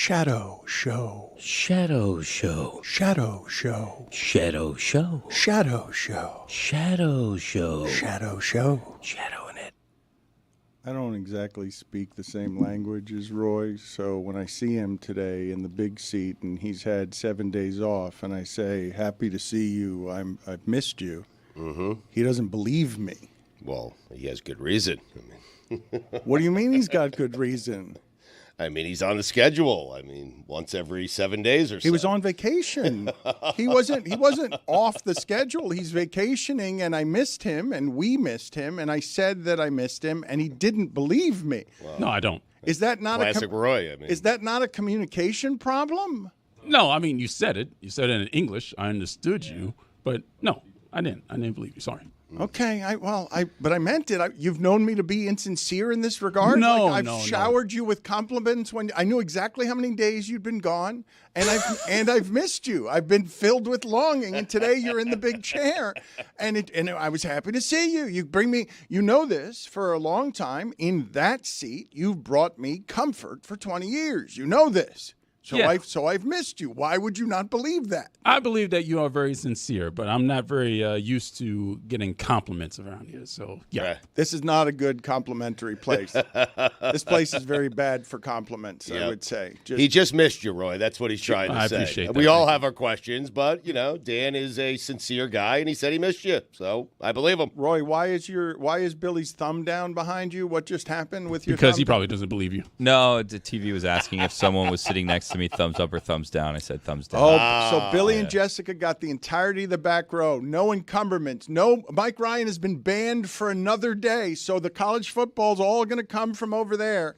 Shadow Show. Shadow Show. Shadow Show. Shadow Show. Shadow Show. Shadow Show. Shadow Show. Shadow in it. I don't exactly speak the same language as Roy, so when I see him today in the big seat and he's had 7 days off and I say, happy to see you, I've missed you, he doesn't believe me. Well, he has good reason. What do you mean he's got good reason? I mean, he's on the schedule. I mean, once every 7 days or so. He was on vacation. He wasn't off the schedule. He's vacationing, and I missed him, and we missed him, and I said that I missed him, and he didn't believe me. Well, No, I don't. Is that not classic Roy. I mean, Is that not a communication problem? No, I mean, you said it. You said it in English. I understood you. But no, I didn't. I didn't believe you. Sorry. Okay, but I meant it. You've known me to be insincere in this regard. No, I've no. showered you with compliments when I knew exactly how many days you'd been gone, and I've missed you. I've been filled with longing, and today you're in the big chair, and I was happy to see you. You bring me, you know this, for a long time in that seat. You've brought me comfort for 20 years. You know this. So I've missed you. Why would you not believe that? I believe that you are very sincere, but I'm not very used to getting compliments around here. So, yeah. Right. This is not a good complimentary place. This place is very bad for compliments, I would say. He just missed you, Roy. That's what he's trying to I say. appreciate that. We all have our questions, but, Dan is a sincere guy, and he said he missed you. So I believe him. Roy, why is Billy's thumb down behind you? What just happened with your Because thumb? he probably doesn't believe you. No, the TV was asking if someone was sitting next to me, thumbs up or thumbs down. I said thumbs down. Oh, so Billy and Jessica got the entirety of the back row. No encumberments. No, Mike Ryan has been banned for another day. So the college football's all going to come from over there.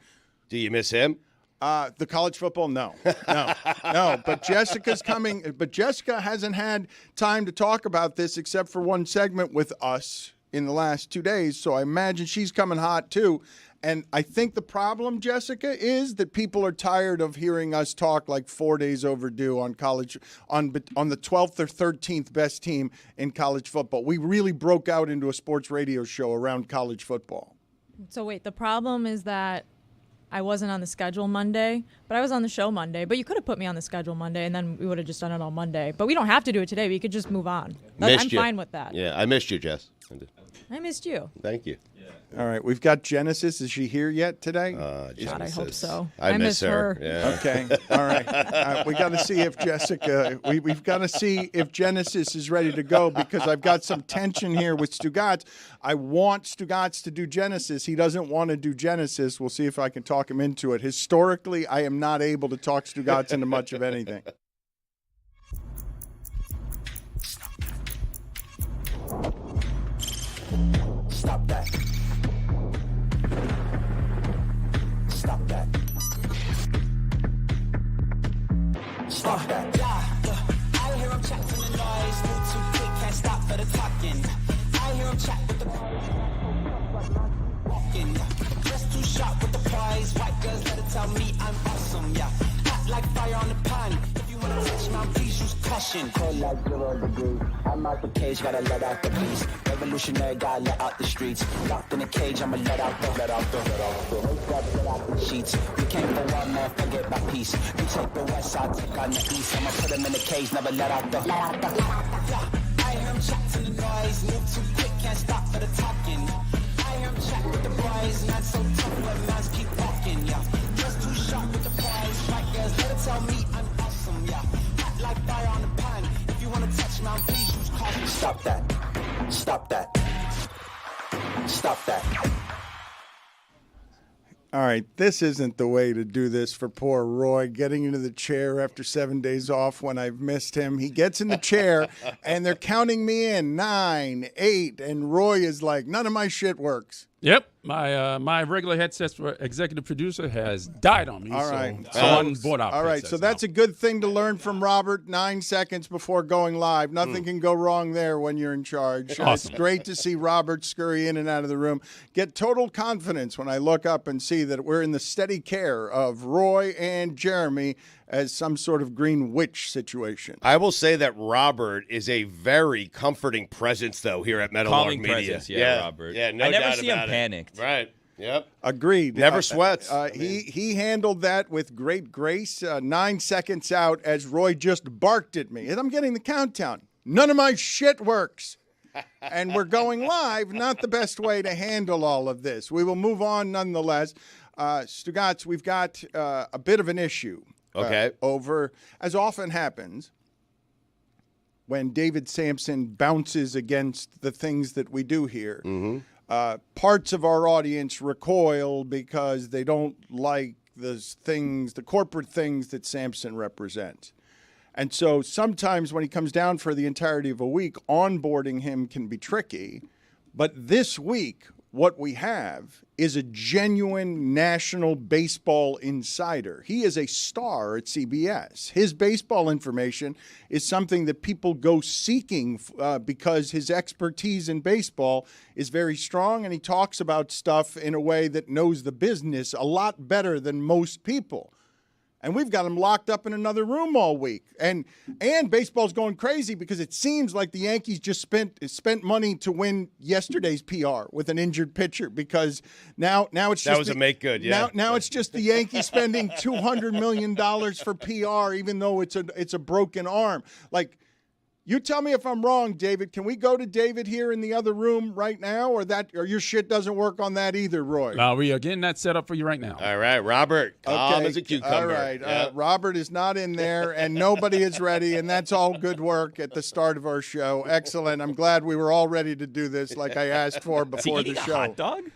Do you miss him? The college football, no. But Jessica's coming. But Jessica hasn't had time to talk about this except for one segment with us in the last 2 days. So I imagine she's coming hot too. And I think the problem, Jessica, is that people are tired of hearing us talk like 4 days overdue on college, on the 12th or 13th best team in college football. We really broke out into a sports radio show around college football. So wait, the problem is that I wasn't on the schedule Monday, but I was on the show Monday. But you could have put me on the schedule Monday, and then we would have just done it on Monday. But we don't have to do it today. We could just move on. I'm fine with that. Yeah, I missed you, Jess. I missed you. Thank you. All right, we've got Genesis. Is she here yet today? God, I hope so. I miss her. Yeah. Okay, all right. We got to see if Jessica. We've got to see if Genesis is ready to go because I've got some tension here with Stugotz. I want Stugotz to do Genesis. He doesn't want to do Genesis. We'll see if I can talk him into it. Historically, I am not able to talk Stugotz into much of anything. Stop that. Stop that. Stop that. I hear him chat from the noise. Move too quick, can't stop for the talking. I hear him chat with the walking. Just too sharp with the prize. White girls let it tell me I'm awesome. Yeah, hot like fire on the pan. If you wanna touch my please use caution. Cold like 0 degrees. I'm out the cage, gotta let out the beast. Revolutionary, gotta let out the streets. Locked in a cage, I'ma let out the sheets. We came for one man, forget my peace. You take the west side, take on the east. I'ma put him in the cage, never let out the. I hear him chat to the noise. Move too quick, can't stop for the talking. I hear him chat with the boys. Man so tough, but man's keep walking. Yeah, just too sharp with the prize. White girls, let it tell me I'm awesome. Yeah, hot like fire on the pan. If you wanna touch me, please use caution. Stop that. Stop that. Stop that. All right, this isn't the way to do this for poor Roy, getting into the chair after 7 days off when I've missed him. He gets in the chair, and they're counting me in, 9, 8, and Roy is like, none of my shit works. Yep. My regular headset for executive producer has died on me. All right. So I'm on board All right, so that's a good thing to learn from Robert 9 seconds before going live. Nothing can go wrong there when you're in charge. Awesome. It's great to see Robert scurry in and out of the room. Get total confidence when I look up and see that we're in the steady care of Roy and Jeremy as some sort of green witch situation. I will say that Robert is a very comforting presence, though, here at Meadowlark Calming Media. presence, yeah, Robert. Yeah, no I never doubt see him about it. panicked. Right. Yep. Agreed. Never sweats. He handled that with great grace. 9 seconds out as Roy just barked at me. And I'm getting the countdown. None of my shit works. And we're going live. Not the best way to handle all of this. We will move on nonetheless. Stugotz, we've got a bit of an issue. Okay. Over, as often happens, when David Samson bounces against the things that we do here. Parts of our audience recoil because they don't like the corporate things that Samson represents. And so sometimes when he comes down for the entirety of a week, onboarding him can be tricky. But this week, what we have is a genuine national baseball insider. He is a star at CBS. His baseball information is something that people go seeking because his expertise in baseball is very strong, and he talks about stuff in a way that knows the business a lot better than most people. And we've got him locked up in another room all week. And baseball's going crazy because it seems like the Yankees just spent money to win yesterday's PR with an injured pitcher, because now it's just that was a make good, yeah. Now it's just the Yankees spending $200 million for PR, even though it's a broken arm. Like, you tell me if I'm wrong, David. Can we go to David here in the other room right now, or your shit doesn't work on that either, Roy? We are getting that set up for you right now. All right, Robert. Calm as a cucumber. All right. Yep. Robert is not in there, and nobody is ready, and that's all good work at the start of our show. Excellent. I'm glad we were all ready to do this like I asked for before the show. A hot dog?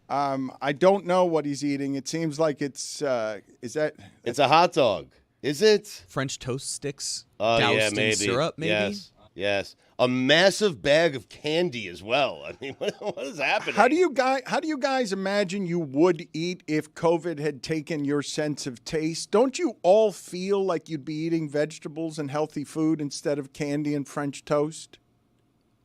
I don't know what he's eating. It seems like it's it's a hot dog. Is it? French toast sticks doused in syrup, maybe? Yes. A massive bag of candy as well. I mean, what is happening? How do you guys imagine you would eat if COVID had taken your sense of taste? Don't you all feel like you'd be eating vegetables and healthy food instead of candy and French toast?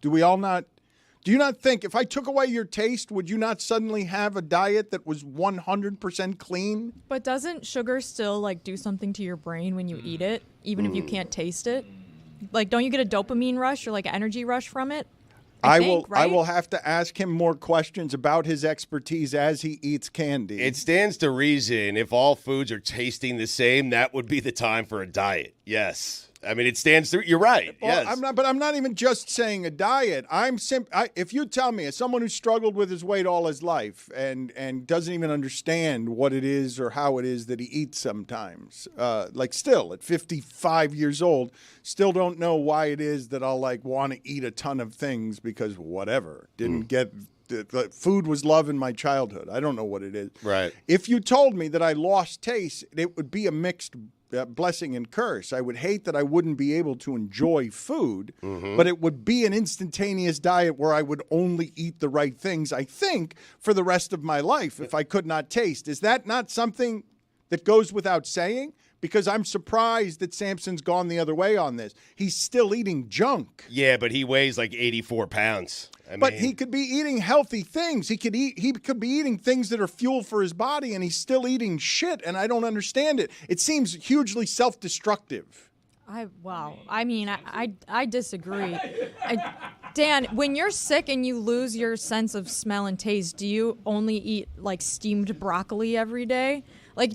Do you not think if I took away your taste, would you not suddenly have a diet that was 100% clean? But doesn't sugar still do something to your brain when you eat it, even if you can't taste it? Like, don't you get a dopamine rush or an energy rush from it? I will have to ask him more questions about his expertise as he eats candy. It stands to reason if all foods are tasting the same, that would be the time for a diet. Yes. I mean, it stands to. You're right. Well, yes. I'm not even just saying a diet. If you tell me, as someone who struggled with his weight all his life and doesn't even understand what it is or how it is that he eats sometimes, still at 55 years old, still don't know why it is that I'll want to eat a ton of things because whatever didn't get. Food was love in my childhood. I don't know what it is. Right. If you told me that I lost taste, it would be a mixed blessing and curse. I would hate that I wouldn't be able to enjoy food, but it would be an instantaneous diet where I would only eat the right things, I think, for the rest of my life if I could not taste. Is that not something that goes without saying? Because I'm surprised that Samson's gone the other way on this. He's still eating junk. Yeah, but he weighs 84 pounds. But he could be eating healthy things. He could be eating things that are fuel for his body, and he's still eating shit, and I don't understand it. It seems hugely self-destructive. I disagree. Dan, when you're sick and you lose your sense of smell and taste, do you only eat steamed broccoli every day?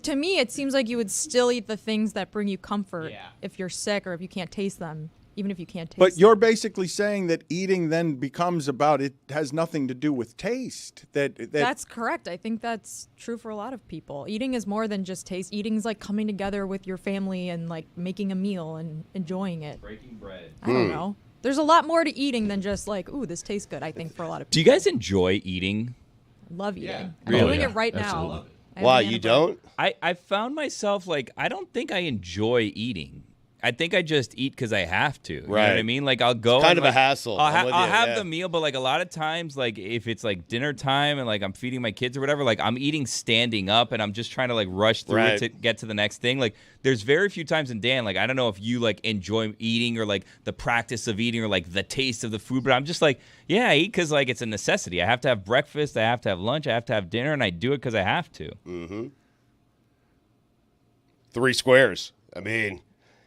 To me, it seems like you would still eat the things that bring you comfort if you're sick or if you can't taste them, even if you can't taste them. But you're basically saying that eating then becomes it has nothing to do with taste. That's correct. I think that's true for a lot of people. Eating is more than just taste. Eating is coming together with your family and making a meal and enjoying it. Breaking bread. I don't know. There's a lot more to eating than just ooh, this tastes good, I think, for a lot of people. Do you guys enjoy eating? Love eating. Yeah. I'm doing it right now. Why, you don't? I found myself I don't think I enjoy eating. I think I just eat because I have to. You know what I mean? I'll go. It's kind of a hassle. I'll have the meal, but a lot of times, if it's dinner time and I'm feeding my kids or whatever, I'm eating standing up and I'm just trying to rush through it to get to the next thing. There's very few times, and Dan, I don't know if you enjoy eating or the practice of eating or the taste of the food, but I'm just yeah, I eat because it's a necessity. I have to have breakfast, I have to have lunch, I have to have dinner, and I do it because I have to. 3 squares. I mean,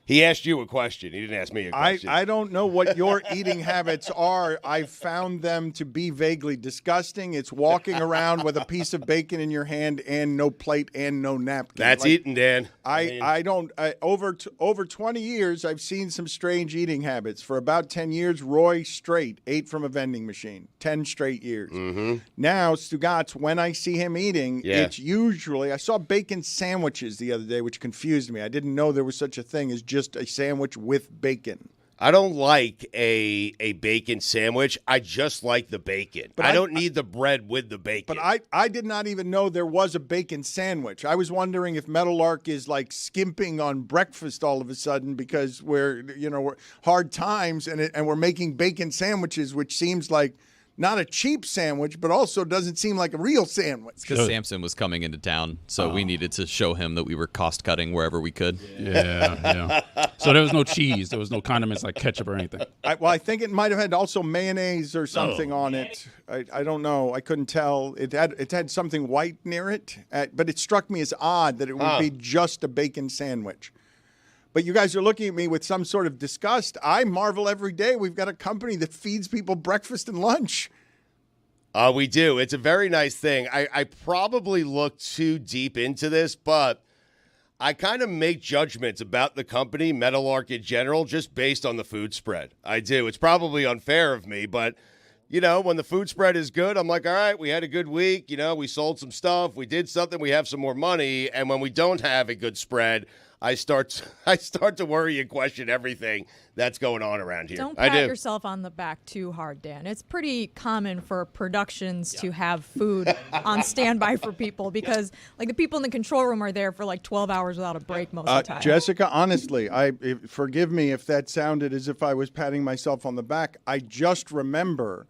He asked you a question. He didn't ask me a question. I don't know what your eating habits are. I found them to be vaguely disgusting. It's walking around with a piece of bacon in your hand and no plate and no napkin. That's eating, Dan. Over 20 years, I've seen some strange eating habits. For about 10 years, Roy straight ate from a vending machine. 10 straight years. Mm-hmm. Now, Stugotz, when I see him eating, it's usually, I saw bacon sandwiches the other day, which confused me. I didn't know there was such a thing as just a sandwich with bacon. I don't like a bacon sandwich. I just like the bacon. But I don't need the bread with the bacon. But I did not even know there was a bacon sandwich. I was wondering if Meadowlark is like skimping on breakfast all of a sudden because we're hard times and we're making bacon sandwiches, which seems like not a cheap sandwich, but also doesn't seem like a real sandwich. Because Samson was coming into town, so we needed to show him that we were cost-cutting wherever we could. Yeah. So there was no cheese. There was no condiments like ketchup or anything. I think it might have had also mayonnaise or something on it. I don't know. I couldn't tell. It had something white near it, but it struck me as odd that it would be just a bacon sandwich. But you guys are looking at me with some sort of disgust. I marvel every day. We've got a company that feeds people breakfast and lunch. We do. It's a very nice thing. I probably look too deep into this, but I kind of make judgments about the company, Meadowlark in general, just based on the food spread. I do. It's probably unfair of me, but, when the food spread is good, I'm like, all right, we had a good week. We sold some stuff. We did something. We have some more money. And when we don't have a good spread, I start to worry and question everything that's going on around here. Don't pat yourself on the back too hard, Dan. It's pretty common for productions to have food on standby for people because, the people in the control room are there for 12 hours without a break most of the time. Jessica, honestly, forgive me if that sounded as if I was patting myself on the back. I just remember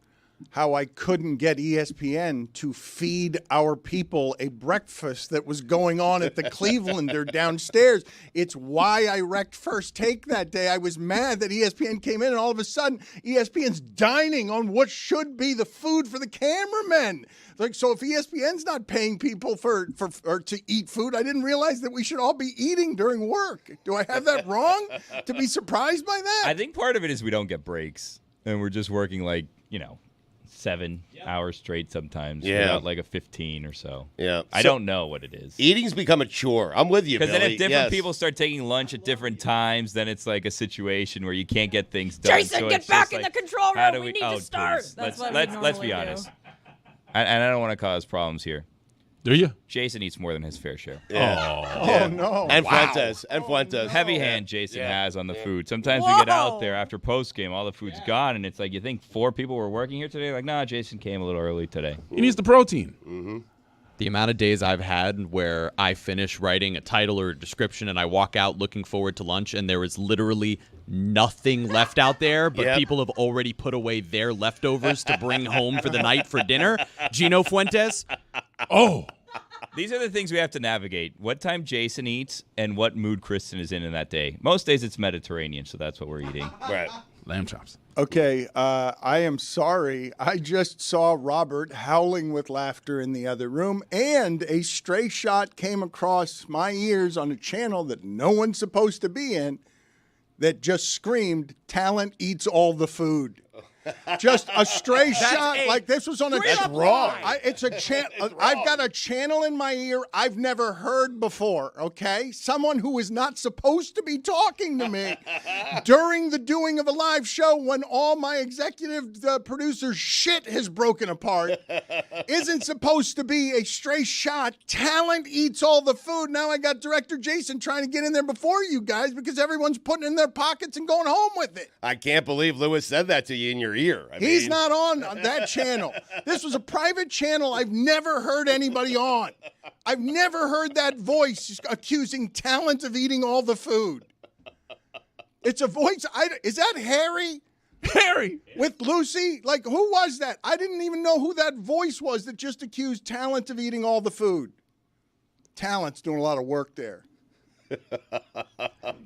how I couldn't get ESPN to feed our people a breakfast that was going on at the Clevelander downstairs. It's why I wrecked First Take that day. I was mad that ESPN came in and all of a sudden ESPN's dining on what should be the food for the cameramen. So if ESPN's not paying people for to eat food, I didn't realize that we should all be eating during work. Do I have that wrong to be surprised by that? I think part of it is we don't get breaks and we're just working 7 hours straight sometimes without a 15 or so. Yeah. I don't know what it is. Eating's become a chore. I'm with you, Because Billy. then if different people start taking lunch at different times, then it's a situation where you can't get things done. Jason, so get back in the control room. We need to start. Please. That's Let's be honest. And I don't want to cause problems here. Do you? Jason eats more than his fair share. Oh, no. And Fuentes. Heavy hand Jason has on the food. Sometimes we get out there after postgame, all the food's gone, and it's you think 4 people were working here today? Nah, Jason came a little early today. He needs the protein. Mm-hmm. The amount of days I've had where I finish writing a title or a description and I walk out looking forward to lunch and there is literally nothing left out there, but people have already put away their leftovers to bring home for the night for dinner. Gino Fuentes. Oh. These are the things we have to navigate. What time Jason eats and what mood Kristen is in that day. Most days it's Mediterranean, so that's what we're eating. Right. Lamb chops. Okay, I am sorry. I just saw Robert howling with laughter in the other room, and a stray shot came across my ears on a channel that no one's supposed to be in that just screamed, "Talent eats all the food." Just a stray shot like this was on a. That's wrong. It's a channel. I've got a channel in my ear I've never heard before. Okay, someone who is not supposed to be talking to me during the doing of a live show when all my executive producer's shit has broken apart isn't supposed to be a stray shot. Talent eats all the food. Now I got director Jason trying to get in there before you guys because everyone's putting it in their pockets and going home with it. I can't believe Lewis said that to you in your ear. He's not on that channel. This was a private channel I've never heard anybody on. I've never heard that voice accusing Talent of eating all the food. It's a voice. Is that Harry? Harry! With Lucy? Who was that? I didn't even know who that voice was that just accused Talent of eating all the food. Talent's doing a lot of work there.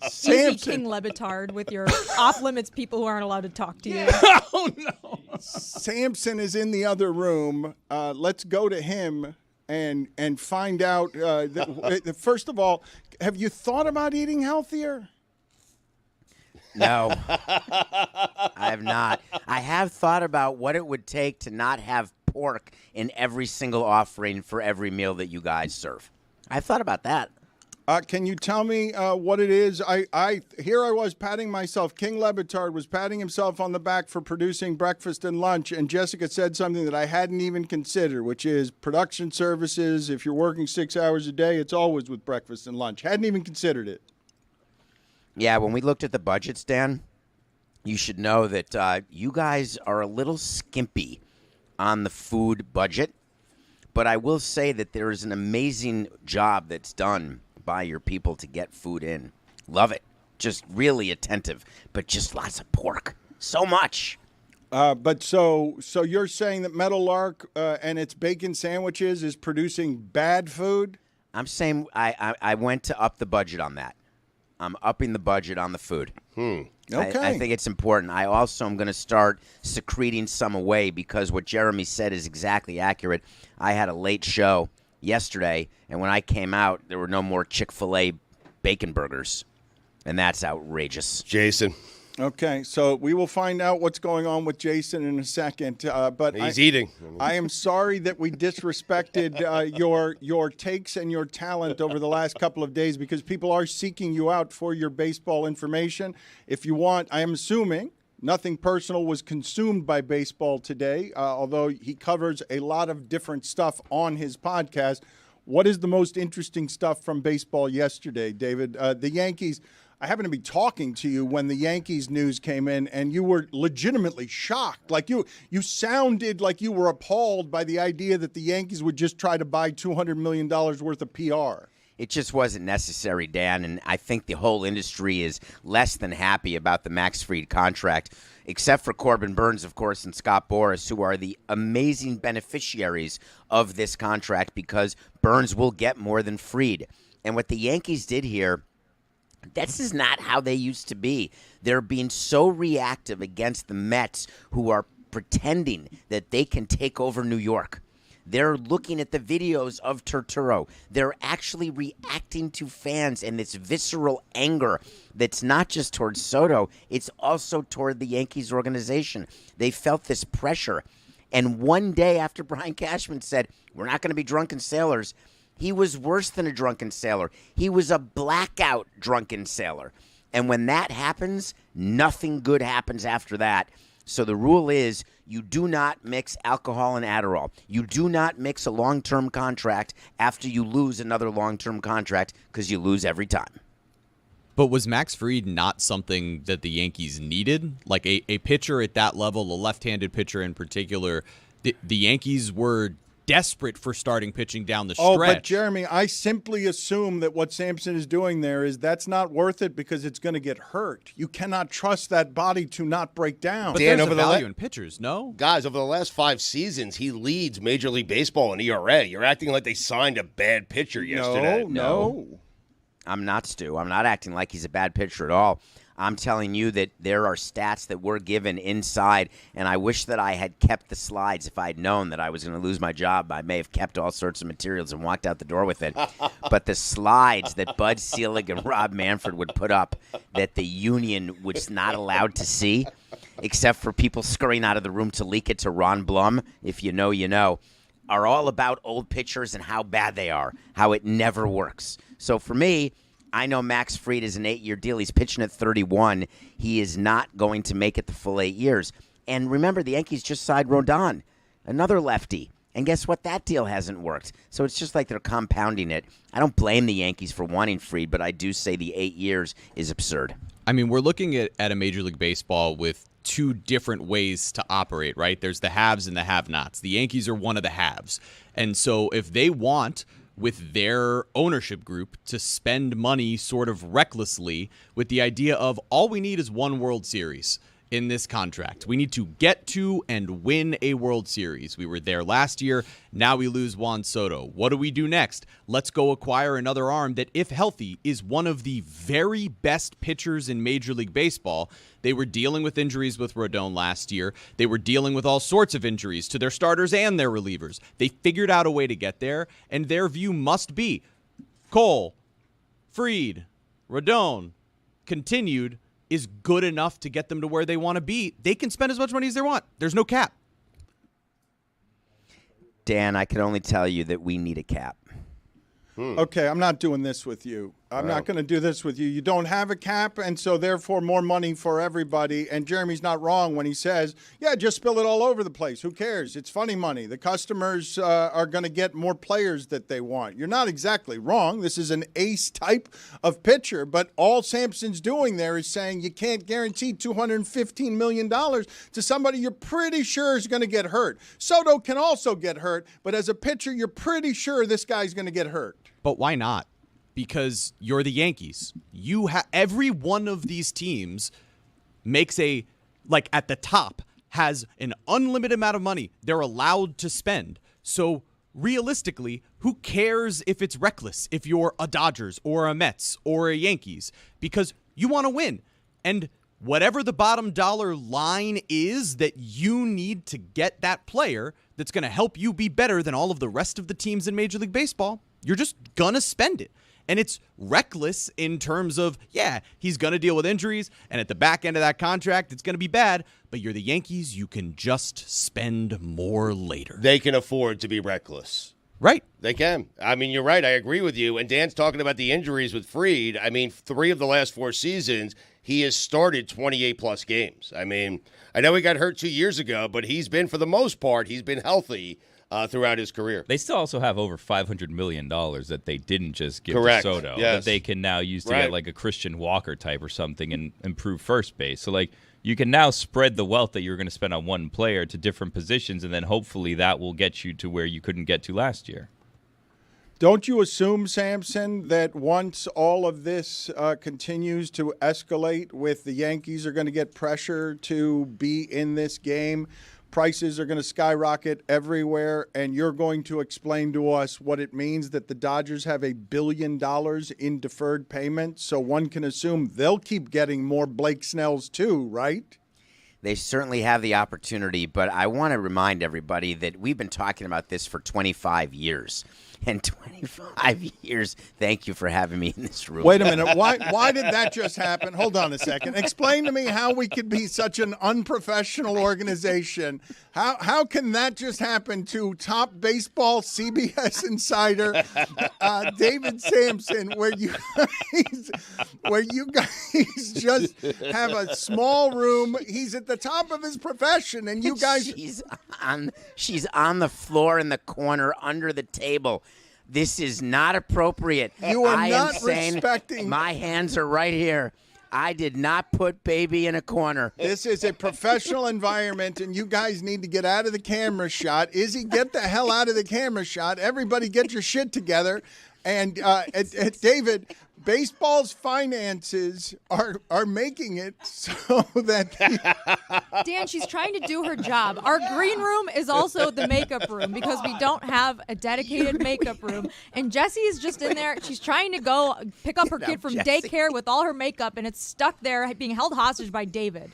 Easy King Le Batard with your off-limits people who aren't allowed to talk to you. Oh, no. Samson is in the other room. Let's go to him and find out. First of all, have you thought about eating healthier? No, I have not. I have thought about what it would take to not have pork in every single offering for every meal that you guys serve. I've thought about that. Can you tell me what it is? Here I was patting myself. King Le Batard was patting himself on the back for producing breakfast and lunch, and Jessica said something that I hadn't even considered, which is production services. If you're working 6 hours a day, it's always with breakfast and lunch. Hadn't even considered it. Yeah, when we looked at the budgets, Dan, you should know that you guys are a little skimpy on the food budget, but I will say that there is an amazing job that's done by your people to get food in. Love it. Just really attentive, but just lots of pork. So much. But so you're saying that Meadowlark and its bacon sandwiches is producing bad food? I'm saying I went to up the budget on that. I'm upping the budget on the food. Okay. I think it's important. I also am going to start secreting some away because what Jeremy said is exactly accurate. I had a late show yesterday, and when I came out, there were no more Chick-fil-A bacon burgers, and that's outrageous. Jason. Okay, so we will find out what's going on with Jason in a second. But he's eating. I am sorry that we disrespected your takes and your talent over the last couple of days because people are seeking you out for your baseball information. If you want, I am assuming nothing personal was consumed by baseball today, although he covers a lot of different stuff on his podcast. What is the most interesting stuff from baseball yesterday, David? The Yankees. I happened to be talking to you when the Yankees news came in, and you were legitimately shocked. Like you sounded like you were appalled by the idea that the Yankees would just try to buy $200 million worth of PR. It just wasn't necessary, Dan, and I think the whole industry is less than happy about the Max Fried contract, except for Corbin Burns, of course, and Scott Boras, who are the amazing beneficiaries of this contract because Burns will get more than Fried. And what the Yankees did here, this is not how they used to be. They're being so reactive against the Mets, who are pretending that they can take over New York. They're looking at the videos of Turturro. They're actually reacting to fans and this visceral anger that's not just towards Soto, it's also toward the Yankees organization. They felt this pressure. And one day after Brian Cashman said, we're not going to be drunken sailors, he was worse than a drunken sailor. He was a blackout drunken sailor. And when that happens, nothing good happens after that. So the rule is you do not mix alcohol and Adderall. You do not mix a long-term contract after you lose another long-term contract because you lose every time. But was Max Fried not something that the Yankees needed? Like a pitcher at that level, a left-handed pitcher in particular, the Yankees were desperate for starting pitching down the stretch. Oh, but Jeremy, I simply assume that what Samson is doing there is that's not worth it because it's going to get hurt. You cannot trust that body to not break down. But there's a value in pitchers, no? Guys, over the last 5 seasons, he leads Major League Baseball in ERA. You're acting like they signed a bad pitcher yesterday. No. I'm not, Stu. I'm not acting like he's a bad pitcher at all. I'm telling you that there are stats that were given inside, and I wish that I had kept the slides. If I had known that I was going to lose my job, I may have kept all sorts of materials and walked out the door with it. But the slides that Bud Selig and Rob Manfred would put up that the union was not allowed to see, except for people scurrying out of the room to leak it to Ron Blum, if you know, you know, are all about old pitchers and how bad they are, how it never works. So for me, I know Max Fried is an 8-year deal. He's pitching at 31. He is not going to make it the full 8 years. And remember, the Yankees just signed Rodon, another lefty. And guess what? That deal hasn't worked. So it's just like they're compounding it. I don't blame the Yankees for wanting Fried, but I do say the 8 years is absurd. I mean, we're looking at a Major League Baseball with two different ways to operate, right? There's the haves and the have-nots. The Yankees are one of the haves. And so if they want, with their ownership group, to spend money sort of recklessly with the idea of all we need is one World Series in this contract. We need to get to and win a World Series. We were there last year. Now we lose Juan Soto. What do we do next? Let's go acquire another arm that, if healthy, is one of the very best pitchers in Major League Baseball. They were dealing with injuries with Rodon last year. They were dealing with all sorts of injuries to their starters and their relievers. They figured out a way to get there, and their view must be Cole, Fried, Rodon, continued, is good enough to get them to where they want to be, they can spend as much money as they want. There's no cap. Dan, I can only tell you that we need a cap. Okay, I'm not doing this with you. I'm not going to do this with you. You don't have a cap, and so therefore more money for everybody. And Jeremy's not wrong when he says, yeah, just spill it all over the place. Who cares? It's funny money. The customers are going to get more players that they want. You're not exactly wrong. This is an ace type of pitcher, but all Samson's doing there is saying you can't guarantee $215 million to somebody you're pretty sure is going to get hurt. Soto can also get hurt, but as a pitcher, you're pretty sure this guy's going to get hurt. But why not? Because you're the Yankees. Every one of these teams makes at the top, has an unlimited amount of money they're allowed to spend. So realistically, who cares if it's reckless if you're a Dodgers or a Mets or a Yankees? Because you want to win. And whatever the bottom dollar line is that you need to get that player that's going to help you be better than all of the rest of the teams in Major League Baseball, you're just going to spend it. And it's reckless in terms of, yeah, he's going to deal with injuries, and at the back end of that contract, it's going to be bad, but you're the Yankees. You can just spend more later. They can afford to be reckless. Right. They can. I mean, you're right. I agree with you. And Dan's talking about the injuries with Fried. I mean, 3 of the last 4 seasons, he has started 28-plus games. I mean, I know he got hurt 2 years ago, but he's been, for the most part, he's been healthy throughout his career. They still also have over $500 million that they didn't just give Correct. to Soto. Yes. That they can now use to get like a Christian Walker type or something and improve first base. So, like, you can now spread the wealth that you're going to spend on one player to different positions, and then hopefully that will get you to where you couldn't get to last year. Don't you assume, Samson, that once all of this continues to escalate with the Yankees are going to get pressure to be in this game, prices are going to skyrocket everywhere, and you're going to explain to us what it means that the Dodgers have $1 billion in deferred payments, so one can assume they'll keep getting more Blake Snells too, right? They certainly have the opportunity, but I want to remind everybody that we've been talking about this for 25 years. And 25 years, thank you for having me in this room. Wait a minute. Why did that just happen? Hold on a second. Explain to me how we could be such an unprofessional organization. How can that just happen to top baseball CBS insider David Samson, where you guys just have a small room? He's at the top of his profession, and you guys. She's on the floor in the corner under the table. This is not appropriate. You are not respecting. My hands are right here. I did not put baby in a corner. This is a professional environment, and you guys need to get out of the camera shot. Izzy, get the hell out of the camera shot. Everybody get your shit together. And David, baseball's finances are making it so that Dan, she's trying to do her job. Our green room is also the makeup room because we don't have a dedicated makeup room. And Jessie is just in there. She's trying to go pick up her kid from daycare with all her makeup, and it's stuck there being held hostage by David.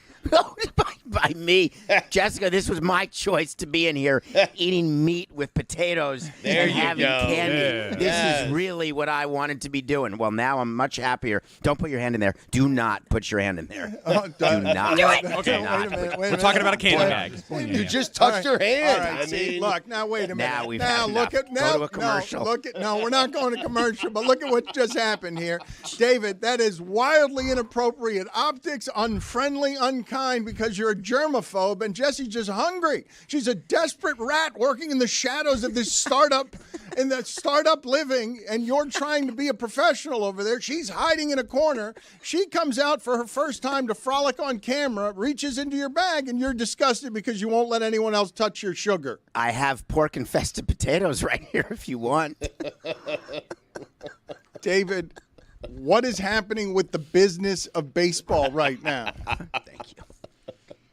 by me. Jessica, this was my choice to be in here eating meat with potatoes and having candy. Yeah. This is really what I wanted to be doing. Well, now I'm much happier. Don't put your hand in there. Do not put your hand in there. Do not. Do it. Okay. Wait a minute. We're talking about a candy bag. You just touched her hand. All right, see, look, now wait a minute. Now we've had look enough. at now. Go to a commercial. No, we're not going to commercial. But look at what just happened here, David. That is wildly inappropriate optics, unfriendly, unkind, because you're a germaphobe, and Jessie's just hungry. She's a desperate rat working in the shadows of this startup, in the startup living, and you're trying to be a professional over there. She's hiding in a corner. She comes out for her first time to frolic on camera, reaches into your bag, and you're disgusted because you won't let anyone else touch your sugar. I have pork-infested potatoes right here if you want. David, what is happening with the business of baseball right now? Thank you.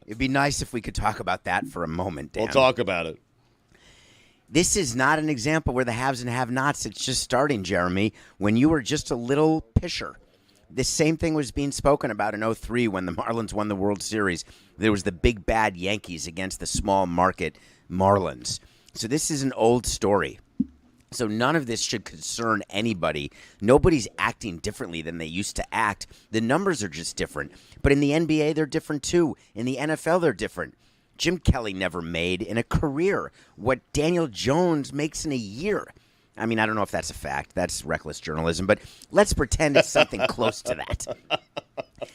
It'd be nice if we could talk about that for a moment, Dan. We'll talk about it. This is not an example where the haves and have-nots. It's just starting, Jeremy, when you were just a little pisher. This same thing was being spoken about in 2003 when the Marlins won the World Series. There was the big bad Yankees against the small market Marlins. So this is an old story. So none of this should concern anybody. Nobody's acting differently than they used to act. The numbers are just different. But in the NBA, they're different too. In the NFL, they're different. Jim Kelly never made in a career what Daniel Jones makes in a year. I mean, I don't know if that's a fact. That's reckless journalism. But let's pretend it's something close to that.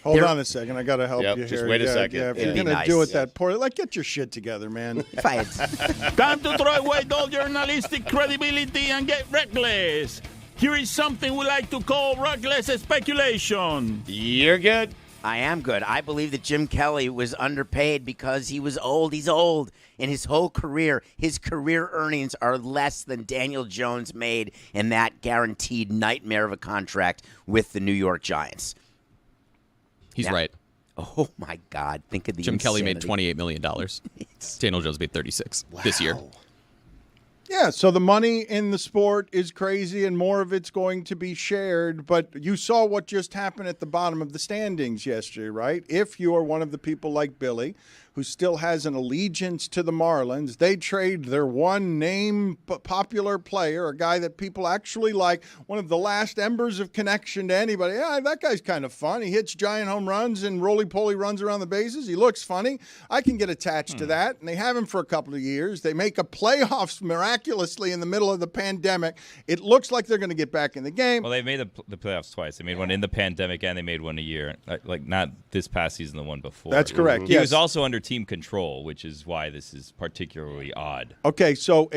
Hold on a second. I got to help you here. Just wait a second. Yeah, if you're going to do it that poorly, like, get your shit together, man. If I had... Time to throw away all journalistic credibility and get reckless. Here is something we like to call reckless speculation. You're good. I am good. I believe that Jim Kelly was underpaid because he was old. He's old. In his whole career, his career earnings are less than Daniel Jones made in that guaranteed nightmare of a contract with the New York Giants. He's right. Oh, my God. Think of the Jim Kelly made insanity. $28 million. Daniel Jones made 36 this year. Yeah, so the money in the sport is crazy, and more of it's going to be shared. But you saw what just happened at the bottom of the standings yesterday, right? If you are one of the people like Billy, who still has an allegiance to the Marlins, they trade their one name popular player, a guy that people actually like, one of the last embers of connection to anybody. Yeah, that guy's kind of fun. He hits giant home runs and roly-poly runs around the bases. He looks funny. I can get attached to that. And they have him for a couple of years. They make a playoffs miraculously in the middle of the pandemic. It looks like they're going to get back in the game. Well, they made the playoffs twice. They made one in the pandemic, and they made one a year. Like not this past season, the one before. That's correct. He Yes. was also under team control, which is why this is particularly odd. Okay, so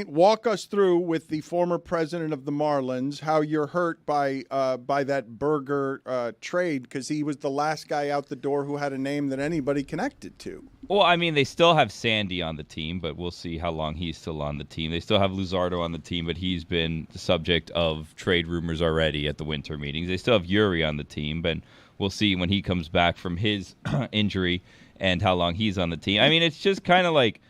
walk us through with the former president of the Marlins how you're hurt by that Berger trade, because he was the last guy out the door who had a name that anybody connected to. Well, I mean, they still have Sandy on the team, but we'll see how long he's still on the team. They still have Luzardo on the team, but he's been the subject of trade rumors already at the winter meetings. They still have Yuri on the team, but we'll see when he comes back from his injury and how long he's on the team. I mean, it's just kind of like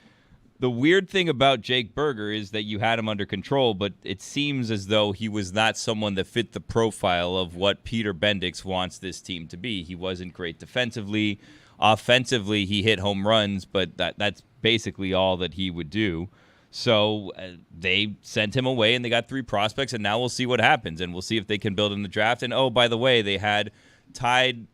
the weird thing about Jake Berger is that you had him under control, but it seems as though he was not someone that fit the profile of what Peter Bendix wants this team to be. He wasn't great defensively. Offensively, he hit home runs, but that's basically all that he would do. So they sent him away, and they got 3 prospects, and now we'll see what happens, and we'll see if they can build in the draft. And, oh, by the way, they had tied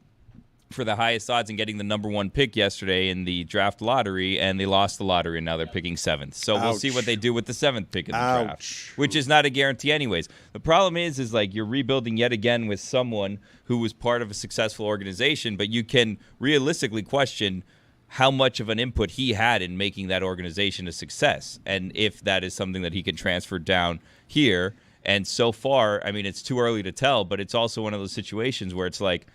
for the highest odds in getting the number 1 pick yesterday in the draft lottery, and they lost the lottery, and now they're picking 7th. So we'll see what they do with the 7th pick in the draft, which is not a guarantee anyways. The problem is like you're rebuilding yet again with someone who was part of a successful organization, but you can realistically question how much of an input he had in making that organization a success, and if that is something that he can transfer down here. And so far, I mean, it's too early to tell, but it's also one of those situations where it's like,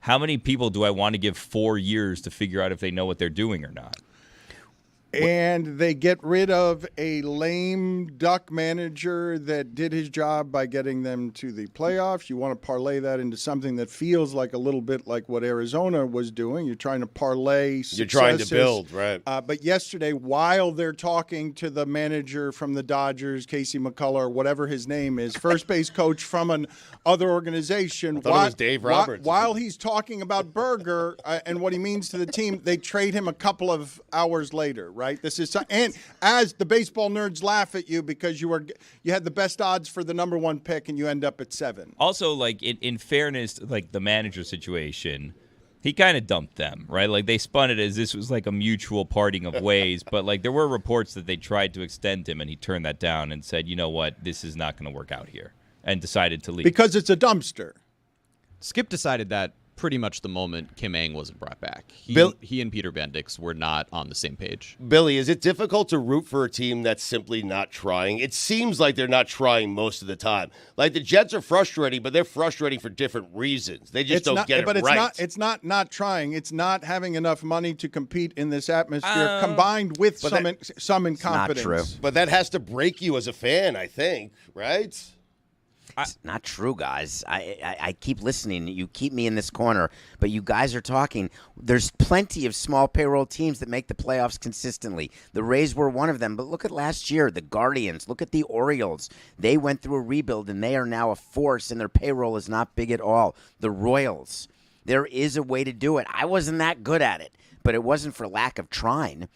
how many people do I want to give 4 years to figure out if they know what they're doing or not? And they get rid of a lame duck manager that did his job by getting them to the playoffs. You want to parlay that into something that feels like a little bit like what Arizona was doing. You're trying to parlay successes. You're trying to build, right. But yesterday, while they're talking to the manager from the Dodgers, Casey McCullough, or whatever his name is, first base coach from an other organization. I thought it was Dave Roberts. While he's talking about Berger and what he means to the team, they trade him a couple of hours later, right? This is, and as the baseball nerds laugh at you because you had the best odds for the number 1 pick and you end up at 7. Also, like in fairness, like the manager situation, he kind of dumped them, right? Like they spun it as this was like a mutual parting of ways, but like there were reports that they tried to extend him and he turned that down and said, you know what, this is not going to work out here, and decided to leave because it's a dumpster. Skip decided that pretty much the moment Kim Ng wasn't brought back. He and Peter Bendix were not on the same page. Billy, is it difficult to root for a team that's simply not trying? It seems like they're not trying most of the time. Like the Jets are frustrating, but they're frustrating for different reasons. They just don't get it right. It's not trying. It's not having enough money to compete in this atmosphere, combined with some incompetence. Not true. But that has to break you as a fan, I think, right? It's not true, guys. I keep listening. You keep me in this corner, but you guys are talking. There's plenty of small payroll teams that make the playoffs consistently. The Rays were one of them, but look at last year. The Guardians, look at the Orioles. They went through a rebuild, and they are now a force, and their payroll is not big at all. The Royals, there is a way to do it. I wasn't that good at it, but it wasn't for lack of trying.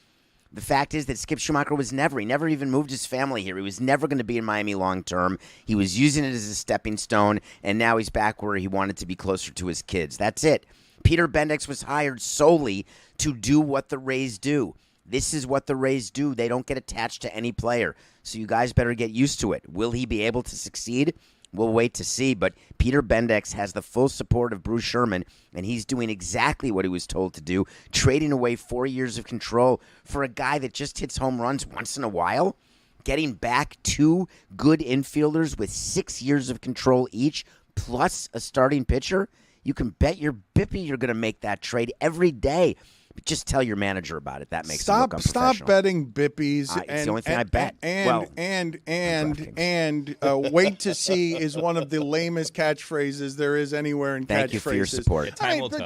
The fact is that Skip Schumacher he never even moved his family here. He was never going to be in Miami long term. He was using it as a stepping stone, and now he's back where he wanted to be closer to his kids. That's it. Peter Bendix was hired solely to do what the Rays do. This is what the Rays do. They don't get attached to any player. So you guys better get used to it. Will he be able to succeed? We'll wait to see. But Peter Bendix has the full support of Bruce Sherman, and he's doing exactly what he was told to do, trading away 4 years of control for a guy that just hits home runs once in a while, getting back 2 good infielders with 6 years of control each, plus a starting pitcher. You can bet your bippy you're going to make that trade every day. But just tell your manager about it. That makes it look unprofessional. Stop betting bippies. It's the only thing I bet. And wait to see is one of the lamest catchphrases there is anywhere in catchphrases. Thank you for your support.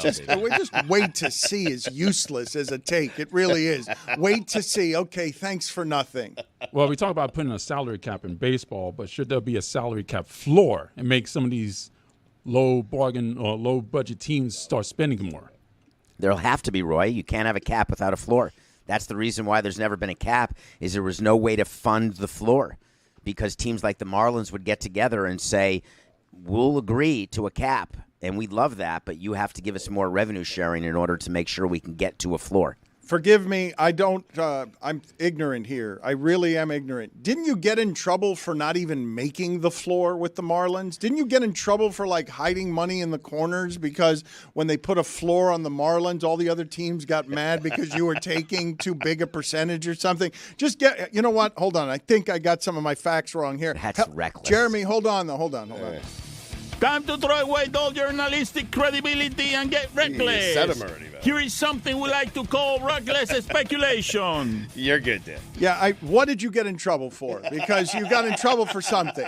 Just wait to see is useless as a take. It really is. Wait to see. Okay, thanks for nothing. Well, we talk about putting a salary cap in baseball, but should there be a salary cap floor and make some of these low bargain or low budget teams start spending more? There'll have to be, Roy. You can't have a cap without a floor. That's the reason why there's never been a cap, is there was no way to fund the floor, because teams like the Marlins would get together and say, we'll agree to a cap, and we'd love that, but you have to give us more revenue sharing in order to make sure we can get to a floor. Forgive me, I'm ignorant here. I really am ignorant. Didn't you get in trouble for not even making the floor with the Marlins? Didn't you get in trouble for hiding money in the corners because when they put a floor on the Marlins, all the other teams got mad because you were taking too big a percentage or something? You know what? Hold on. I think I got some of my facts wrong here. That's reckless. Jeremy, hold on. Hold on. Time to throw away all journalistic credibility and get reckless. You said 'em already, man. Here is something we like to call reckless speculation. You're good, Dan. Yeah, what did you get in trouble for? Because you got in trouble for something.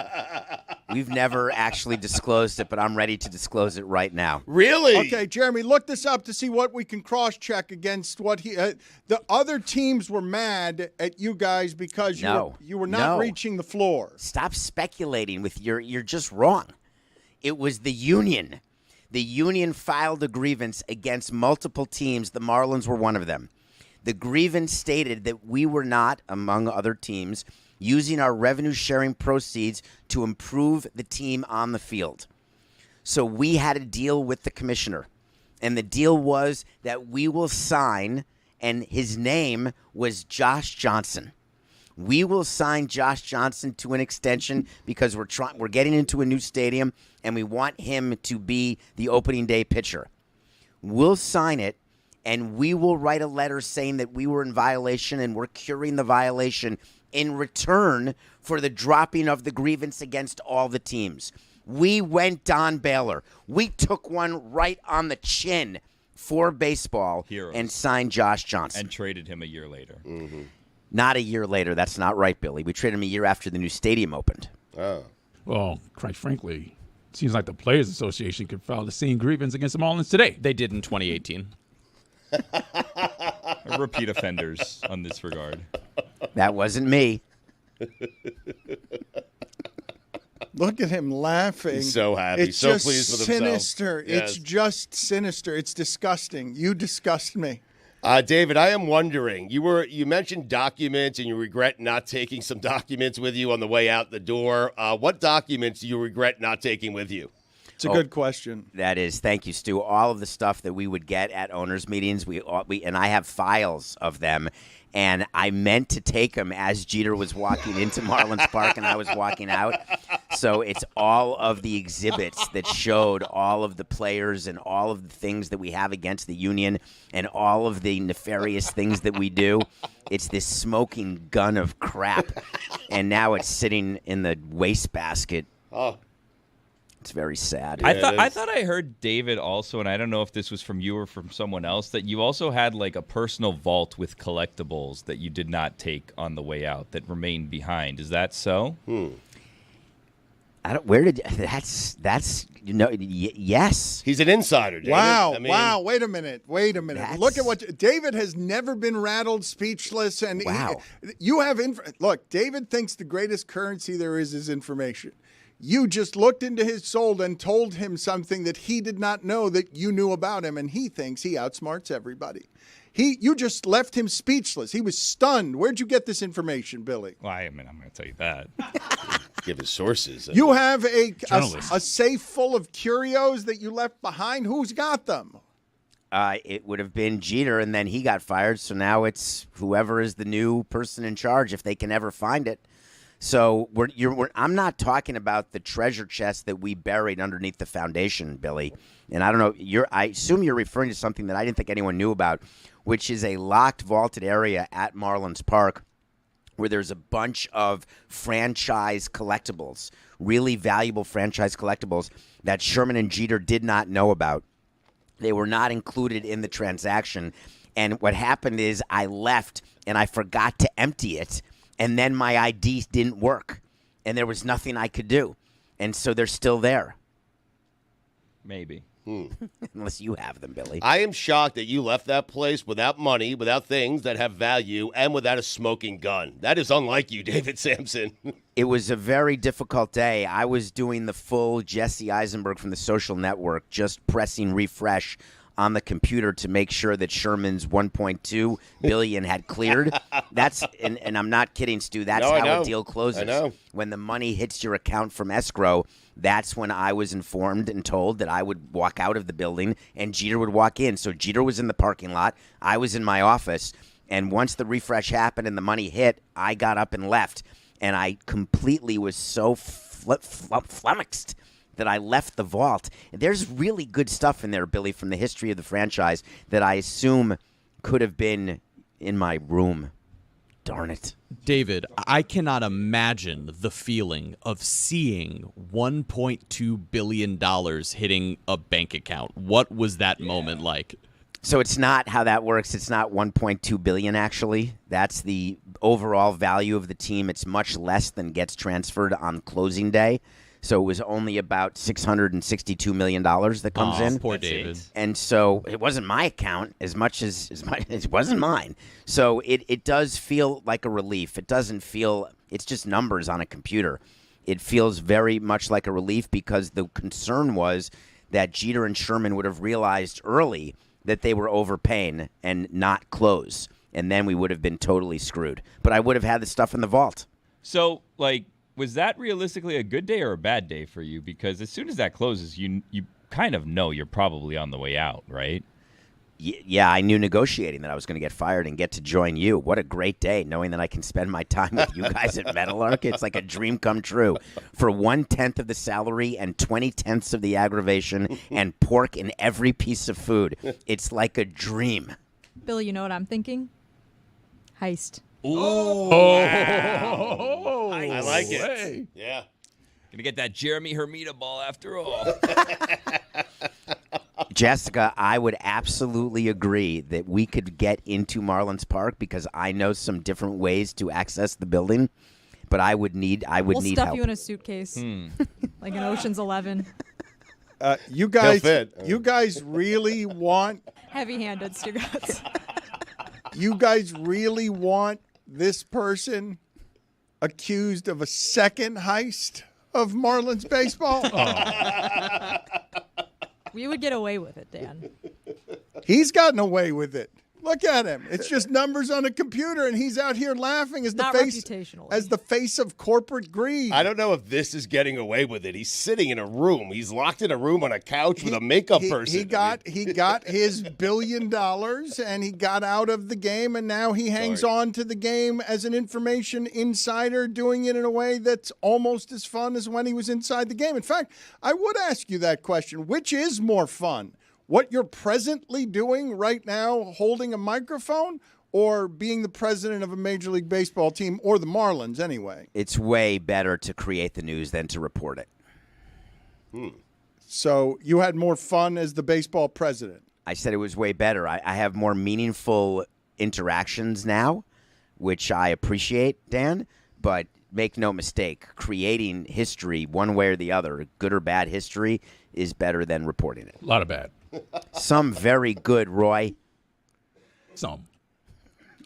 We've never actually disclosed it, but I'm ready to disclose it right now. Really? Okay, Jeremy, look this up to see what we can cross-check against what the other teams were mad at you guys because you were not reaching the floor. Stop speculating with you're just wrong. It was the union. The union filed a grievance against multiple teams. The Marlins were one of them. The grievance stated that we were not, among other teams, using our revenue-sharing proceeds to improve the team on the field. So we had a deal with the commissioner, and the deal was that we will sign, and his name was Josh Johnson. We will sign Josh Johnson to an extension because we're getting into a new stadium, and we want him to be the opening day pitcher. We'll sign it, and we will write a letter saying that we were in violation and we're curing the violation in return for the dropping of the grievance against all the teams. We went Don Baylor. We took one right on the chin for baseball and signed Josh Johnson. And traded him a year later. Mm-hmm. Not a year later. That's not right, Billy. We traded him a year after the new stadium opened. Oh. Well, quite frankly, it seems like the Players Association could file the same grievance against the Marlins today. They did in 2018. Repeat offenders on this regard. That wasn't me. Look at him laughing. He's so happy. It's so just pleased with sinister. himself. Yes. It's just sinister. It's disgusting. You disgust me. David, I am wondering, you mentioned documents and you regret not taking some documents with you on the way out the door. What documents do you regret not taking with you? It's a good question. That is. Thank you, Stu. All of the stuff that we would get at owners' meetings, we and I have files of them, and I meant to take them as Jeter was walking into Marlins Park and I was walking out. So it's all of the exhibits that showed all of the players and all of the things that we have against the union and all of the nefarious things that we do. It's this smoking gun of crap, and now it's sitting in the wastebasket. Oh. It's very sad. Yeah, I thought I heard David also, and I don't know if this was from you or from someone else, that you also had like a personal vault with collectibles that you did not take on the way out that remained behind. Is that so? I don't. Where did that's yes. He's an insider, David. Wow! Wow! Wait a minute! Look at what David has never been rattled, speechless, and wow. You have look. David thinks the greatest currency there is information. You just looked into his soul and told him something that he did not know that you knew about him, and he thinks he outsmarts everybody. You just left him speechless. He was stunned. Where'd you get this information, Billy? Well, I'm going to tell you that. Give his sources. You have a safe full of curios that you left behind. Who's got them? It would have been Jeter, and then he got fired. So now it's whoever is the new person in charge, if they can ever find it. So I'm not talking about the treasure chest that we buried underneath the foundation, Billy. And I don't know. I assume you're referring to something that I didn't think anyone knew about, which is a locked, vaulted area at Marlins Park, where there's a bunch of franchise collectibles, really valuable franchise collectibles that Sherman and Jeter did not know about. They were not included in the transaction. And what happened is I left and I forgot to empty it. And then my ID didn't work, and there was nothing I could do. And so they're still there. Maybe. Unless you have them, Billy. I am shocked that you left that place without money, without things that have value, and without a smoking gun. That is unlike you, David Samson. It was a very difficult day. I was doing the full Jesse Eisenberg from the Social Network, just pressing refresh on the computer to make sure that Sherman's $1.2 billion had cleared. And I'm not kidding, Stu. That's how a deal closes. I know. When the money hits your account from escrow, that's when I was informed and told that I would walk out of the building and Jeter would walk in. So Jeter was in the parking lot. I was in my office. And once the refresh happened and the money hit, I got up and left. And I completely was so flummoxed that I left the vault. There's really good stuff in there, Billy, from the history of the franchise that I assume could have been in my room. Darn it. David, I cannot imagine the feeling of seeing $1.2 billion hitting a bank account. What was that moment like? So it's not how that works. It's not $1.2 billion, actually. That's the overall value of the team. It's much less than gets transferred on closing day. So it was only about $662 million that comes in. Poor David. And so it wasn't my account as much as it wasn't mine. So it does feel like a relief. It doesn't feel – it's just numbers on a computer. It feels very much like a relief because the concern was that Jeter and Sherman would have realized early that they were overpaying and not close. And then we would have been totally screwed. But I would have had the stuff in the vault. So, was that realistically a good day or a bad day for you? Because as soon as that closes, you kind of know you're probably on the way out, right? Yeah, I knew negotiating that I was going to get fired and get to join you. What a great day, knowing that I can spend my time with you guys at Meadowlark. It's like a dream come true. For 1/10 of the salary and 20/10 of the aggravation and pork in every piece of food. It's like a dream. Billy, you know what I'm thinking? Heist. Wow. I like it. Hey. Yeah. Gonna get that Jeremy Hermida ball after all. Jessica, I would absolutely agree that we could get into Marlins Park because I know some different ways to access the building, but I would need help. We'll stuff you in a suitcase, like an Ocean's 11. You guys really want Heavy-handed, Stugotz. You guys really want this person accused of a second heist of Marlins baseball? We would get away with it, Dan. He's gotten away with it. Look at him. It's just numbers on a computer, and he's out here laughing as the face of corporate greed. I don't know if this is getting away with it. He's sitting in a room. He's locked in a room on a couch with a makeup person. He got his $1 billion, and he got out of the game, and now he hangs on to the game as an information insider, doing it in a way that's almost as fun as when he was inside the game. In fact, I would ask you that question. Which is more fun? What you're presently doing right now, holding a microphone, or being the president of a Major League Baseball team, or the Marlins anyway? It's way better to create the news than to report it. So you had more fun as the baseball president? I said it was way better. I have more meaningful interactions now, which I appreciate, Dan, but make no mistake, creating history one way or the other, good or bad history, is better than reporting it. A lot of bad. Some very good, Roy. Some.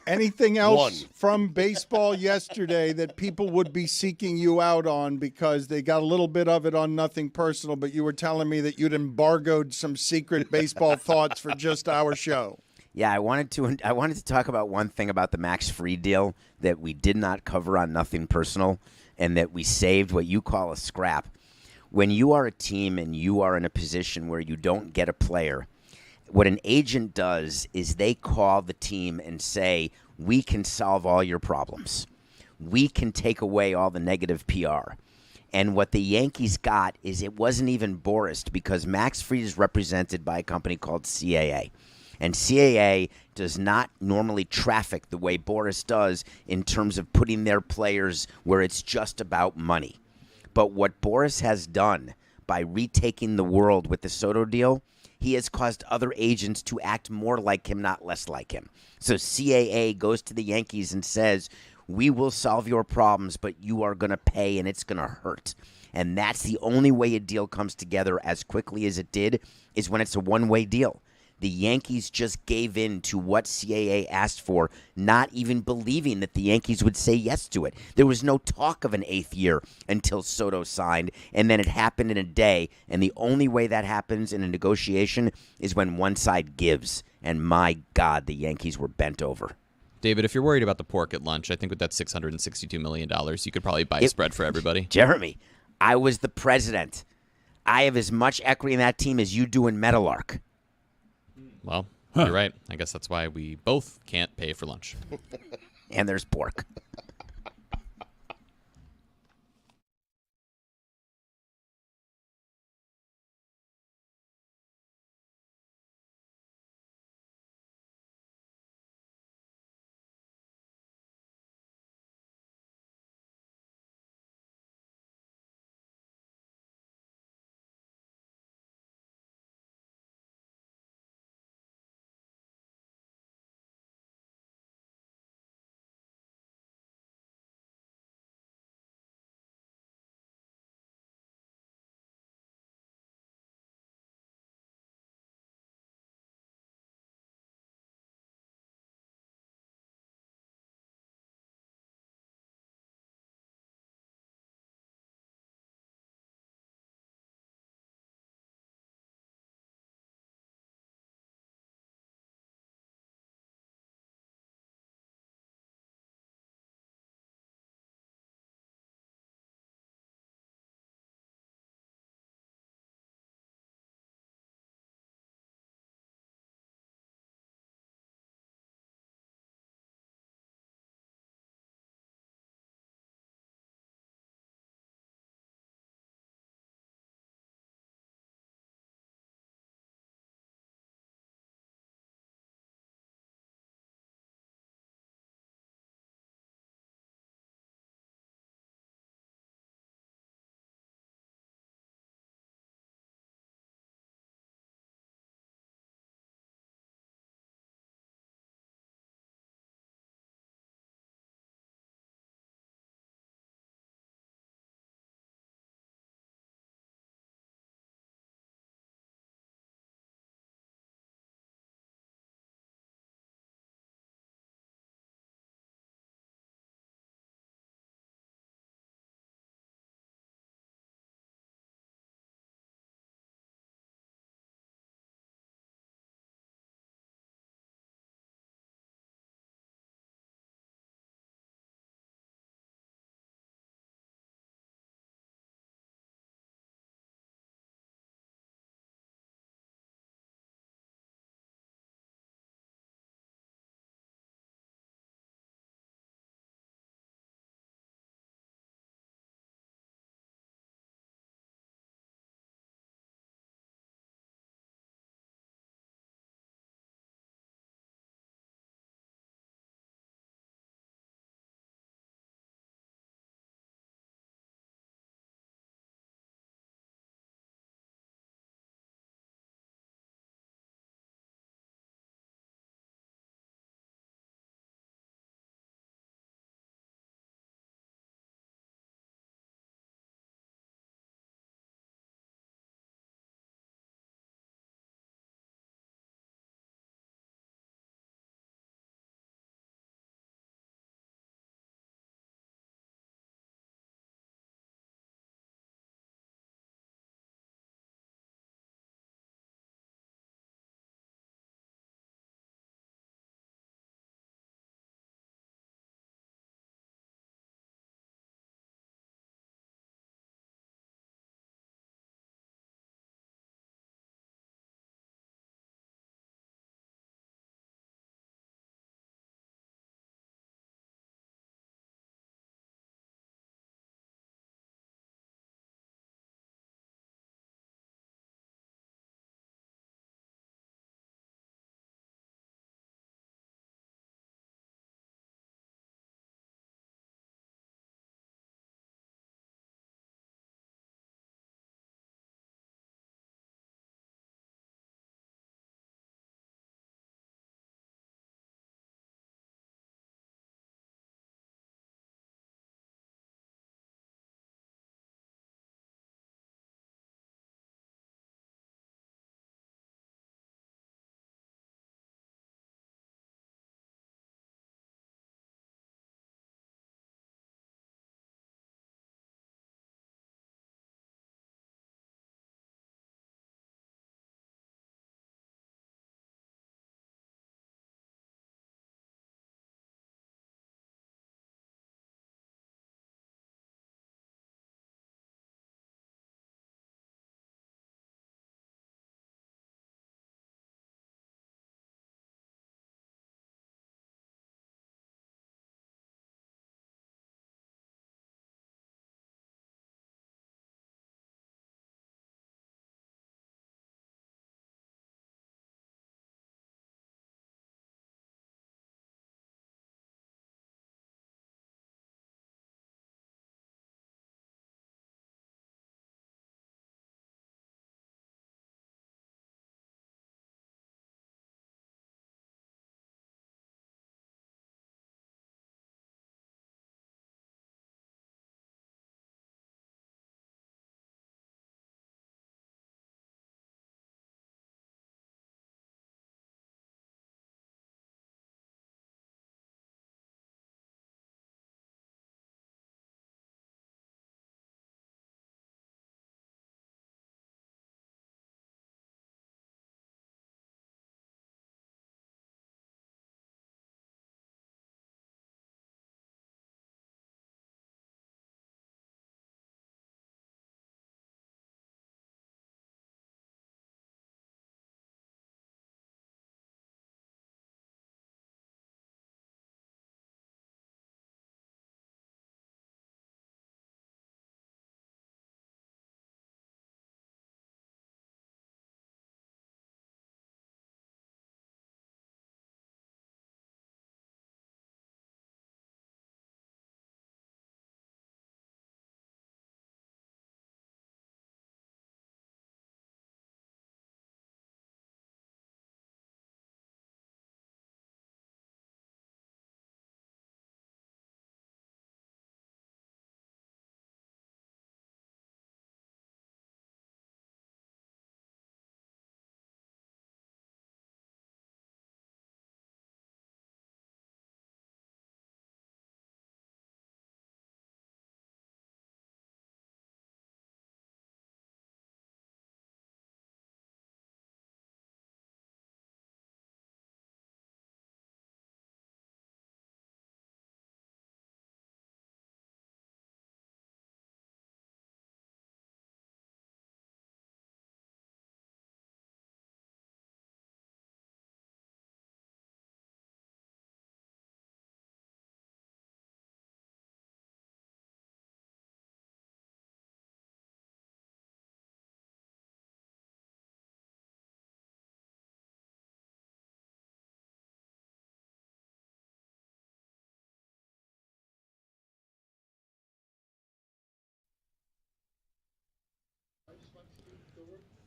Anything else One. from baseball yesterday that people would be seeking you out on because they got a little bit of it on Nothing Personal, but you were telling me that you'd embargoed some secret baseball thoughts for just our show. Yeah, I wanted to talk about one thing about the Max Fried deal that we did not cover on Nothing Personal, and that we saved what you call a scrap. When you are a team and you are in a position where you don't get a player, what an agent does is they call the team and say, we can solve all your problems. We can take away all the negative PR. And what the Yankees got is it wasn't even Boris, because Max Fried is represented by a company called CAA. And CAA does not normally traffic the way Boris does in terms of putting their players where it's just about money. But what Boris has done by retaking the world with the Soto deal, he has caused other agents to act more like him, not less like him. So CAA goes to the Yankees and says, we will solve your problems, but you are going to pay and it's going to hurt. And that's the only way a deal comes together as quickly as it did, is when it's a one-way deal. The Yankees just gave in to what CAA asked for, not even believing that the Yankees would say yes to it. There was no talk of an 8th year until Soto signed, and then it happened in a day. And the only way that happens in a negotiation is when one side gives. And my God, the Yankees were bent over. David, if you're worried about the pork at lunch, I think with that $662 million, you could probably buy a spread for everybody. Jeremy, I was the president. I have as much equity in that team as you do in Meadowlark. Well, you're right. I guess that's why we both can't pay for lunch. And there's pork.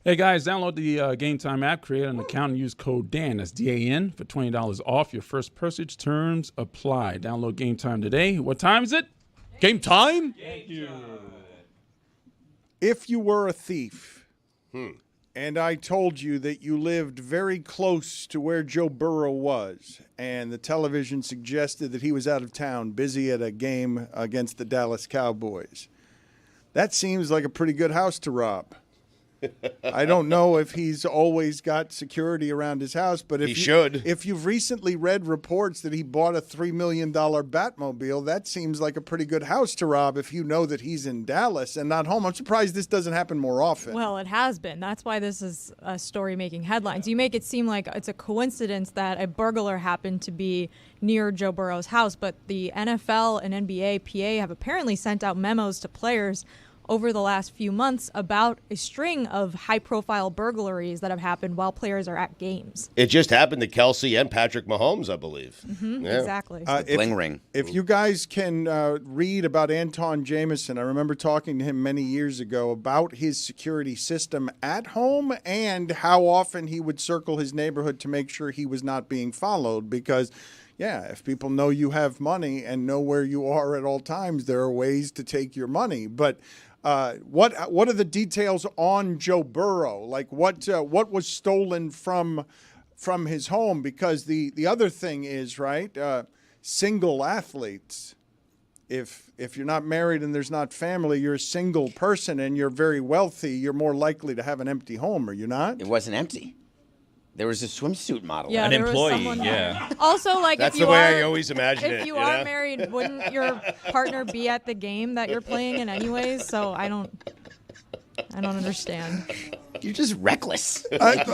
Hey guys, download the Game Time app, create an account, and use code DAN, that's DAN, for $20 off your first purchase. Terms apply. Download Game Time today. What time is it? Game time? Thank you. If you were a thief, and I told you that you lived very close to where Joe Burrow was, and the television suggested that he was out of town, busy at a game against the Dallas Cowboys, that seems like a pretty good house to rob. I don't know if he's always got security around his house, but if you've recently read reports that he bought a $3 million Batmobile, that seems like a pretty good house to rob if you know that he's in Dallas and not home. I'm surprised this doesn't happen more often. Well, it has been. That's why this is a story making headlines. You make it seem like it's a coincidence that a burglar happened to be near Joe Burrow's house, but the NFL and NBA PA have apparently sent out memos to players over the last few months about a string of high-profile burglaries that have happened while players are at games. It just happened to Kelsey and Patrick Mahomes, I believe. Exactly. Bling ring. If you guys can read about Anton Jameson, I remember talking to him many years ago about his security system at home and how often he would circle his neighborhood to make sure he was not being followed because if people know you have money and know where you are at all times, there are ways to take your money. But what are the details on Joe Burrow? Like what was stolen from his home? Because the other thing is, right, single athletes. If you're not married and there's not family, you're a single person and you're very wealthy, you're more likely to have an empty home, are you not? It wasn't empty. There was a swimsuit model. An employee, Also, like, that's if you the way are, I always imagine it. If you are married, wouldn't your partner be at the game that you're playing in anyways? So I don't understand. You're just reckless. I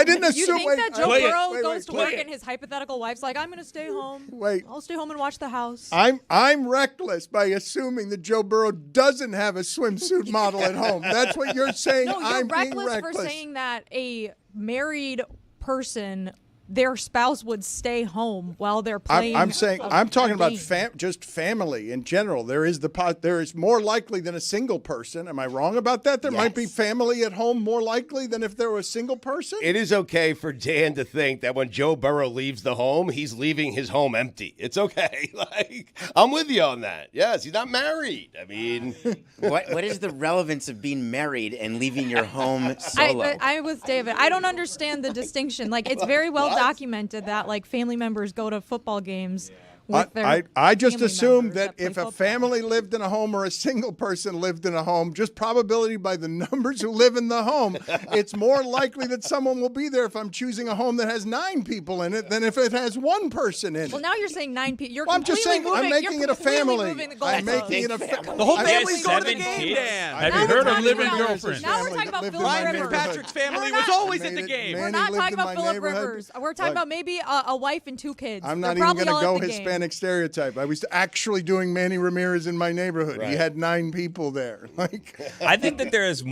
didn't assume. You think that Joe Burrow goes to work and his hypothetical wife's like, I'm going to stay home. I'll stay home and watch the house. I'm reckless by assuming that Joe Burrow doesn't have a swimsuit model at home. That's what you're saying. No, you're I'm reckless being reckless for saying that a married person, their spouse would stay home while they're playing. I'm talking about game. just family in general. There is more likely than a single person. Am I wrong about that? There might be family at home more likely than if there were a single person. It is okay for Dan to think that when Joe Burrow leaves the home, he's leaving his home empty. It's okay. Like, I'm with you on that. Yes, he's not married. I mean, what is the relevance of being married and leaving your home solo? I with David. I don't understand the distinction. Like, it's very well documented that like family members go to football games with their I just family assumed members that play if a football. family lived in a home or a single person lived in a home, just probability by the numbers who live in the home, it's more likely that someone will be there if I'm choosing a home that has 9 people in it than if it has 1 person in it. Well, now you're saying 9 people. You're I'm just saying moving, I'm making it a family. I'm making it a family. The whole I family's guess going to the 7 game, kids. Dan. Have you heard of living girlfriend? Now we're talking about Philip Ryan Rivers. Fitzpatrick's family We're was not- always at the game. We're not talking about Philip Rivers. We're talking about maybe a wife and 2 kids. I'm They're not even probably going to all go at the game. Hispanic stereotype. I was actually doing Manny Ramirez in my neighborhood. He had 9 people there. Like, I think that there is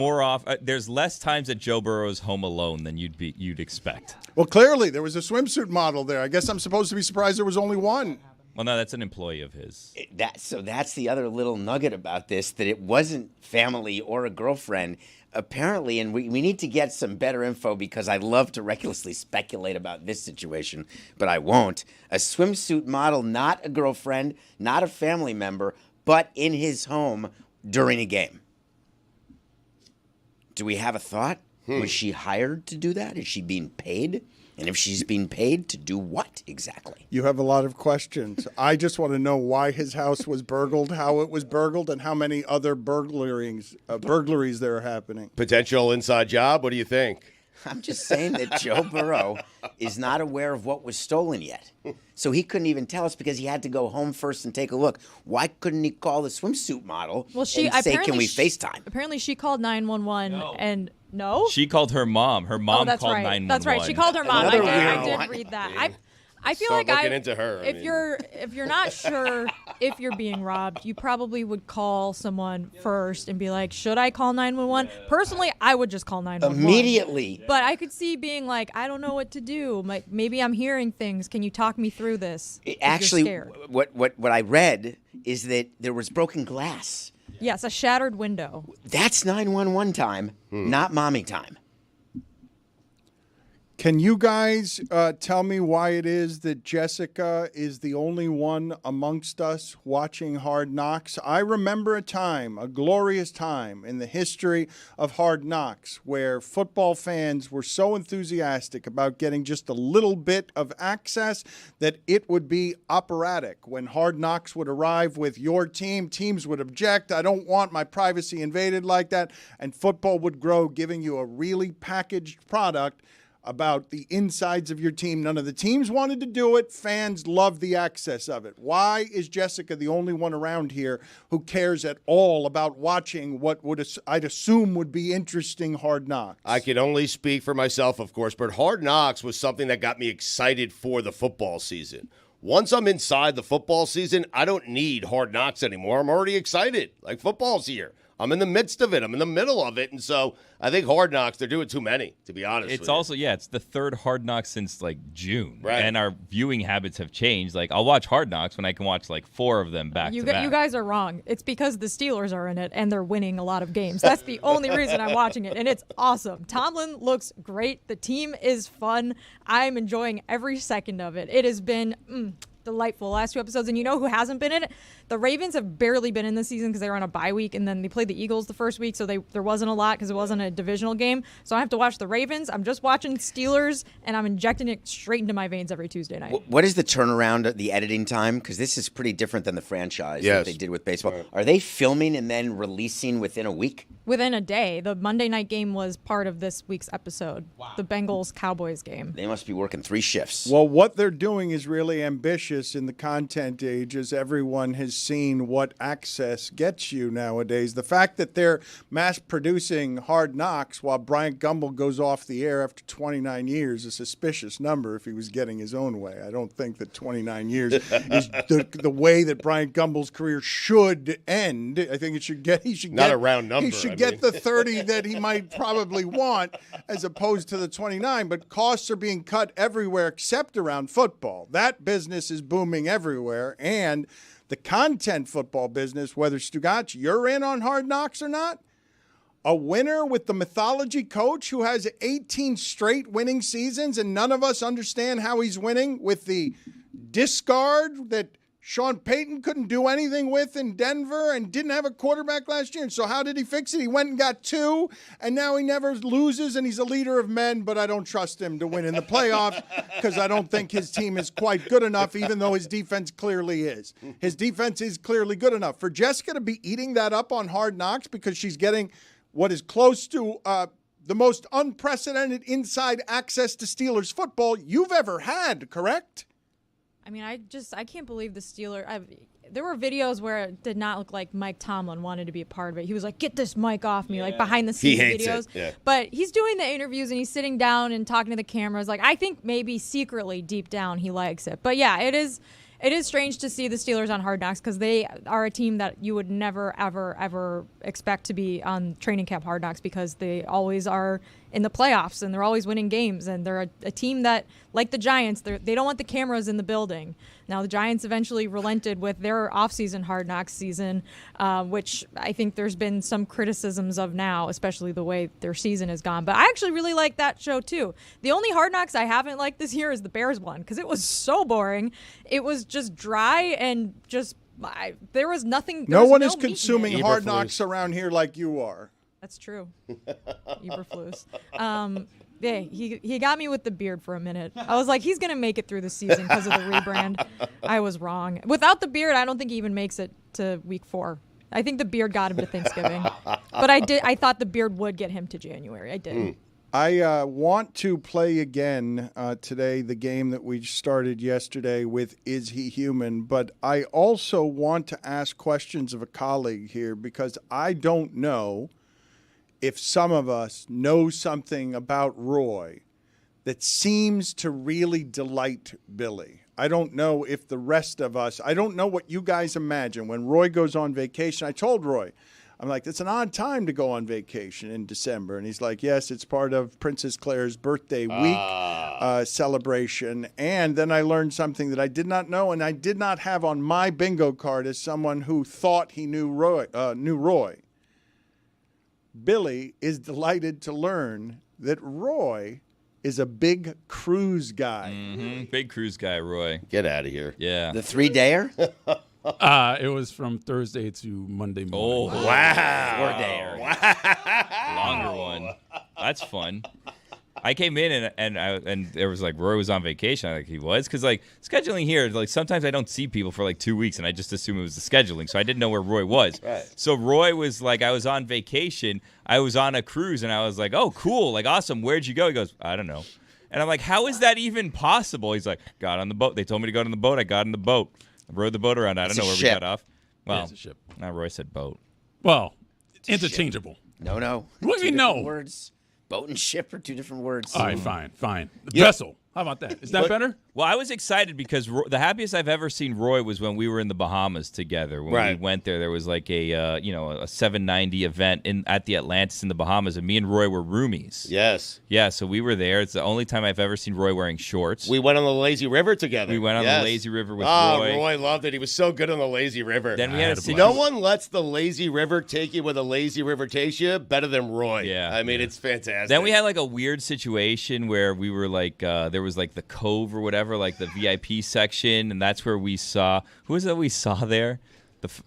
there's less times that Joe Burrow's home alone than you'd expect. well, clearly there was a swimsuit model there. I guess I'm supposed to be surprised there was only 1. Well, no, that's an employee of his. That's the other little nugget about this, that it wasn't family or a girlfriend. Apparently, and we need to get some better info because I love to recklessly speculate about this situation, but I won't. A swimsuit model, not a girlfriend, not a family member, but in his home during a game. Do we have a thought? Was she hired to do that? Is she being paid? And if she's being paid, to do what exactly? You have a lot of questions. I just want to know why his house was burgled, how it was burgled, and how many other burglaries there are happening. potential inside job. What do you think? I'm just saying that Joe Burrow is not aware of what was stolen yet. So he couldn't even tell us because he had to go home first and take a look. Why couldn't he call the swimsuit model and say, can we FaceTime? Apparently she called 911 and no? She called her mom. Her mom that's called right. 911. That's right. She called her mom. Another I weird did one. read that. I feel Start like looking into her. If you're not sure if you're being robbed, you probably would call someone first and be like, should I call 911? Personally, I would just call 911 Immediately. But I could see being like, I don't know what to do. Like, maybe I'm hearing things. Can you talk me through this? If you're Actually, scared? what I read is that there was broken glass Yes, a shattered window. That's 911 time, not mommy time. Can you guys tell me why it is that Jessica is the only one amongst us watching Hard Knocks? I remember a time, a glorious time in the history of Hard Knocks where football fans were so enthusiastic about getting just a little bit of access that it would be operatic. When Hard Knocks would arrive with your team, teams would object. I don't want my privacy invaded like that. And football would grow, giving you a really packaged product about the insides of your team. None of the teams wanted to do it. Fans love the access of it. Why is Jessica the only one around here who cares at all about watching what I'd assume would be interesting Hard Knocks? I can only speak for myself, of course, but Hard Knocks was something that got me excited for the football season. Once I'm inside the football season, I don't need Hard Knocks anymore. I'm already excited. Like, football's here. I'm in the midst of it. I'm in the middle of it. And so I think Hard Knocks, they're doing too many, to be honest with you. It's also, it's the third Hard Knocks since, like, June. Right. And our viewing habits have changed. Like, I'll watch Hard Knocks when I can watch, like, 4 of them back to back. You guys are wrong. It's because the Steelers are in it, and they're winning a lot of games. That's the only reason I'm watching it, and it's awesome. Tomlin looks great. The team is fun. I'm enjoying every second of it. It has been delightful last 2 episodes. And you know who hasn't been in it? The Ravens have barely been in this season because they were on a bye week, and then they played the Eagles the first week, so there wasn't a lot because it wasn't a divisional game. So I have to watch the Ravens. I'm just watching Steelers, and I'm injecting it straight into my veins every Tuesday night. What is the turnaround, the editing time? Because this is pretty different than the franchise that they did with baseball. Right. Are they filming and then releasing within a week? Within a day. The Monday night game was part of this week's episode. Wow. The Bengals-Cowboys game. They must be working 3 shifts. Well, what they're doing is really ambitious in the content age, as everyone has seen what access gets you nowadays. The fact that they're mass-producing Hard Knocks while Bryant Gumbel goes off the air after 29 years is a suspicious number if he was getting his own way. I don't think that 29 years is the way that Bryant Gumbel's career should end. I think he should get a round number. He should get the 30 that he might probably want as opposed to the 29. But costs are being cut everywhere except around football. That business is booming everywhere. And the content football business, whether Stugotz, you're in on Hard Knocks or not, a winner with the mythology coach who has 18 straight winning seasons, and none of us understand how he's winning, with the discard that Sean Payton couldn't do anything with in Denver and didn't have a quarterback last year. And so how did he fix it? He went and got 2, and now he never loses, and he's a leader of men, but I don't trust him to win in the playoffs because I don't think his team is quite good enough, even though his defense clearly is. His defense is clearly good enough. For Jessica to be eating that up on Hard Knocks because she's getting what is close to the most unprecedented inside access to Steelers football you've ever had, correct? I mean, I can't believe the Steelers. There were videos where it did not look like Mike Tomlin wanted to be a part of it. He was like, get this mic off me, like behind the scenes videos. Yeah. But he's doing the interviews and he's sitting down and talking to the cameras. Like, I think maybe secretly deep down he likes it. But yeah, it is strange to see the Steelers on Hard Knocks because they are a team that you would never, ever, ever expect to be on training camp Hard Knocks because they always are in the playoffs and they're always winning games. And they're a team that, like the Giants, they don't want the cameras in the building. Now, the Giants eventually relented with their offseason Hard Knocks season, which I think there's been some criticisms of now, especially the way their season has gone. But I actually really like that show, too. The only Hard Knocks I haven't liked this year is the Bears one because it was so boring. It was just dry and just there was nothing. No one is consuming Hard Knocks around here like you are. That's true. Eberflus. Yeah, he got me with the beard for a minute. I was like, he's going to make it through the season because of the rebrand. I was wrong. Without the beard, I don't think he even makes it to week 4. I think the beard got him to Thanksgiving. But I thought the beard would get him to January. I did. I want to play again today the game that we started yesterday with Is He Human? But I also want to ask questions of a colleague here because I don't know if some of us know something about Roy that seems to really delight Billy. I don't know if the rest of us, I don't know what you guys imagine. When Roy goes on vacation, I told Roy, I'm like, it's an odd time to go on vacation in December. And he's like, yes, it's part of Princess Claire's birthday week celebration. And then I learned something that I did not know and I did not have on my bingo card as someone who thought he knew Roy. Billy is delighted to learn that Roy is a big cruise guy. Mm-hmm. Big cruise guy, Roy. Get out of here. Yeah. The 3-dayer? It was from Thursday to Monday morning. Oh, wow. 4-dayer. Wow. Longer one. That's fun. I came in and there was like Roy was on vacation. I like he was because like scheduling here, like sometimes I don't see people for like 2 weeks and I just assume it was the scheduling, so I didn't know where Roy was. Right. So Roy was like, I was on vacation, I was on a cruise, and I was like, oh cool, like awesome. Where'd you go? He goes, I don't know. And I'm like, how is that even possible? He's like, got on the boat. They told me to go on the boat. I got on the boat. I rode the boat around. I don't know where we got off. Well, Yeah, it's a ship. Now Roy said boat. Well, interchangeable. No. What do you Two know? different words. Boat and ship are two different words. All right, fine. The vessel. How about that? Is that better? Well, I was excited because the happiest I've ever seen Roy was when we were in the Bahamas together. When we went there was like a 790 event at the Atlantis in the Bahamas, and me and Roy were roomies. Yes. Yeah, so we were there. It's the only time I've ever seen Roy wearing shorts. We went on the lazy river together. We went on the lazy river with Roy. Roy loved it. He was so good on the lazy river. Then we had a No one lets the lazy river take you where the lazy river takes you better than Roy. Yeah. I mean, it's fantastic. Then we had like a weird situation where we were like, there was like the Cove or whatever, like the VIP section, and that's where we saw, who was that we saw there?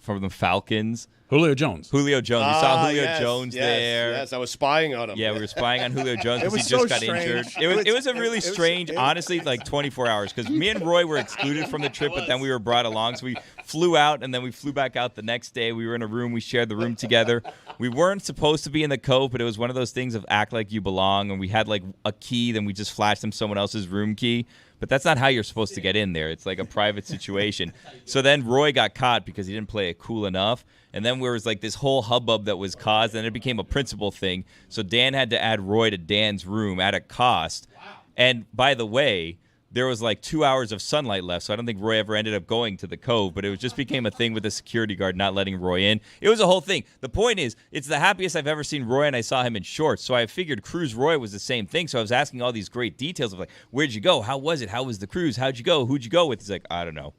From the Falcons. Julio Jones. We saw Julio Jones there. Yes, I was spying on him. Yeah, we were spying on Julio Jones because he was just so got strange. injured. It was a really strange, honestly, like 24 hours because me and Roy were excluded from the trip, but then we were brought along. So we flew out, and then we flew back out the next day. We were in a room. We shared the room together. We weren't supposed to be in the Cove, but it was one of those things of act like you belong, and we had like a key. Then we just flashed him someone else's room key. But that's not how you're supposed to get in there. It's like a private situation. So then Roy got caught because he didn't play it cool enough. And then there was like this whole hubbub that was caused, and it became a principal thing. So Dan had to add Roy to Dan's room at a cost. Wow. And by the way, there was like 2 hours of sunlight left, so I don't think Roy ever ended up going to the Cove, but it just became a thing with the security guard not letting Roy in. It was a whole thing. The point is, it's the happiest I've ever seen Roy, and I saw him in shorts, so I figured Cruise Roy was the same thing, so I was asking all these great details of like, where'd you go? How was it? How was the cruise? How'd you go? Who'd you go with? He's like, I don't know.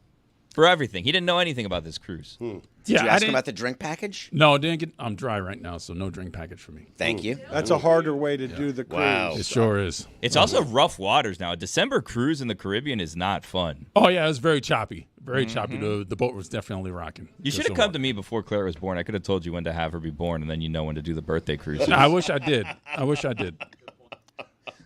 For everything. He didn't know anything about this cruise. Did you ask him about the drink package? No, didn't get. I'm dry right now, so no drink package for me. Thank you. That's a harder way to do the cruise. Wow. It sure is. It's also rough waters now. A December cruise in the Caribbean is not fun. Oh yeah, it was very choppy. Very choppy. The boat was definitely rocking. You should have come to me before Claire was born. I could have told you when to have her be born, and then you know when to do the birthday cruise. No, I wish I did.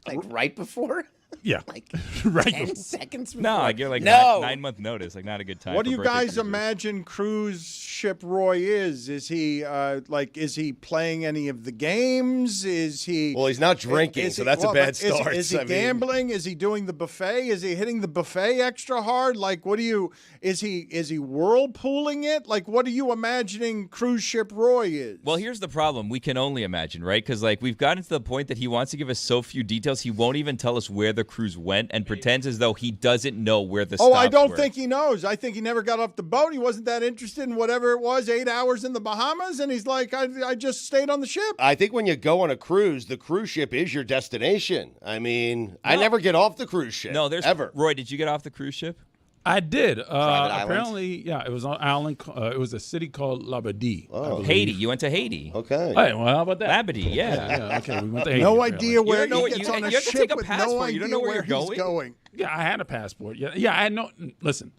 Like right before? Yeah. Like right 10 before. seconds before? No, I get like no. 9-month notice. Like not a good time. What do for you birthday guys cruises. imagine cruise ship Roy is? Is he is he playing any of the games? Is he? Well, he's not drinking, so that's a bad start. Is he gambling? Is he doing the buffet? Is he hitting the buffet extra hard? Like, what do you? Is he whirlpooling it? Like, what are you imagining cruise ship Roy is? Well, here's the problem. We can only imagine, right? Because like we've gotten to the point that he wants to give us so few details, he won't even tell us where the cruise went and pretends as though he doesn't know where the stops I don't were. think he knows. I think he never got off the boat. He wasn't that interested in whatever it was, 8 hours in the Bahamas, and he's like, I just stayed on the ship. I think when you go on a cruise, the cruise ship is your destination. I mean, I never get off the cruise ship. No, there's ever. Roy, did you get off the cruise ship? I did. island? Apparently, yeah, it was on island. It was a city called Labadee. Oh. Haiti. You went to Haiti. Okay. Hey, well, how about that? Labadee, yeah. Yeah, okay, we went to Haiti. No apparently. idea where don't know he what gets you- on a you have to ship take a with no passport. idea You don't know where he's you're going. Yeah, I had a passport. Yeah, I had no. Listen,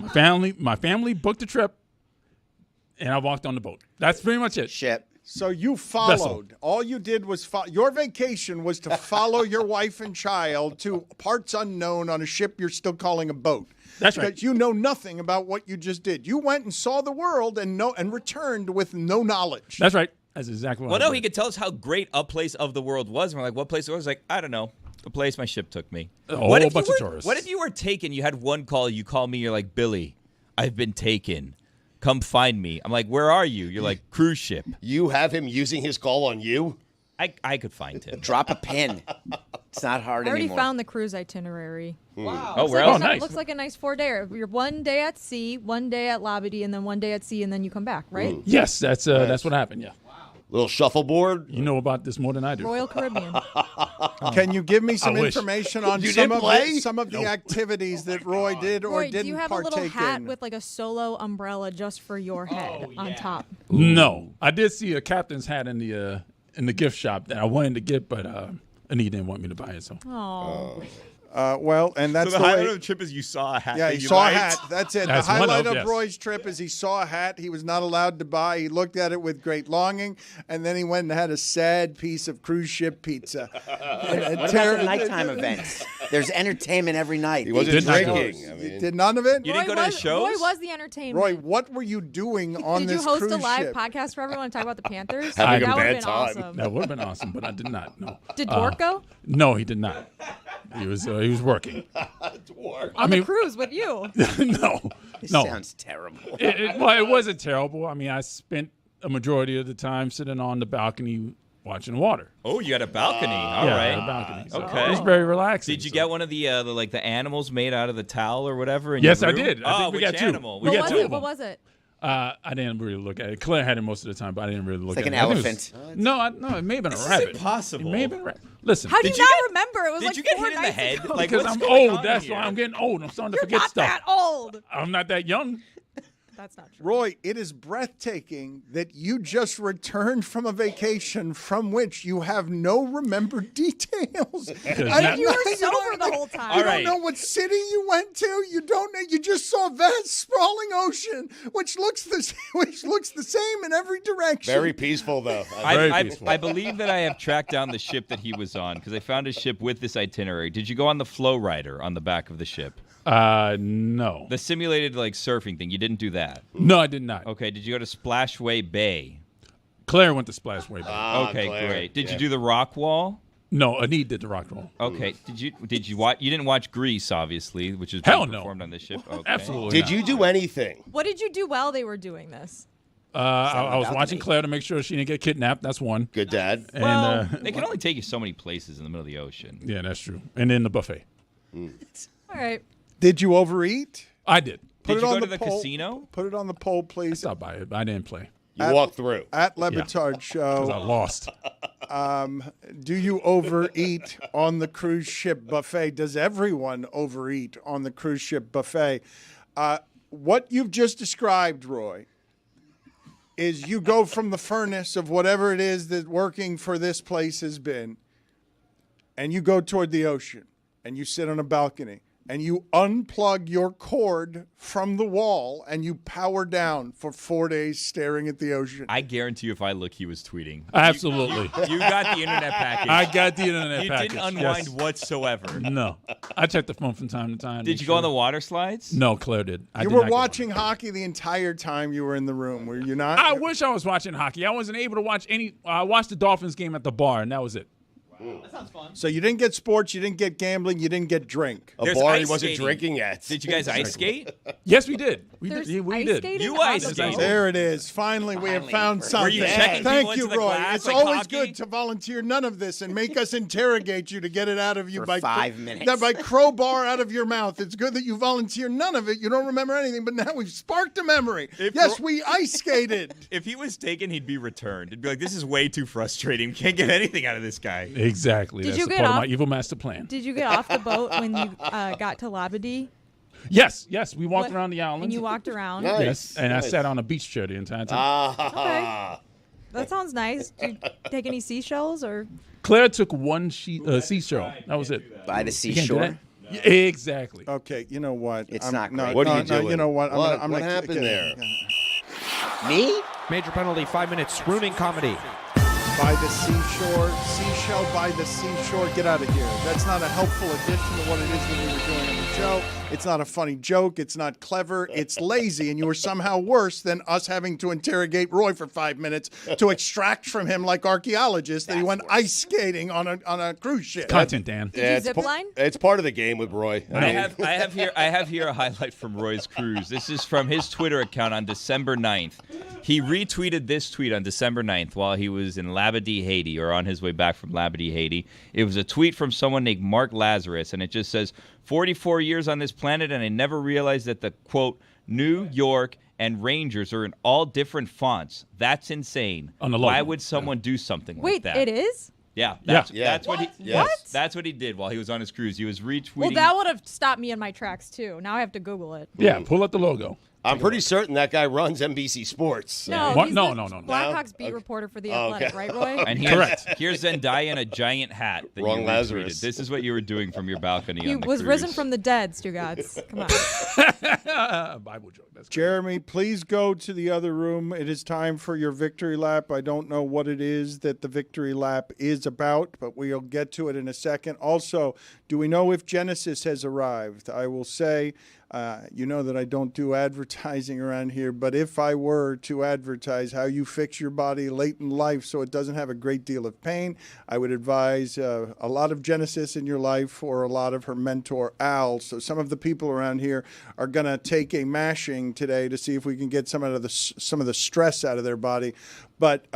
my family booked a trip, and I walked on the boat. That's pretty much it. Ship. So you followed. All you did was your vacation was to follow your wife and child to parts unknown on a ship you're still calling a boat. That's right. Because you know nothing about what you just did. You went and saw the world and returned with no knowledge. That's right. That's exactly what Well, I no, did. he could tell us how great a place of the world was. And we're like, what place it was? Like, I don't know. The place my ship took me. A whole bunch of tourists. What if you were taken? You had one call. You call me. You're like, Billy, I've been taken. Come find me. I'm like, where are you? You're like, cruise ship. You have him using his call on you? I could find him. Drop a pin. It's not hard I already anymore. found the cruise itinerary. Wow. Oh, where else? Nice. Looks like a nice 4-day. You're 1 day at sea, 1 day at Labadee, and then 1 day at sea, and then you come back, right? Yes, that's what happened. Yeah. Little shuffleboard. You know about this more than I do. Royal Caribbean. Can you give me some I wish. information on You some didn't of play? the, some of the activities that Roy did or Roy, didn't do you have a little partake hat in? with like a solo umbrella just for your head on top? No, I did see a captain's hat in the gift shop that I wanted to get, but Anita didn't want me to buy it. So. Oh. Well, and that's So the the highlight way. of the trip is you saw a hat. Yeah, that he you saw a liked. hat. That's it. That's the one highlight of, of yes. Roy's trip is he saw a hat he was not allowed to buy. He looked at it with great longing, and then he went and had a sad piece of cruise ship pizza. What about the nighttime events? There's entertainment every night. He wasn't did not go. drinking. I You mean, did none of it? You didn't go to the shows? Roy was the entertainment. Roy, what were you doing on Did this you host cruise a live ship? podcast for everyone and talk about the Panthers? Having a that would bad have been time. awesome. That would have been awesome, but I did not. No. Did Dort go? No, he did not. He was working. On the cruise with you? No. This No. sounds terrible. Well, it wasn't terrible. I mean, I spent a majority of the time sitting on the balcony watching water. Oh, you got a balcony. All yeah, right. the balcony. So Okay. It was very relaxing. Did you get one of the animals made out of the towel or whatever? in Yes, your I room? did. I Oh, think we which got two. animal? We What got was two it? of What them. was it? I didn't really look at it. Claire had it most of the time, but I didn't really look like at an it. I think it elephant. No, it may have been a rabbit. impossible. It may have been a rabbit. Listen, How do you Did you not get- remember? It was Did like you get 4 hit in the nights head? ago. Like, because what's I'm going old. on That's here? why I'm getting old. I'm starting to You're forget not stuff. that old. I'm not that young. That's not true. Roy, it is breathtaking that you just returned from a vacation from which you have no remembered details. now- You were sober the whole time. You All don't right. know what city you went to. You don't know. You just saw a vast, sprawling ocean, which looks the same in every direction. very peaceful though. Very I peaceful. believe that I have tracked down the ship that he was on because I found his ship with this itinerary. Did you go on the flow rider on the back of the ship? No. The simulated like surfing thing. You didn't do that. No, I did not. Okay. Did you go to Splashway Bay? Claire went to Splashway Bay. Okay, Claire. great. Did Yeah. you do the rock wall? No, Anita did the rock roll. Okay. Did you watch? You didn't watch Grease, obviously, which is Hell being no. performed on this ship. Okay. Absolutely Did not. you do anything? What did you do while they were doing this? I was balcony. watching Claire to make sure she didn't get kidnapped. That's one. Good dad. And Well, they can only take you so many places in the middle of the ocean. yeah, that's true. And then the buffet. All right. Did you overeat? I did. Did you it go on to the the poll. casino? Put it on the poll, I please. stopped by it, but I didn't play You walked through. At Le Batard because I Show, lost. do you overeat on the cruise ship buffet? Does everyone overeat on the cruise ship buffet? What you've just described, Roy, is you go from the furnace of whatever it is that working for this place has been, and you go toward the ocean, and you sit on a balcony, and you unplug your cord from the wall, and you power down for 4 days staring at the ocean. I guarantee you, if I look, he was tweeting. Absolutely. You got the internet package. I got the internet You package. didn't unwind yes. whatsoever. No. I checked the phone from time to time. Did you go on the water slides? No, Claire did. I You did were not go on watching hockey the entire time you were in the room, were you not? I wish I was watching hockey. I wasn't able to watch any. I watched the Dolphins game at the bar, and that was it. So you didn't get sports, you didn't get gambling, you didn't get drink. A There's bar he ice wasn't skating. drinking at. Did you guys ice skate? Yes, we did. We There's did. We ice did. skating You on ice the skated. boat? There it is. Finally, we have Finally. found Were something. you checking Thank people you, into the Roy. glass It's like always hockey? good to volunteer none of this and make us interrogate you to get it out of you For by 5 minutes. By crowbar out of your mouth. It's good that you volunteer none of it. You don't remember anything, but now we've sparked a memory. Yes, we ice skated. If he was taken, he'd be returned. It'd be like, this is way too frustrating. Can't get anything out of this guy. Exactly. Did That's you the get part of off- my evil master plan. Did you get off the boat when you got to Labadee? Yes. We walked What- around the island. And you walked around? Nice. Yes, and Nice. I sat on a beach chair the entire time. Okay. That sounds nice. Did you take any seashells or? Claire took one seashell. That was it. By the You can't do seashore. that? Yeah, exactly. Okay, you know what? It's not no, great. What are no, you no, doing? you know what? I'm What gonna happened there? Me? Major penalty, 5 minutes, swooning comedy. By the seashore, seashell by the seashore. Get out of here. That's not a helpful addition to what it is that we were doing on the show. It's not a funny joke. It's not clever. It's lazy. And you were somehow worse than us having to interrogate Roy for 5 minutes to extract from him, like archaeologists, that he went ice skating on a cruise ship. Content, Dan. Did you zip line? It's part of the game with Roy. I have here a highlight from Roy's cruise. This is from his Twitter account on December 9th. He retweeted this tweet on December 9th while he was in Labadee, Haiti, or on his way back from Labadee, Haiti. It was a tweet from someone named Mark Lazarus, and it just says, 44 years on this planet, and I never realized that the, quote, New York and Rangers are in all different fonts. That's insane. On the logo. Why would someone do something like that? Wait, it is? Yeah, that's What? what he. Yes. What? That's what he did while he was on his cruise. He was retweeting. Well, that would have stopped me in my tracks too. Now I have to Google it. Yeah, pull up the logo. I'm pretty certain that guy runs NBC Sports. No, What? he's No. the Blackhawks beat reporter for the Athletic, right, Roy? And here's Zendaya in a giant hat. That Wrong you Lazarus. retweeted. This is what you were doing from your balcony. He on the was cruise. risen from the dead, Stugotz. Come on. Bible joke. That's Jeremy, please go to the other room. It is time for your victory lap. I don't know what it is that the victory lap is about, but we'll get to it in a second. Also, do we know if Genesis has arrived? I will say, you know that I don't do advertising around here, but if I were to advertise how you fix your body late in life so it doesn't have a great deal of pain, I would advise a lot of Genesis in your life or a lot of her mentor, Al. So some of the people around here are going to take a mashing today to see if we can get some of the stress out of their body. But,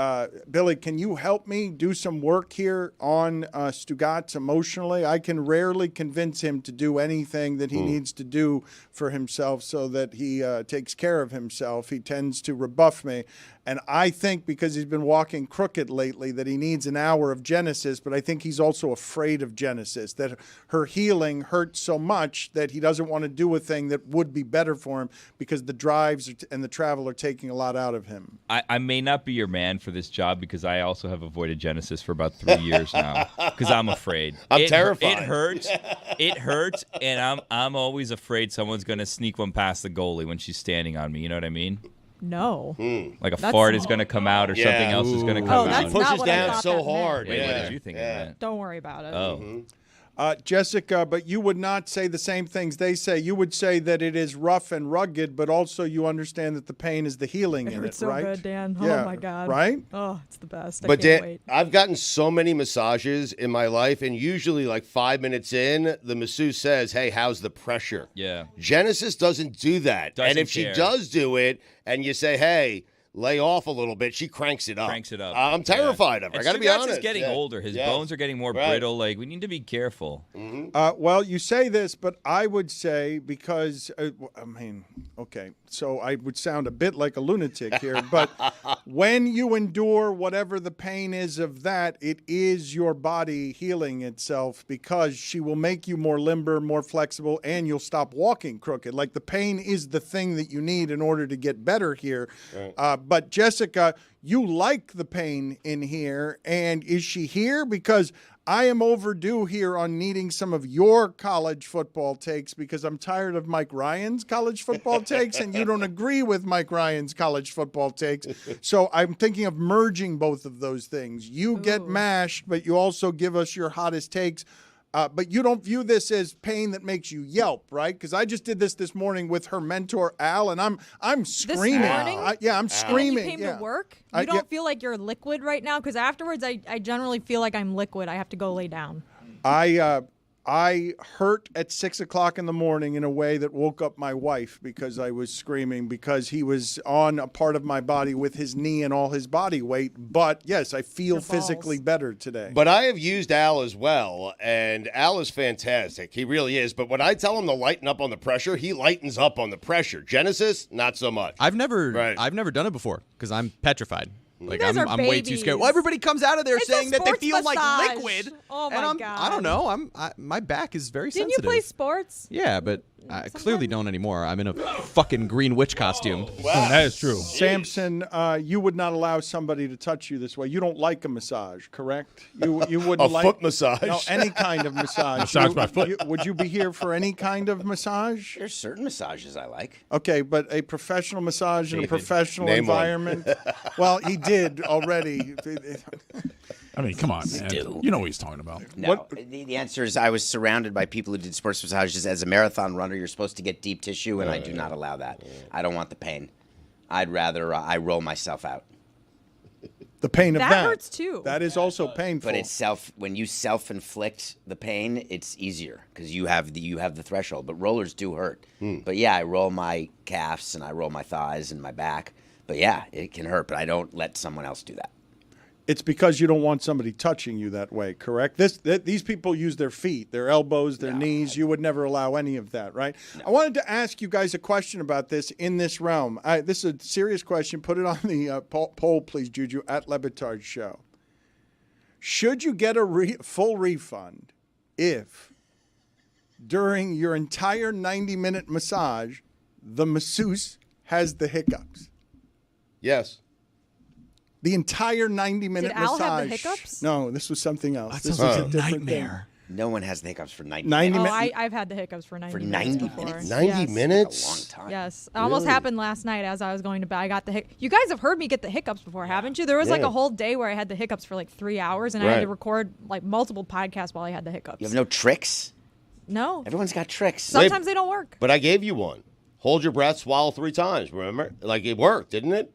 Billy, can you help me do some work here on Stugotz emotionally? I can rarely convince him to do anything that he needs to do for himself so that he takes care of himself. He tends to rebuff me. And I think because he's been walking crooked lately that he needs an hour of Genesis, but I think he's also afraid of Genesis, that her healing hurts so much that he doesn't want to do a thing that would be better for him because the drives and the travel are taking a lot out of him. I may not be your man for this job because I also have avoided Genesis for about 3 years now because I'm afraid. I'm terrified. It hurts, and I'm always afraid someone's going to sneak one past the goalie when she's standing on me. You know what I mean? No. Like that's fart is going to come out or something else is going to come out. That's pushes not what down I thought so that hard. meant. Wait, what did you think of that? Don't worry about it. Oh. Jessica, but you would not say the same things they say. You would say that it is rough and rugged, but also you understand that the pain is the healing in it, It's so right? good, Dan. Yeah, Oh, my God. Right? Oh, it's the best. But I can't Dan, wait. I've gotten so many massages in my life, and usually like 5 minutes in, the masseuse says, hey, how's the pressure? Yeah. Genesis doesn't do that. Doesn't and if care. she does do it, and you say, hey, lay off a little bit, she cranks it up. I'm terrified of her. I got to be honest. He's getting older. His bones are getting more brittle. Like, we need to be careful. Well, you say this, but I would say because, okay, so I would sound a bit like a lunatic here, but when you endure whatever the pain is of that, it is your body healing itself because she will make you more limber, more flexible, and you'll stop walking crooked. Like the pain is the thing that you need in order to get better here. Right. But Jessica, you like the pain in here, and is she here? Because I am overdue here on needing some of your college football takes because I'm tired of Mike Ryan's college football takes, and you don't agree with Mike Ryan's college football takes. So I'm thinking of merging both of those things. You get mashed, but you also give us your hottest takes. But you don't view this as pain that makes you yelp, right? Because I just did this morning with her mentor, Al, and I'm screaming. This morning? I'm screaming. You came to work? You don't feel like you're liquid right now? Because afterwards, I generally feel like I'm liquid. I have to go lay down. I hurt at 6 o'clock in the morning in a way that woke up my wife because I was screaming because he was on a part of my body with his knee and all his body weight. But yes, I feel physically better today. But I have used Al as well, and Al is fantastic. He really is. But when I tell him to lighten up on the pressure, he lightens up on the pressure. Genesis, not so much. I've never done it before because I'm petrified. Like I'm way too scared. babies. Well, everybody comes out of there It's a saying that they sports feel like massage. liquid. Oh, my and God. I don't know. My back is very Didn't sensitive. you play sports? Yeah, but I clearly don't anymore. I'm in a fucking green witch costume. Wow. That is true. Samson, you would not allow somebody to touch you this way. You don't like a massage, correct? You wouldn't A like foot massage? No, any kind of massage. Massage by foot. Would you be here for any kind of massage? There's certain massages I like. Okay, but a professional massage in a David, professional name one. environment. Well, he did already. I mean, come on, man. You know what he's talking about. No, the answer is I was surrounded by people who did sports massages. As a marathon runner, you're supposed to get deep tissue, and I do not allow that. I don't want the pain. I'd rather I roll myself out. The pain of that hurts too. That is also painful. But it's when you self-inflict the pain, it's easier because you have the threshold. But rollers do hurt. But yeah, I roll my calves and I roll my thighs and my back. But yeah, it can hurt. But I don't let someone else do that. It's because you don't want somebody touching you that way, correct? These people use their feet, their elbows, their knees. You would never allow any of that, right? No. I wanted to ask you guys a question about this in this realm. This is a serious question. Put it on the poll, please, Juju, at Le Batard Show. Should you get a full refund if during your entire 90-minute massage, the masseuse has the hiccups? Yes. The entire 90-minute massage. Did Al have the hiccups? No, this was something else. This was a nightmare. No one has the hiccups for 90 minutes. I've had the hiccups for 90 minutes before. 90 minutes? A long time. Yes. It almost happened last night as I was going to bed. I got the hiccups. You guys have heard me get the hiccups before, haven't you? There was like a whole day where I had the hiccups for like 3 hours, and I had to record like multiple podcasts while I had the hiccups. You have no tricks? No. Everyone's got tricks. Sometimes they don't work. But I gave you one. Hold your breath, swallow 3 times, remember? Like it worked, didn't it?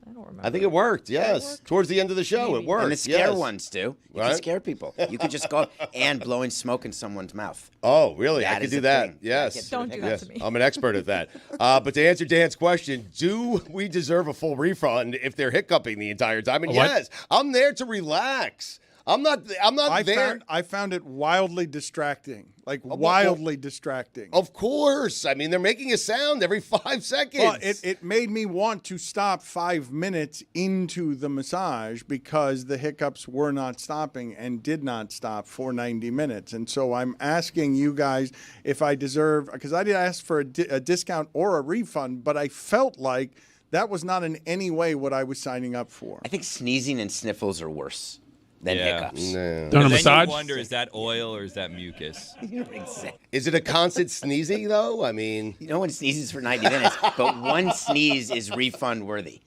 I don't remember. I think it worked, yes. Towards the end of the show, it worked. And the scare ones do. You can scare people. You could just go and blowing smoke in someone's mouth. Oh, really? That I could is do a that. thing. Yes. Don't do that to me. I'm an expert at that. But to answer Dan's question, do we deserve a full refund if they're hiccuping the entire time? And yes, I'm there to relax. I'm not there. I found it wildly distracting. Like wildly distracting. Of course. I mean, they're making a sound every 5 seconds. Well, it made me want to stop 5 minutes into the massage because the hiccups were not stopping and did not stop for 90 minutes. And so I'm asking you guys if I deserve, because I didn't ask for a discount or a refund, but I felt like that was not in any way what I was signing up for. I think sneezing and sniffles are worse than hiccups. No. Then you wonder, is that oil or is that mucus? Is it a constant sneezing, though? I mean... No one sneezes for 90 minutes, but one sneeze is refund worthy.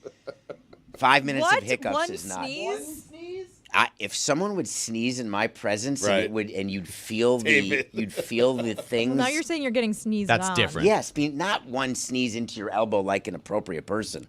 5 minutes of hiccups is not. One sneeze? If someone would sneeze in my presence and you'd feel the things. Now you're saying you're getting sneezed on. That's different. Yes, not one sneeze into your elbow like an appropriate person.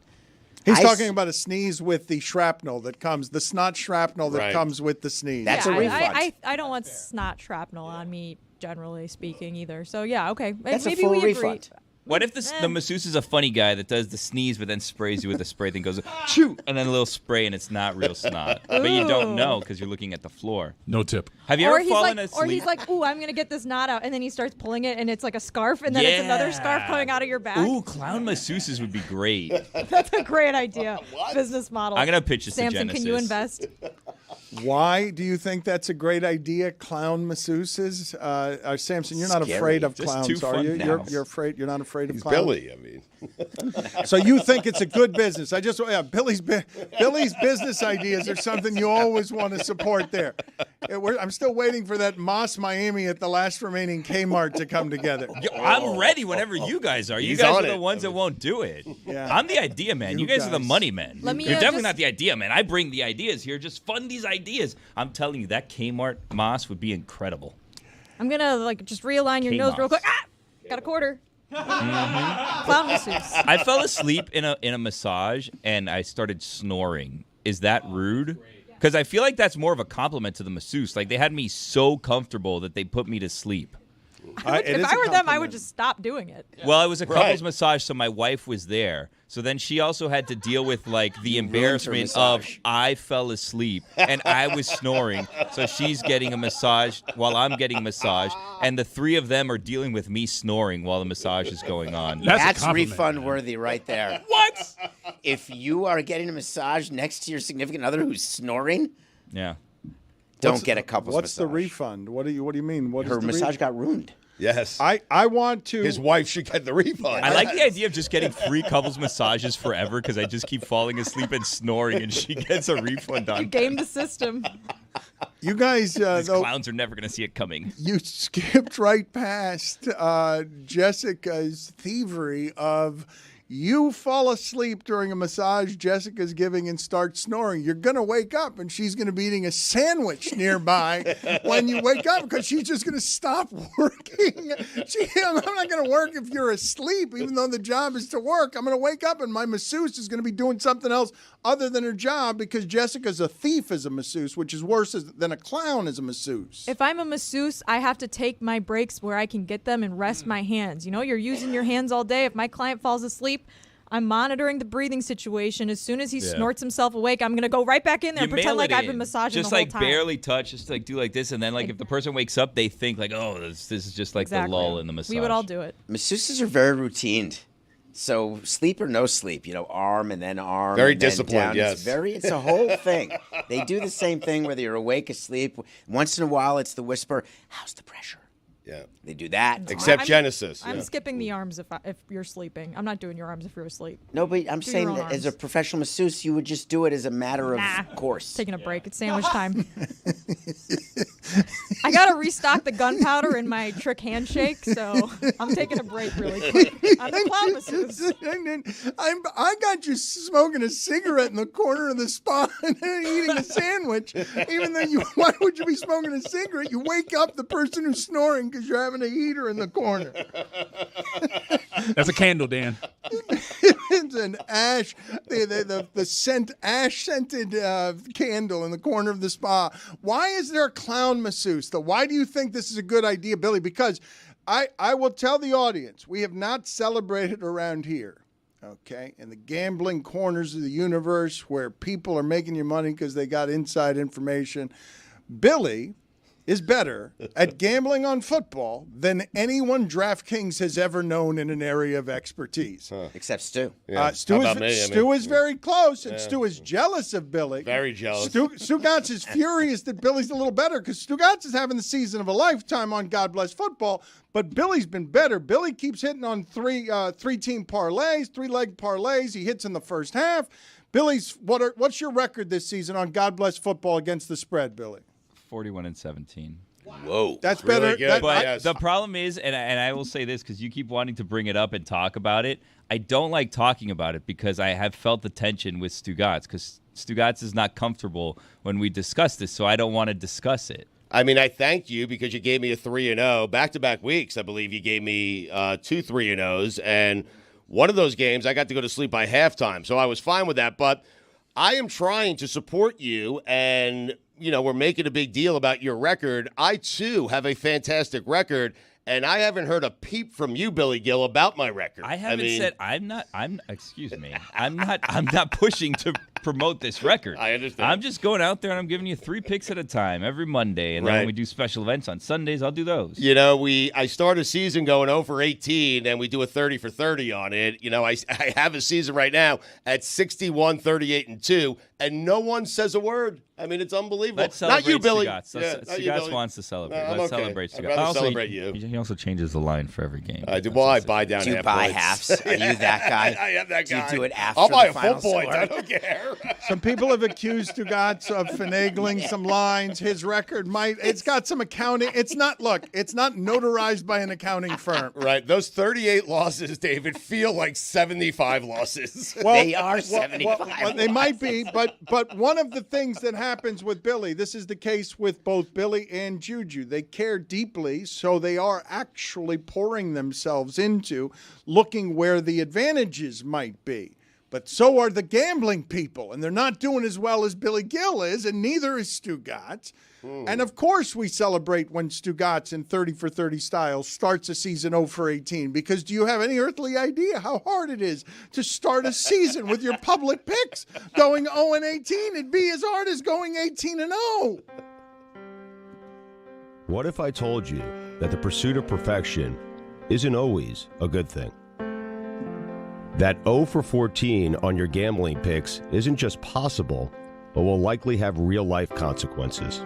He's talking about a sneeze with the shrapnel that comes, the snot shrapnel that comes with the sneeze. That's a refund. I don't want snot shrapnel on me, generally speaking, either. So, yeah, okay. That's Maybe a full we agree. refund. What if the masseuse is a funny guy that does the sneeze but then sprays you with a spray thing, goes, chew, and then a little spray and it's not real snot. But you don't know because you're looking at the floor. No tip. Have you ever fallen asleep? Or he's like, ooh, I'm going to get this knot out. And then he starts pulling it and it's like a scarf and then it's another scarf coming out of your back. Ooh, clown masseuses would be great. That's a great idea. Business model. I'm going to pitch this to Samson, Genesis. can you invest? Why do you think that's a great idea, clown masseuses? Samson, you're not afraid of clowns, are you? You're afraid. You're not afraid of clowns. Billy, I mean. So you think it's a good business? Billy's business ideas are something you always want to support there. I'm still waiting for that Moss Miami at the last remaining Kmart to come together. I'm ready whenever you guys are. You guys are the ones that won't do it. Yeah. I'm the idea man. You guys are the money men. Let me, You're definitely not the idea man. I bring the ideas here. Just fund these ideas. I'm telling you, that Kmart Moss would be incredible. I'm going to just realign your nose real quick. Ah! Got a quarter. Clown masseuse. I fell asleep in a massage and I started snoring. Is that rude? Because I feel like that's more of a compliment to the masseuse. Like they had me so comfortable that they put me to sleep. If I were them, I would just stop doing it. Well, it was a couples massage, so my wife was there. So then she also had to deal with the embarrassment of I fell asleep and I was snoring. So she's getting a massage while I'm getting a massage, and the three of them are dealing with me snoring while the massage is going on. That's refund worthy right there. What? If you are getting a massage next to your significant other who's snoring, don't get a couples What's massage. the refund? What do you mean? Her massage got ruined. Yes. I want to. His wife should get the refund. I like the idea of just getting free couples massages forever because I just keep falling asleep and snoring, and she gets a refund on. You game the system. You guys, these clowns are never going to see it coming. You skipped right past Jessica's thievery of You fall asleep during a massage Jessica's giving and start snoring, you're going to wake up and she's going to be eating a sandwich nearby when you wake up because she's just going to stop working. I'm not going to work if you're asleep, even though the job is to work. I'm going to wake up and my masseuse is going to be doing something else other than her job because Jessica's a thief as a masseuse, which is worse than a clown as a masseuse. If I'm a masseuse, I have to take my breaks where I can get them and rest my hands. You know, you're using your hands all day. If my client falls asleep, I'm monitoring the breathing situation. As soon as he snorts himself awake, I'm going to go right back in there and pretend like I've been massaging the whole time. Just like barely touch, just like do like this. And then like if the person wakes up, they think like, oh, this is just like the lull in the massage. We would all do it. Masseuses are very routined. So sleep or no sleep, arm and then arm. Very and then disciplined, down. yes. It's a whole thing. They do the same thing whether you're awake, asleep. Once in a while, it's the whisper, how's the pressure? Yeah. They do that. Except Genesis. I'm skipping the arms if you're sleeping. I'm not doing your arms if you're asleep. No, but I'm saying that as a professional masseuse, you would just do it as a matter of course. Taking a break. It's sandwich time. I got to restock the gunpowder in my trick handshake, so I'm taking a break really quick. I'm the clown masseuse. I got you smoking a cigarette in the corner of the spa and eating a sandwich. Even though why would you be smoking a cigarette? You wake up the person who's snoring because you're having a heater in the corner. That's a candle, Dan. It's an ash, the scent, ash-scented candle in the corner of the spa. Why is there a clown masseuse, though? Why do you think this is a good idea, Billy? Because I will tell the audience, we have not celebrated around here, okay, in the gambling corners of the universe where people are making you money because they got inside information. Billy is better at gambling on football than anyone DraftKings has ever known in an area of expertise. Except Stu. Yeah. Stu is very close, and Stu is jealous of Billy. Very jealous. Stugotz is furious that Billy's a little better because Stugotz is having the season of a lifetime on God Bless Football, but Billy's been better. Billy keeps hitting on three-team parlays, three-leg parlays. He hits in the first half. Billy's what's your record this season on God Bless Football against the spread, Billy? 41-17. Whoa, that's really better. But the problem is, and I will say this because you keep wanting to bring it up and talk about it. I don't like talking about it because I have felt the tension with Stugotz because Stugotz is not comfortable when we discuss this, so I don't want to discuss it. I mean, I thank you because you gave me a 3-0 back-to-back weeks. I believe you gave me 2 3-0s, and one of those games I got to go to sleep by halftime, so I was fine with that. But I am trying to support you, and we're making a big deal about your record. I, too, have a fantastic record, and I haven't heard a peep from you, Billy Gill, about my record. I haven't said I'm not pushing to promote this record. I understand. I'm just going out there and I'm giving you 3 picks at a time every Monday, and then when we do special events on Sundays, I'll do those. I start a season going 0-for-18, and we do a 30 for 30 on it. I have a season right now at 61, 38-2, and no one says a word. I mean, it's unbelievable. Let's celebrate not you, Billy. Stugotz wants to celebrate. Let's celebrate Stugotz. I'd rather celebrate you. He also changes the line for every game. I do. Well, I buy down half. Do you buy halves? Are you that guy? I am that guy. Do you do it after I'll buy the a final full point. score? I don't care. Some people have accused Stugotz of finagling some lines. His record it's got some accounting. It's not notarized by an accounting firm. Right. Those 38 losses, David, feel like 75 losses. Well, they are 75. Well, they might be, but one of the things that happens with Billy, this is the case with both Billy and Juju. They care deeply, so they are actually pouring themselves into looking where the advantages might be. But so are the gambling people, and they're not doing as well as Billy Gill is, and neither is Stugotz. And, of course, we celebrate when Stugotz in 30 for 30 style starts a season 0-for-18, because do you have any earthly idea how hard it is to start a season with your public picks going 0-18? It'd be as hard as going 18-0. What if I told you that the pursuit of perfection isn't always a good thing? That 0-for-14 on your gambling picks isn't just possible, but will likely have real-life consequences.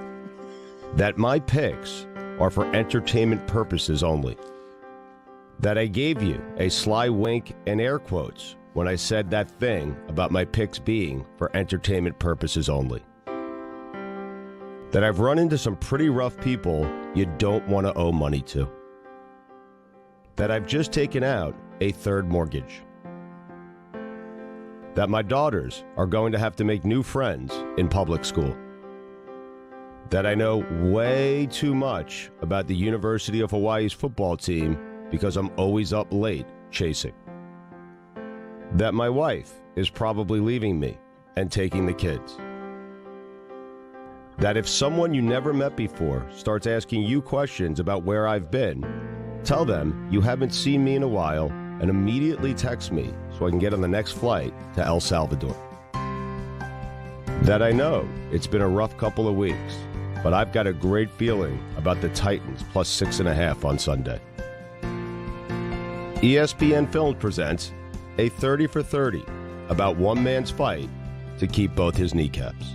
That my picks are for entertainment purposes only. That I gave you a sly wink and air quotes when I said that thing about my picks being for entertainment purposes only. That I've run into some pretty rough people you don't want to owe money to. That I've just taken out a third mortgage. That my daughters are going to have to make new friends in public school. That I know way too much about the University of Hawaii's football team because I'm always up late chasing. That my wife is probably leaving me and taking the kids. That if someone you never met before starts asking you questions about where I've been, tell them you haven't seen me in a while and immediately text me so I can get on the next flight to El Salvador. That I know it's been a rough couple of weeks, but I've got a great feeling about the Titans plus 6.5 on Sunday. ESPN Films presents a 30 for 30 about one man's fight to keep both his kneecaps.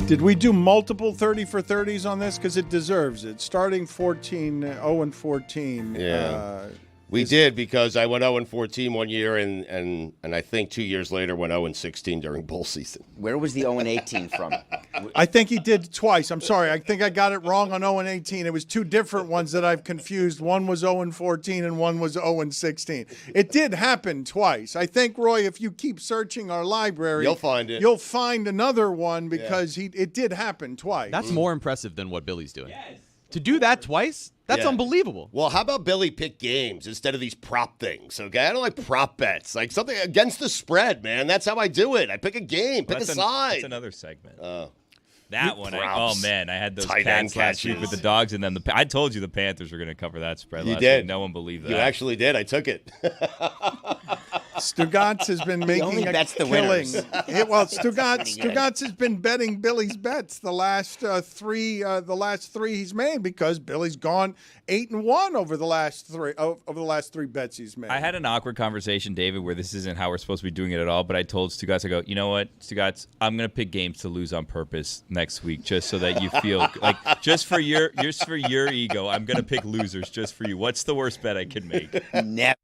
Did we do multiple 30 for 30s on this? Because it deserves it. Starting 0-14. Yeah. We did, because I went 0-14 one year, and I think 2 years later went 0-16 during bowl season. Where was the 0-18 from? I think he did twice. I'm sorry. I think I got it wrong on 0-18. It was two different ones that I've confused. One was 0-14 and one was 0-16. It did happen twice. I think, Roy, if you keep searching our library, you'll find it. You'll find another one, because it did happen twice. That's more impressive than what Billy's doing. Yes. To do that twice? That's unbelievable. Well, how about Billy pick games instead of these prop things, okay? I don't like prop bets. Like something against the spread, man. That's how I do it. I pick a game, pick a side. That's another segment. That one, I had those cats last week with the dogs, and then I told you the Panthers were going to cover that spread last week. No one believed that. You actually did. I took it. Stugotz has been making a killing. Stugotz has been betting Billy's bets the last three he's made, because Billy's gone 8-1 over the last three bets he's made. I had an awkward conversation, David, where this isn't how we're supposed to be doing it at all. But I told Stugotz, I go, you know what, Stugotz, I'm going to pick games to lose on purpose next week, just so that you feel like just for your ego, I'm going to pick losers just for you. What's the worst bet I can make? Never.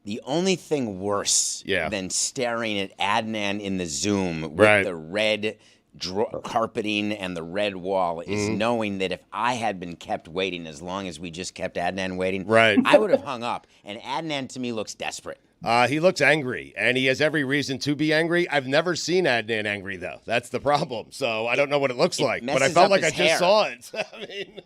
The only thing worse than staring at Adnan in the Zoom with Right. the red carpeting and the red wall is knowing that if I had been kept waiting as long as we just kept Adnan waiting, I would have hung up. And Adnan, to me, looks desperate. He looks angry, and he has every reason to be angry. I've never seen Adnan angry, though. That's the problem. So I don't know what it looks like, but I felt like I just saw it. I mean,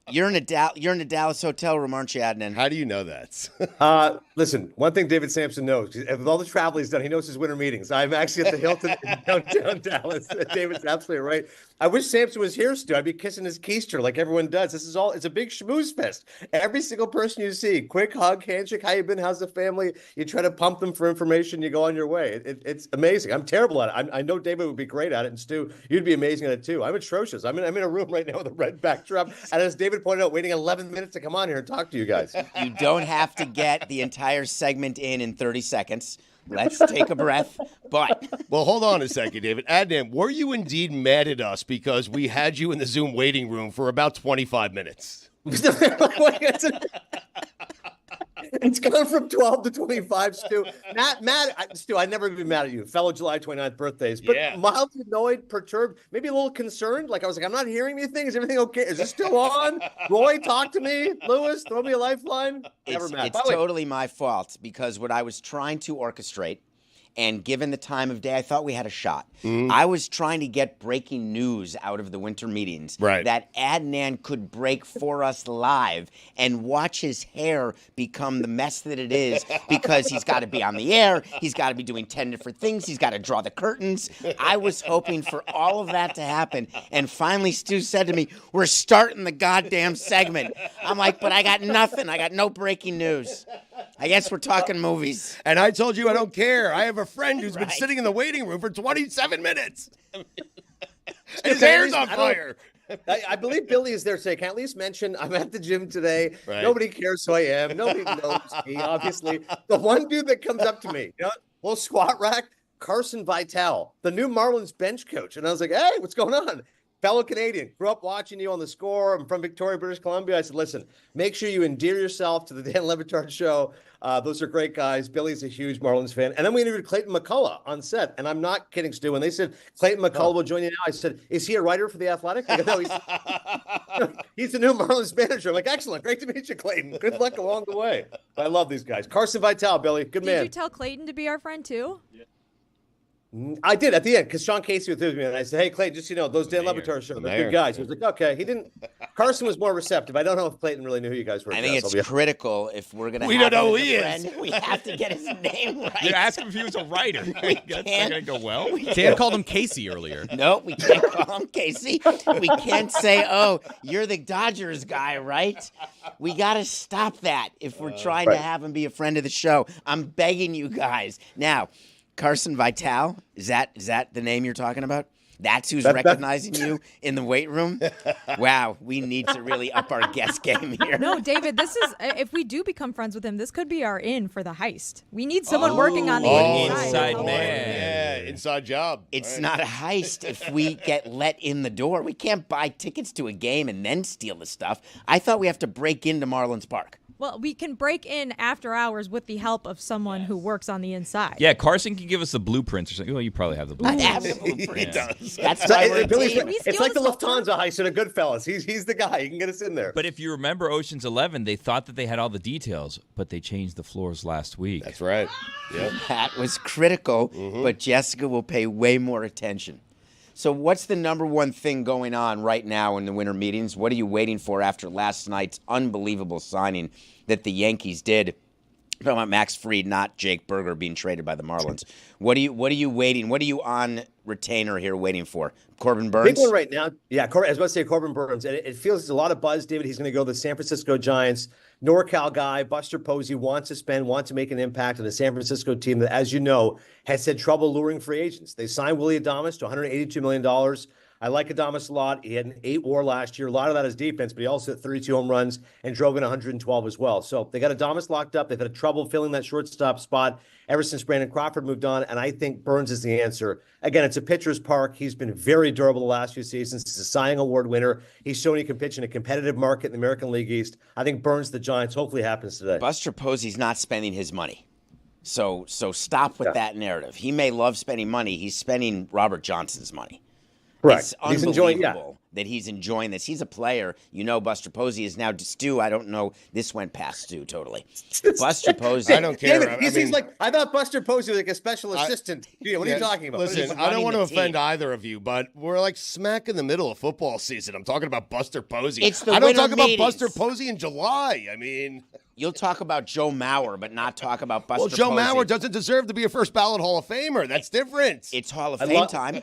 you're in a Dallas hotel room, aren't you, Adnan? How do you know that? Listen, one thing David Samson knows, with all the travel he's done, he knows his winter meetings. I'm actually at the Hilton in downtown Dallas. David's absolutely right. I wish Samson was here, Stu. I'd be kissing his keister like everyone does. It's a big schmooze fest. Every single person you see, quick hug, handshake, how you been, how's the family? You try to pump them for information, you go on your way. It's amazing. I'm terrible at it. I know David would be great at it, and Stu, you'd be amazing at it too. I'm atrocious. I'm in a room right now with a red backdrop, and as David pointed out, waiting 11 minutes to come on here and talk to you guys. You don't have to get the entire segment in 30 seconds. Let's take a breath. But well, hold on a second, David. Adnan, were you indeed mad at us because we had you in the Zoom waiting room for about 25 minutes? It's gone from 12 to 25, Stu. Stu, I'd never be mad at you. Fellow July 29th birthdays. But mildly annoyed, perturbed, maybe a little concerned. Like I was like, I'm not hearing anything. Is everything okay? Is this still on? Roy, talk to me. Lewis, throw me a lifeline. Never mad. It's totally my fault because what I was trying to orchestrate, and given the time of day, I thought we had a shot. I was trying to get breaking news out of the winter meetings that Adnan could break for us live and watch his hair become the mess that it is because he's got to be on the air. He's got to be doing 10 different things. He's got to draw the curtains. I was hoping for all of that to happen. And finally, Stu said to me, we're starting the goddamn segment. I'm like, but I got nothing. I got no breaking news. I guess we're talking movies. And I told you I don't care. I have a friend who's been sitting in the waiting room for 27 minutes. His hair's on fire. I believe Billy is there today. Can I at least mention I'm at the gym today. Right. Nobody cares who I am. Nobody knows me, obviously. The one dude that comes up to me, little squat rack, Carson Vitale, the new Marlins bench coach. And I was like, hey, what's going on? Fellow Canadian, grew up watching you on the Score. I'm from Victoria, British Columbia. I said, listen, make sure you endear yourself to the Dan Le Batard Show. Those are great guys. Billy's a huge Marlins fan. And then we interviewed Clayton McCullough on set. And I'm not kidding, Stu. When they said, Clayton McCullough will join you now, I said, is he a writer for The Athletic? They go, no, he's the new Marlins manager. I'm like, excellent. Great to meet you, Clayton. Good luck along the way. I love these guys. Carson Vitale, Billy. Good man. Did you tell Clayton to be our friend too? I did at the end because Sean Casey was with me, and I said, "Hey, Clayton, just so you know, those Dan Le Batard show, they're good guys." He was like, "Okay." He didn't. Carson was more receptive. I don't know if Clayton really knew who you guys were. I think it's critical if we're gonna. We have don't know him who he as a is. friend, we have to get his name right. You ask him if he was a writer. That's not gonna go well. Dan called him Casey earlier. No, we can't call him Casey. We can't say, "Oh, you're the Dodgers guy, right?" We got to stop that if we're trying to have him be a friend of the show. I'm begging you guys now. Carson Vitale, is that the name you're talking about? That's who's recognizing you in the weight room? Wow, we need to really up our guest game here. No, David, this is, if we do become friends with him, this could be our in for the heist. We need someone working on the inside man. Yeah, inside job. It's not a heist if we get let in the door. We can't buy tickets to a game and then steal the stuff. I thought we have to break into Marlins Park. Well, we can break in after hours with the help of someone who works on the inside. Yeah, Carson can give us the blueprints or something. Well, you probably have the I blueprints. have the blueprints. does. That's why we're a Billy's, team. it's like the Lufthansa heist in a Goodfellas. He's the guy. He can get us in there. But if you remember Ocean's 11, they thought that they had all the details, but they changed the floors last week. That's right. Yep. That was critical, but Jessica will pay way more attention. So what's the number one thing going on right now in the winter meetings? What are you waiting for after last night's unbelievable signing that the Yankees did? I'm talking about Max Fried, not Jake Berger being traded by the Marlins. What are you waiting? What are you on retainer here waiting for? Corbin Burns? Big one right now. Yeah, I was about to say Corbin Burns. And it feels there's a lot of buzz, David. He's going to go to the San Francisco Giants. NorCal guy, Buster Posey, wants to make an impact on the San Francisco team that, as you know, has had trouble luring free agents. They signed Willie Adames to $182 million. I like Adames a lot. He had an 8 WAR last year. A lot of that is defense, but he also hit 32 home runs and drove in 112 as well. So they got Adames locked up. They've had trouble filling that shortstop spot ever since Brandon Crawford moved on, and I think Burns is the answer. Again, it's a pitcher's park. He's been very durable the last few seasons. He's a Cy Young Award winner. He's shown he can pitch in a competitive market in the American League East. I think Burns the Giants hopefully happens today. Buster Posey's not spending his money. So stop with that narrative. He may love spending money. He's spending Robert Johnson's money. Correct. It's He's enjoying that he's enjoying this. He's a player. You know, Buster Posey is now Stu. I don't know. This went past Stu totally. Buster Posey. I don't care. David, he seems like I thought Buster Posey was like a special assistant. What are you talking about? Listen, I don't want to offend either of you, but we're like smack in the middle of football season. I'm talking about Buster Posey. I don't talk about Buster Posey in July. I mean, you'll talk about Joe Mauer, but not talk about Buster Posey. Well, Joe Mauer doesn't deserve to be a first ballot Hall of Famer. That's different. It's Hall of Fame time.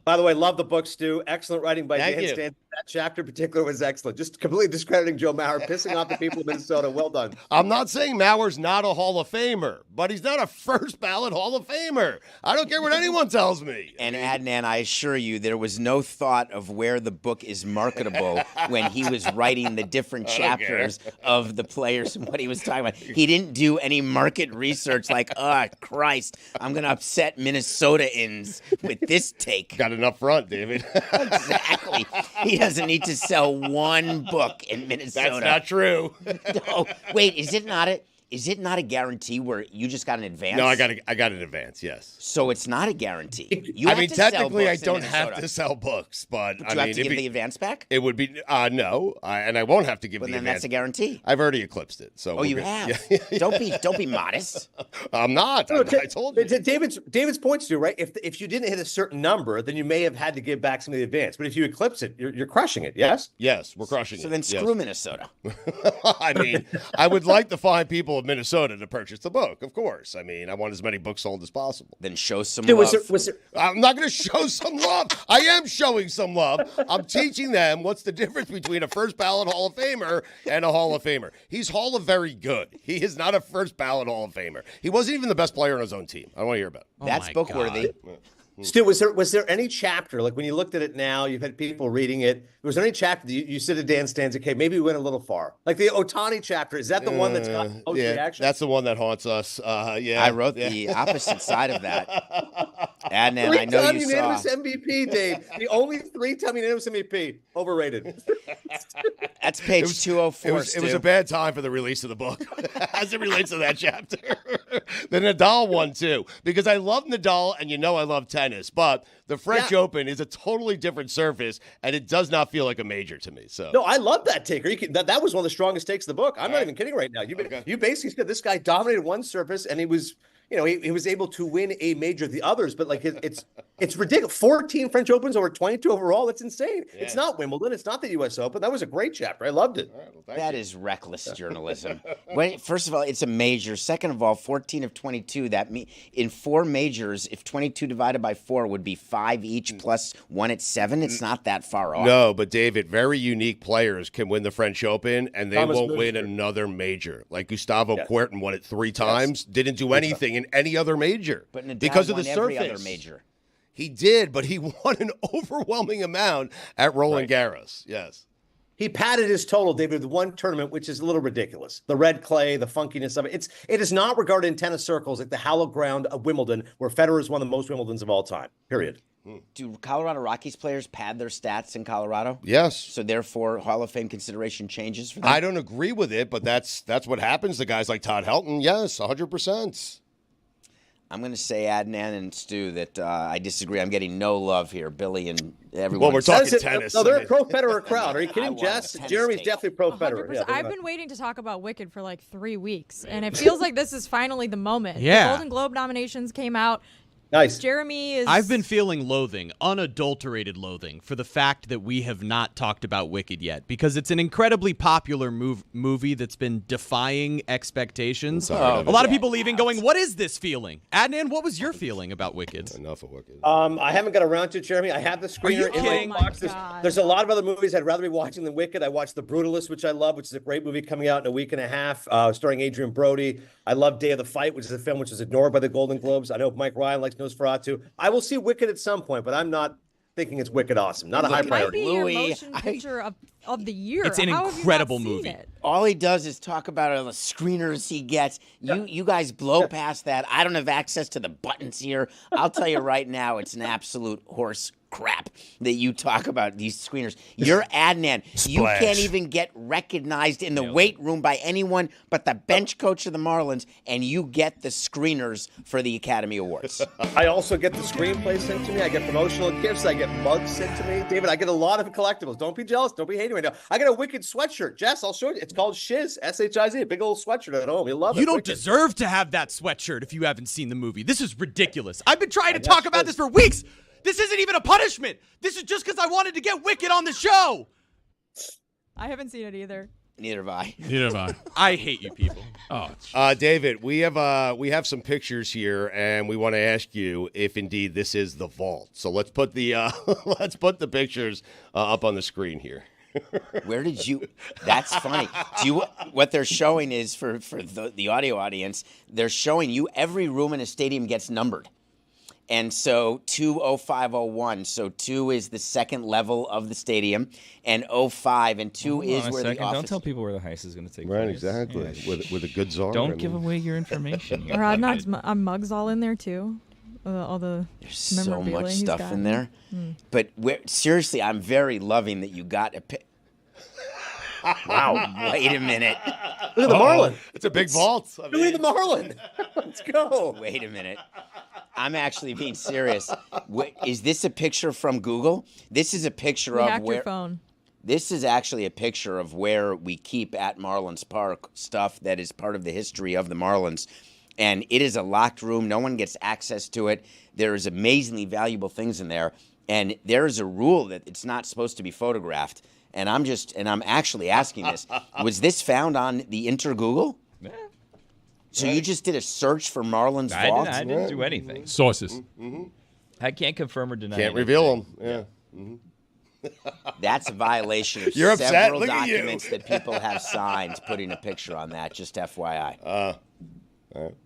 By the way, love the book, Stu. Excellent writing by Thank Dan you. Stan. That chapter in particular was excellent. Just completely discrediting Joe Mauer, pissing off the people of Minnesota. Well done. I'm not saying Mauer's not a Hall of Famer, but he's not a first ballot Hall of Famer. I don't care what anyone tells me. And Adnan, I assure you, there was no thought of where the book is marketable when he was writing the different chapters of the players and what he was talking about. He didn't do any market research like, oh, Christ, I'm going to upset Minnesotans with this take. Got it up front, David. Exactly. He doesn't need to sell one book in Minnesota. That's not true. No, wait, is it not a guarantee where you just got an advance? No, I got an advance, yes. So it's not a guarantee. Technically, I don't have to sell books, but do you have to give the advance back? It would be no, and I won't have to give the advance. Then that's a guarantee. I've already eclipsed it. So you have. Yeah. Don't be modest. I'm not. I told you. David's points to right. If you didn't hit a certain number, then you may have had to give back some of the advance. But if you eclipse it, you're crushing it. Yes. Yes, we're crushing it. So then screw Minnesota. I mean, I would like to find people of Minnesota to purchase the book, of course. I mean, I want as many books sold as possible. Then show some love. I'm not going to show some love. I am showing some love. I'm teaching them what's the difference between a first ballot Hall of Famer and a Hall of Famer. He's Hall of Very Good. He is not a first ballot Hall of Famer. He wasn't even the best player on his own team. I don't want to hear about it. That's book worthy. Stu, was there any chapter, like when you looked at it now, you've had people reading it, was there any chapter that you said to Dan Stan's, okay, maybe we went a little far? Like the Ohtani chapter, is that the one that's got most reaction? That's the one that haunts us. I wrote the opposite side of that. And then I know you saw. Unanimous MVP, Dave. The only 3-time unanimous MVP. Overrated. That's page 204, It was a bad time for the release of the book as it relates to that chapter. The Nadal one, too, because I love Nadal and I love tennis, but the French Open is a totally different surface, and it does not feel like a major to me. So no, I love that take. That was one of the strongest takes of the book. I'm not even kidding right now. You basically said this guy dominated one surface, and he was he was able to win a major the others, but like it's ridiculous. 14 French Opens over 22 overall. That's insane. Yeah. It's not Wimbledon. It's not the U.S. Open. That was a great chapter. I loved it. That is reckless journalism. First of all, it's a major. Second of all, 14 of 22. In 4 majors, if 22 divided by 4 would be 5 each plus 1 at 7, it's not that far off. No, but David, very unique players can win the French Open, and they won't win another major. Like Gustavo Kuerten won it 3 times, didn't do anything in any other major because of the surface. Every other major. He did, but he won an overwhelming amount at Roland Garros. Yes. He padded his total, David, with one tournament, which is a little ridiculous. The red clay, the funkiness of it. It is not regarded in tennis circles like the hallowed ground of Wimbledon, where Federer is one of the most Wimbledons of all time. Period. Do Colorado Rockies players pad their stats in Colorado? Yes. So therefore, Hall of Fame consideration changes for them? I don't agree with it, but that's what happens to guys like Todd Helton. Yes, 100%. I'm going to say, Adnan and Stu, that I disagree. I'm getting no love here, Billy and everyone. Well, we're talking tennis. No, they're a pro-Federer crowd. Are you kidding, Jess? Jeremy's definitely pro-Federer. Yeah, I've been waiting to talk about Wicked for like 3 weeks, and it feels like this is finally the moment. Yeah. The Golden Globe nominations came out. Nice. Jeremy is... I've been feeling loathing, unadulterated loathing, for the fact that we have not talked about Wicked yet, because it's an incredibly popular movie that's been defying expectations. A lot of people leaving going, what is this feeling? Adnan, what was your feeling about Wicked? Enough of Wicked. I haven't got around to it, Jeremy. I have the screener in kidding? my box. There's a lot of other movies I'd rather be watching than Wicked. I watched The Brutalist, which I love, which is a great movie coming out in a week and a half, starring Adrian Brody. I love Day of the Fight, which is a film which was ignored by the Golden Globes. I know Mike Ryan likes Nosferatu. I will see Wicked at some point, but I'm not thinking it's wicked awesome. Not a high It might priority. be your Louis, motion picture of the year. It's an How have you incredible not seen movie. it? All he does is talk about all the screeners he gets. You guys blow past that. I don't have access to the buttons here. I'll tell you right now, it's an absolute horse crap that you talk about these screeners. You're Adnan. You can't even get recognized in the weight room by anyone but the bench coach of the Marlins, and you get the screeners for the Academy Awards. I also get the screenplay sent to me. I get promotional gifts. I get mugs sent to me. David, I get a lot of collectibles. Don't be jealous. Don't be hating right now. I got a wicked sweatshirt. Jess, I'll show you. It's called Shiz, S-H-I-Z, a big old sweatshirt at home. You love it. You don't Wicked. deserve to have that sweatshirt if you haven't seen the movie. This is ridiculous. I've been trying to talk about this for weeks. This isn't even a punishment. This is just because I wanted to get Wicked on the show. I haven't seen it either. Neither have I. Neither have I. I hate you people. Oh, David, we have some pictures here, and we want to ask you if indeed this is the vault. So let's put the pictures up on the screen here. Where did you? That's funny. What they're showing is for the audio audience, they're showing you every room in a stadium gets numbered. And so 20501. So 2 is the second level of the stadium, and 05 and 2 is where the office. Don't tell people where the heist is going to take Right, place. exactly. Yeah. With a good czar. Don't give away your information here. Or Adnan's mugs all in there too. All the There's so memorabilia much he's stuff got. in there. But seriously, I'm very loving that you got a Wow, wait a minute. Look at the Marlin. It's a big vault. Look at the Marlin. Let's go. Wait a minute. I'm actually being serious. Is this a picture from Google? This is a picture of Hacked where. your phone. This is actually a picture of where we keep at Marlins Park stuff that is part of the history of the Marlins. And it is a locked room. No one gets access to it. There is amazingly valuable things in there. And there is a rule that it's not supposed to be photographed. And I'm actually asking this. Was this found on the Google? Yeah. So you just did a search for Marlins vault? I didn't do anything. sources. I can't confirm or deny. Can't anything. reveal them. Yeah. That's a violation of You're upset? several Look at you. documents that people have signed, putting a picture on that, just FYI.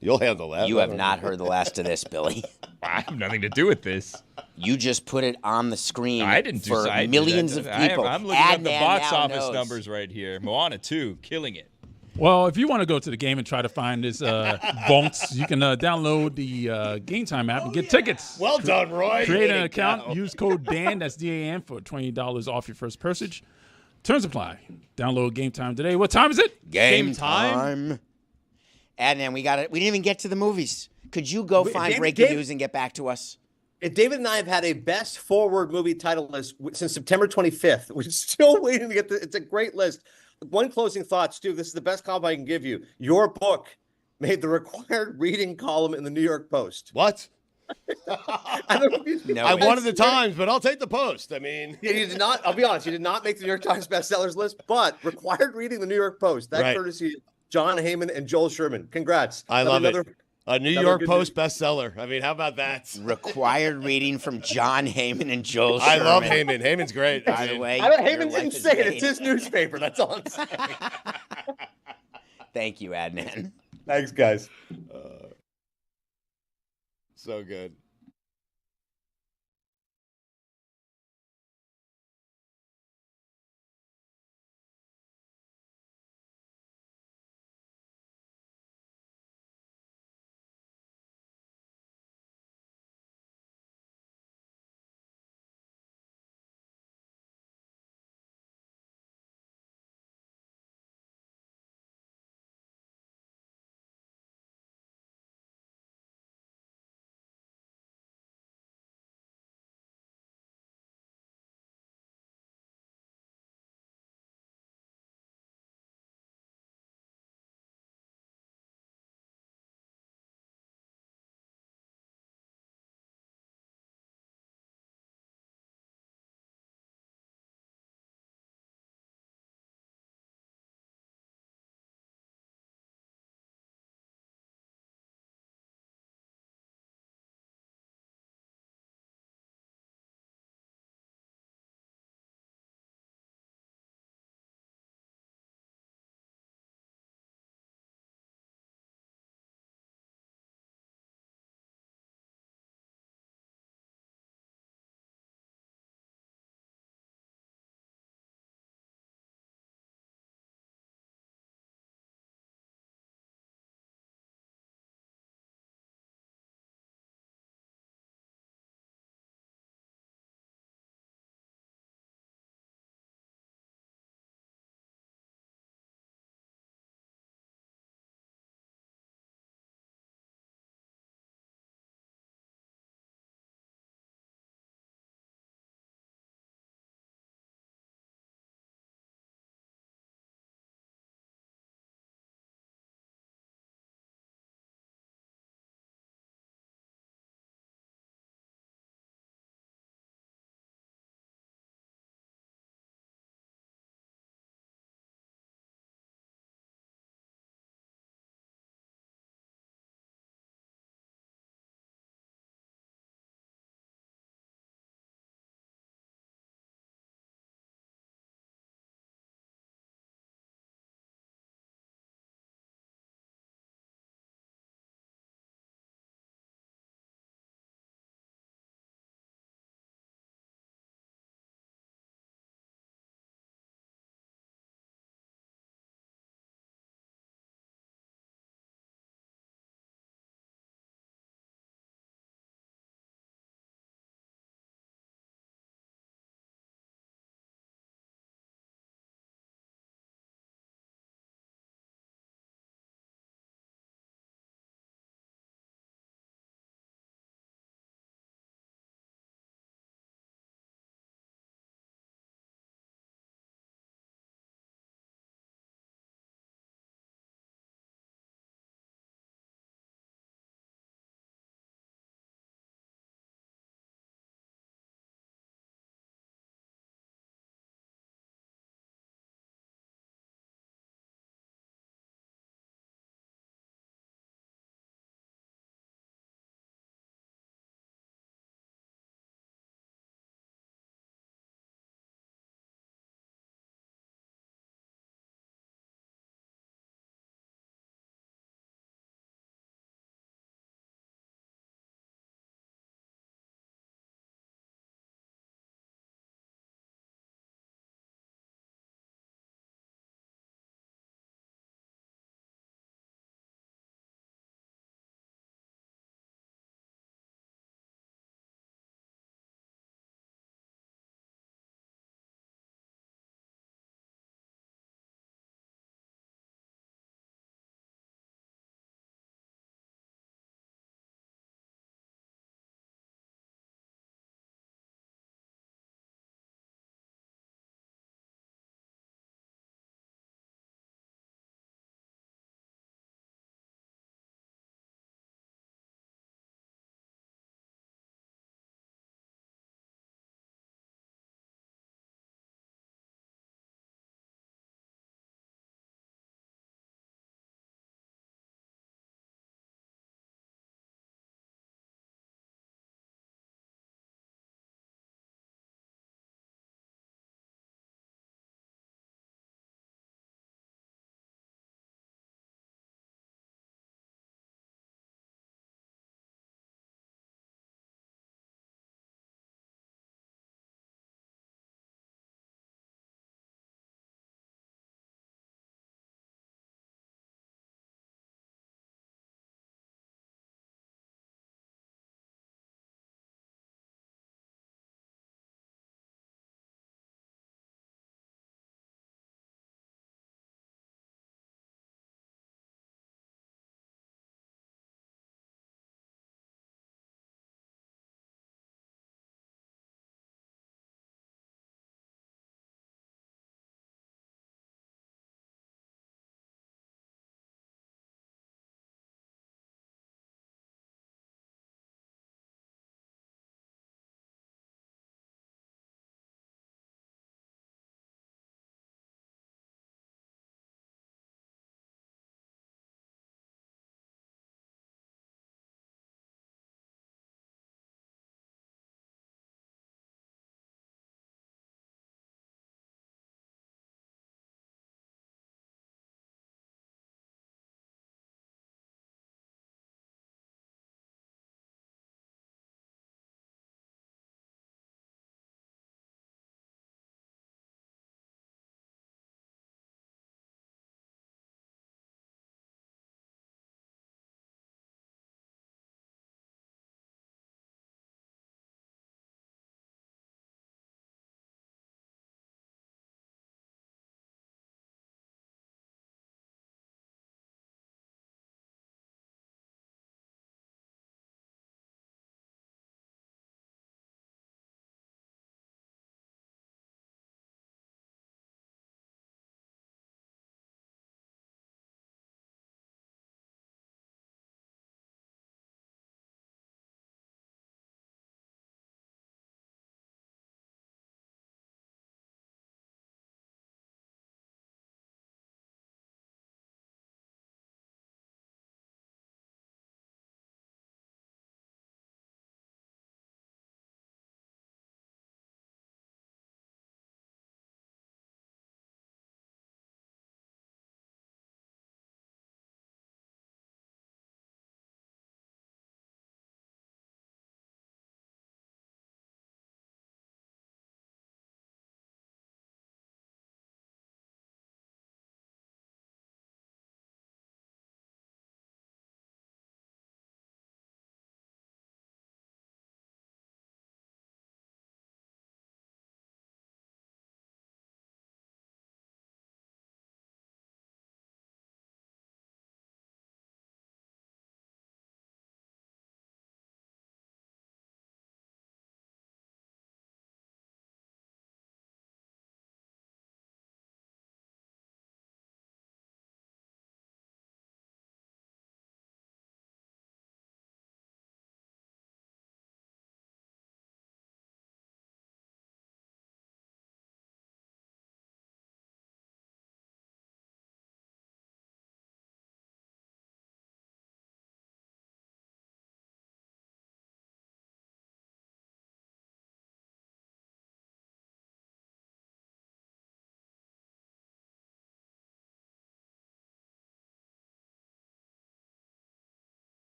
You'll handle that. You have not heard the last of this, Billy. I have nothing to do with this. You just put it on the screen I didn't do for so. I did millions that. of people. I'm looking at the Adnan box now office knows. numbers right here. Moana 2, killing it. Well, if you want to go to the game and try to find this vaults, you can download the Game Time app and get tickets. Well done, Roy. Create an Way to account. go. Use code DAN, that's DAN, for $20 off your first purchase. Terms apply. Download Game Time today. What time is it? Game time. Adnan, we got it. We didn't even get to the movies. Could you go find breaking news and get back to us? David and I have had a best forward movie title list since September 25th. We're still waiting to get it's a great list. One closing thought, Stu. This is the best compliment I can give you. Your book made the required reading column in the New York Post. What? I don't know if you I wanted the Times, but I'll take the Post. I mean, Yeah, you did not. I'll be honest. You did not make the New York Times bestsellers list, but required reading the New York Post. That Right. courtesy of John Heyman and Joel Sherman. Congrats. I love Another- it. A New another York good Post bestseller. I mean, how about that? Required reading from John Heyman and Joel I Sherman. love Heyman. Heyman's great. By the way, I bet your Heyman's life is insane. made. It's his newspaper. That's all I'm saying. Thank you, Adnan. Thanks, guys. So good.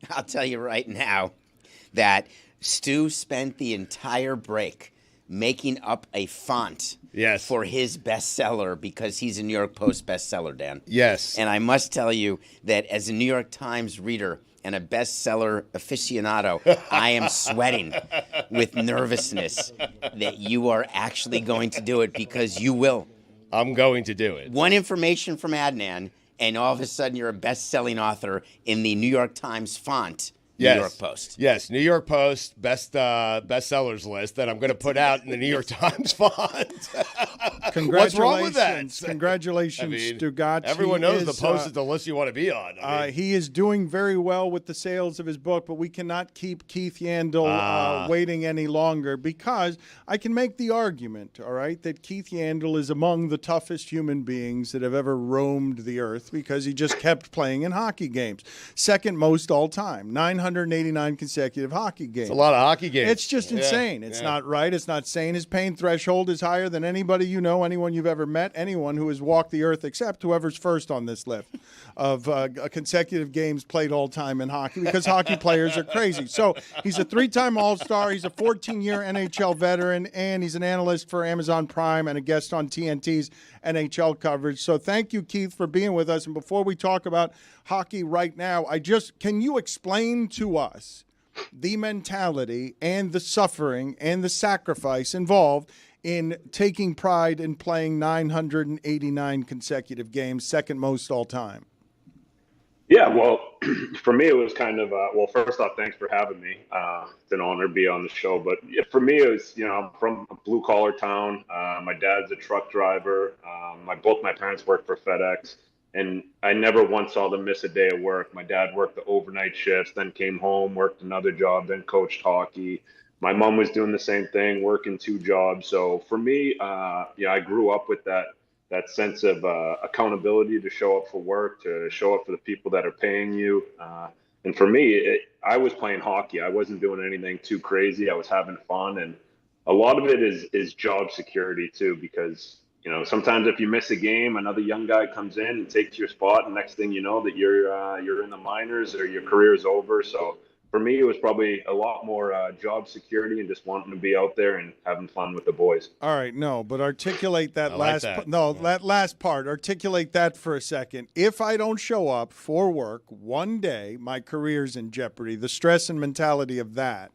I'll tell you right now that Stu spent the entire break making up a font for his bestseller because he's a New York Post bestseller, Dan. Yes. And I must tell you that as a New York Times reader and a bestseller aficionado, I am sweating with nervousness that you are actually going to do it, because you will. I'm going to do it. One information from Adnan, and all of a sudden you're a best-selling author in the New York Times font. New York Post. Yes, New York Post bestsellers list that I'm going to put out in the New York Times font. Congratulations. What's wrong with that? Congratulations, Stugotz. Everyone knows the Post is the list you want to be on. He is doing very well with the sales of his book, but we cannot keep Keith Yandle waiting any longer, because I can make the argument, all right, that Keith Yandle is among the toughest human beings that have ever roamed the earth, because he just kept playing in hockey games. Second most all time, 989 consecutive hockey games. It's a lot of hockey games. It's just insane. It's not right. It's not sane. His pain threshold is higher than anybody you know, anyone you've ever met, anyone who has walked the earth, except whoever's first on this list of consecutive games played all time in hockey, because hockey players are crazy. So he's a 3-time All-Star. He's a 14-year NHL veteran, and he's an analyst for Amazon Prime and a guest on TNT's NHL coverage. So thank you, Keith, for being with us. And before we talk about hockey right now, can you explain to us the mentality and the suffering and the sacrifice involved in taking pride in playing 989 consecutive games, second most all time? Yeah, well, for me, it was kind of, first off, thanks for having me. It's an honor to be on the show. But for me, it was, I'm from a blue-collar town. My dad's a truck driver. Both my parents work for FedEx. And I never once saw them miss a day of work. My dad worked the overnight shifts, then came home, worked another job, then coached hockey. My mom was doing the same thing, working 2 jobs. So for me, I grew up with that sense of accountability to show up for work, to show up for the people that are paying you. And for me, I was playing hockey. I wasn't doing anything too crazy. I was having fun. And a lot of it is job security too, because sometimes if you miss a game, another young guy comes in and takes your spot, and next thing you know that you're in the minors or your career is over. So for me, it was probably a lot more job security and just wanting to be out there and having fun with the boys. All right, but articulate that that last part. Articulate that for a second. If I don't show up for work one day, my career's in jeopardy. The stress and mentality of that.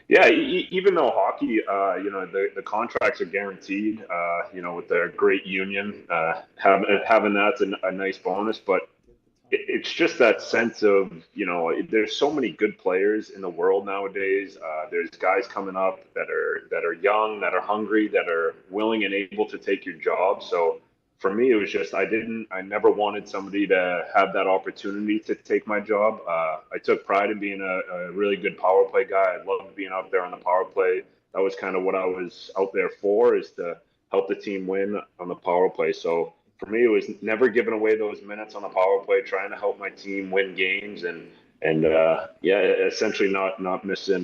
Yeah, even though hockey, the contracts are guaranteed, with their great union, having that's a nice bonus. But it's just that sense of, there's so many good players in the world nowadays. There's guys coming up that are young, that are hungry, that are willing and able to take your job. So for me, it was just I never wanted somebody to have that opportunity to take my job. I took pride in being a really good power play guy. I loved being out there on the power play. That was kind of what I was out there for, is to help the team win on the power play. So for me, it was never giving away those minutes on the power play, trying to help my team win games, and essentially not missing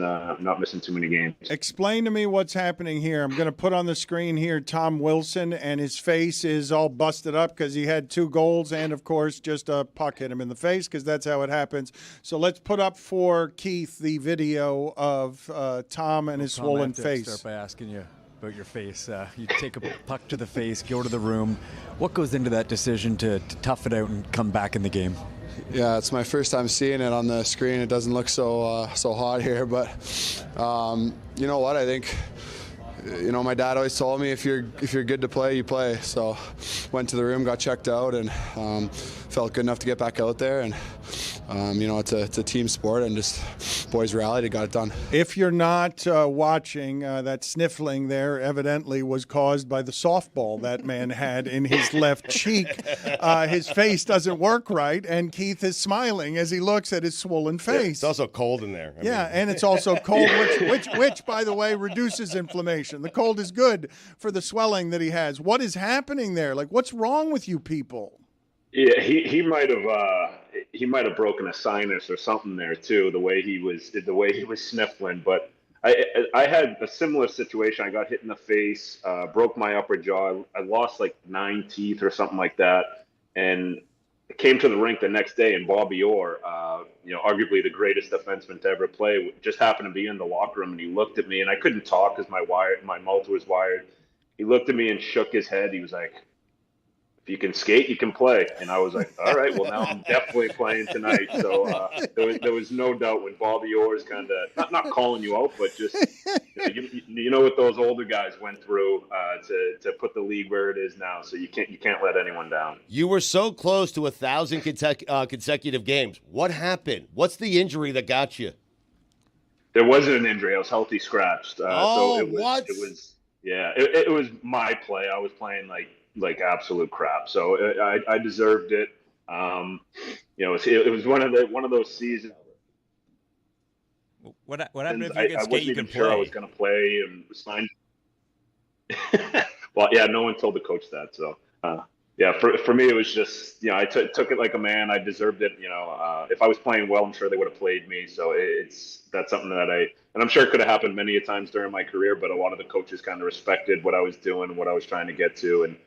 too many games. Explain to me what's happening here. I'm going to put on the screen here Tom Wilson, and his face is all busted up because he had 2 goals and, of course, just a puck hit him in the face, because that's how it happens. So let's put up for Keith the video of Tom and his swollen face. Start by asking you about your face. You take a puck to the face, go to the room. What goes into that decision to tough it out and come back in the game? Yeah, it's my first time seeing it on the screen. It doesn't look so hot here, but you know what? I think my dad always told me if you're good to play, you play. So went to the room, got checked out, and felt good enough to get back out there. And it's a team sport, and just boys rallied, got it done. If you're not watching, that sniffling there evidently was caused by the softball that man had in his left cheek. His face doesn't work right, and Keith is smiling as he looks at his swollen face. Yeah, it's also cold in there. And it's also cold, which by the way reduces inflammation. The cold is good for the swelling that he has. What is happening there? Like, what's wrong with you people? Yeah, he might have broken a sinus or something there too. The way he was sniffling. But I had a similar situation. I got hit in the face, broke my upper jaw. I lost like 9 teeth or something like that. And came to the rink the next day, and Bobby Orr, arguably the greatest defenseman to ever play, just happened to be in the locker room, and he looked at me, and I couldn't talk because my mouth was wired. He looked at me and shook his head. He was like, "If you can skate, you can play." And I was like, "All right, well, now I'm definitely playing tonight." So there was no doubt when Bobby Orr is kind of not calling you out, but just you know what those older guys went through to put the league where it is now. So you can't let anyone down. You were so close to 1,000 consecutive games. What happened? What's the injury that got you? There wasn't an injury. I was healthy scratched. So it was, what? It was it was my play. I was playing like absolute crap. So I deserved it. It was one of those seasons. What happened if you I can skate? wasn't You even can sure play. I was going to play and signed. Well, yeah, no one told the coach that. So for me, it was just I took it like a man. I deserved it. If I was playing well, I'm sure they would have played me. So that's something that I'm sure it could have happened many a times during my career. But a lot of the coaches kind of respected what I was doing and what I was trying to get to, and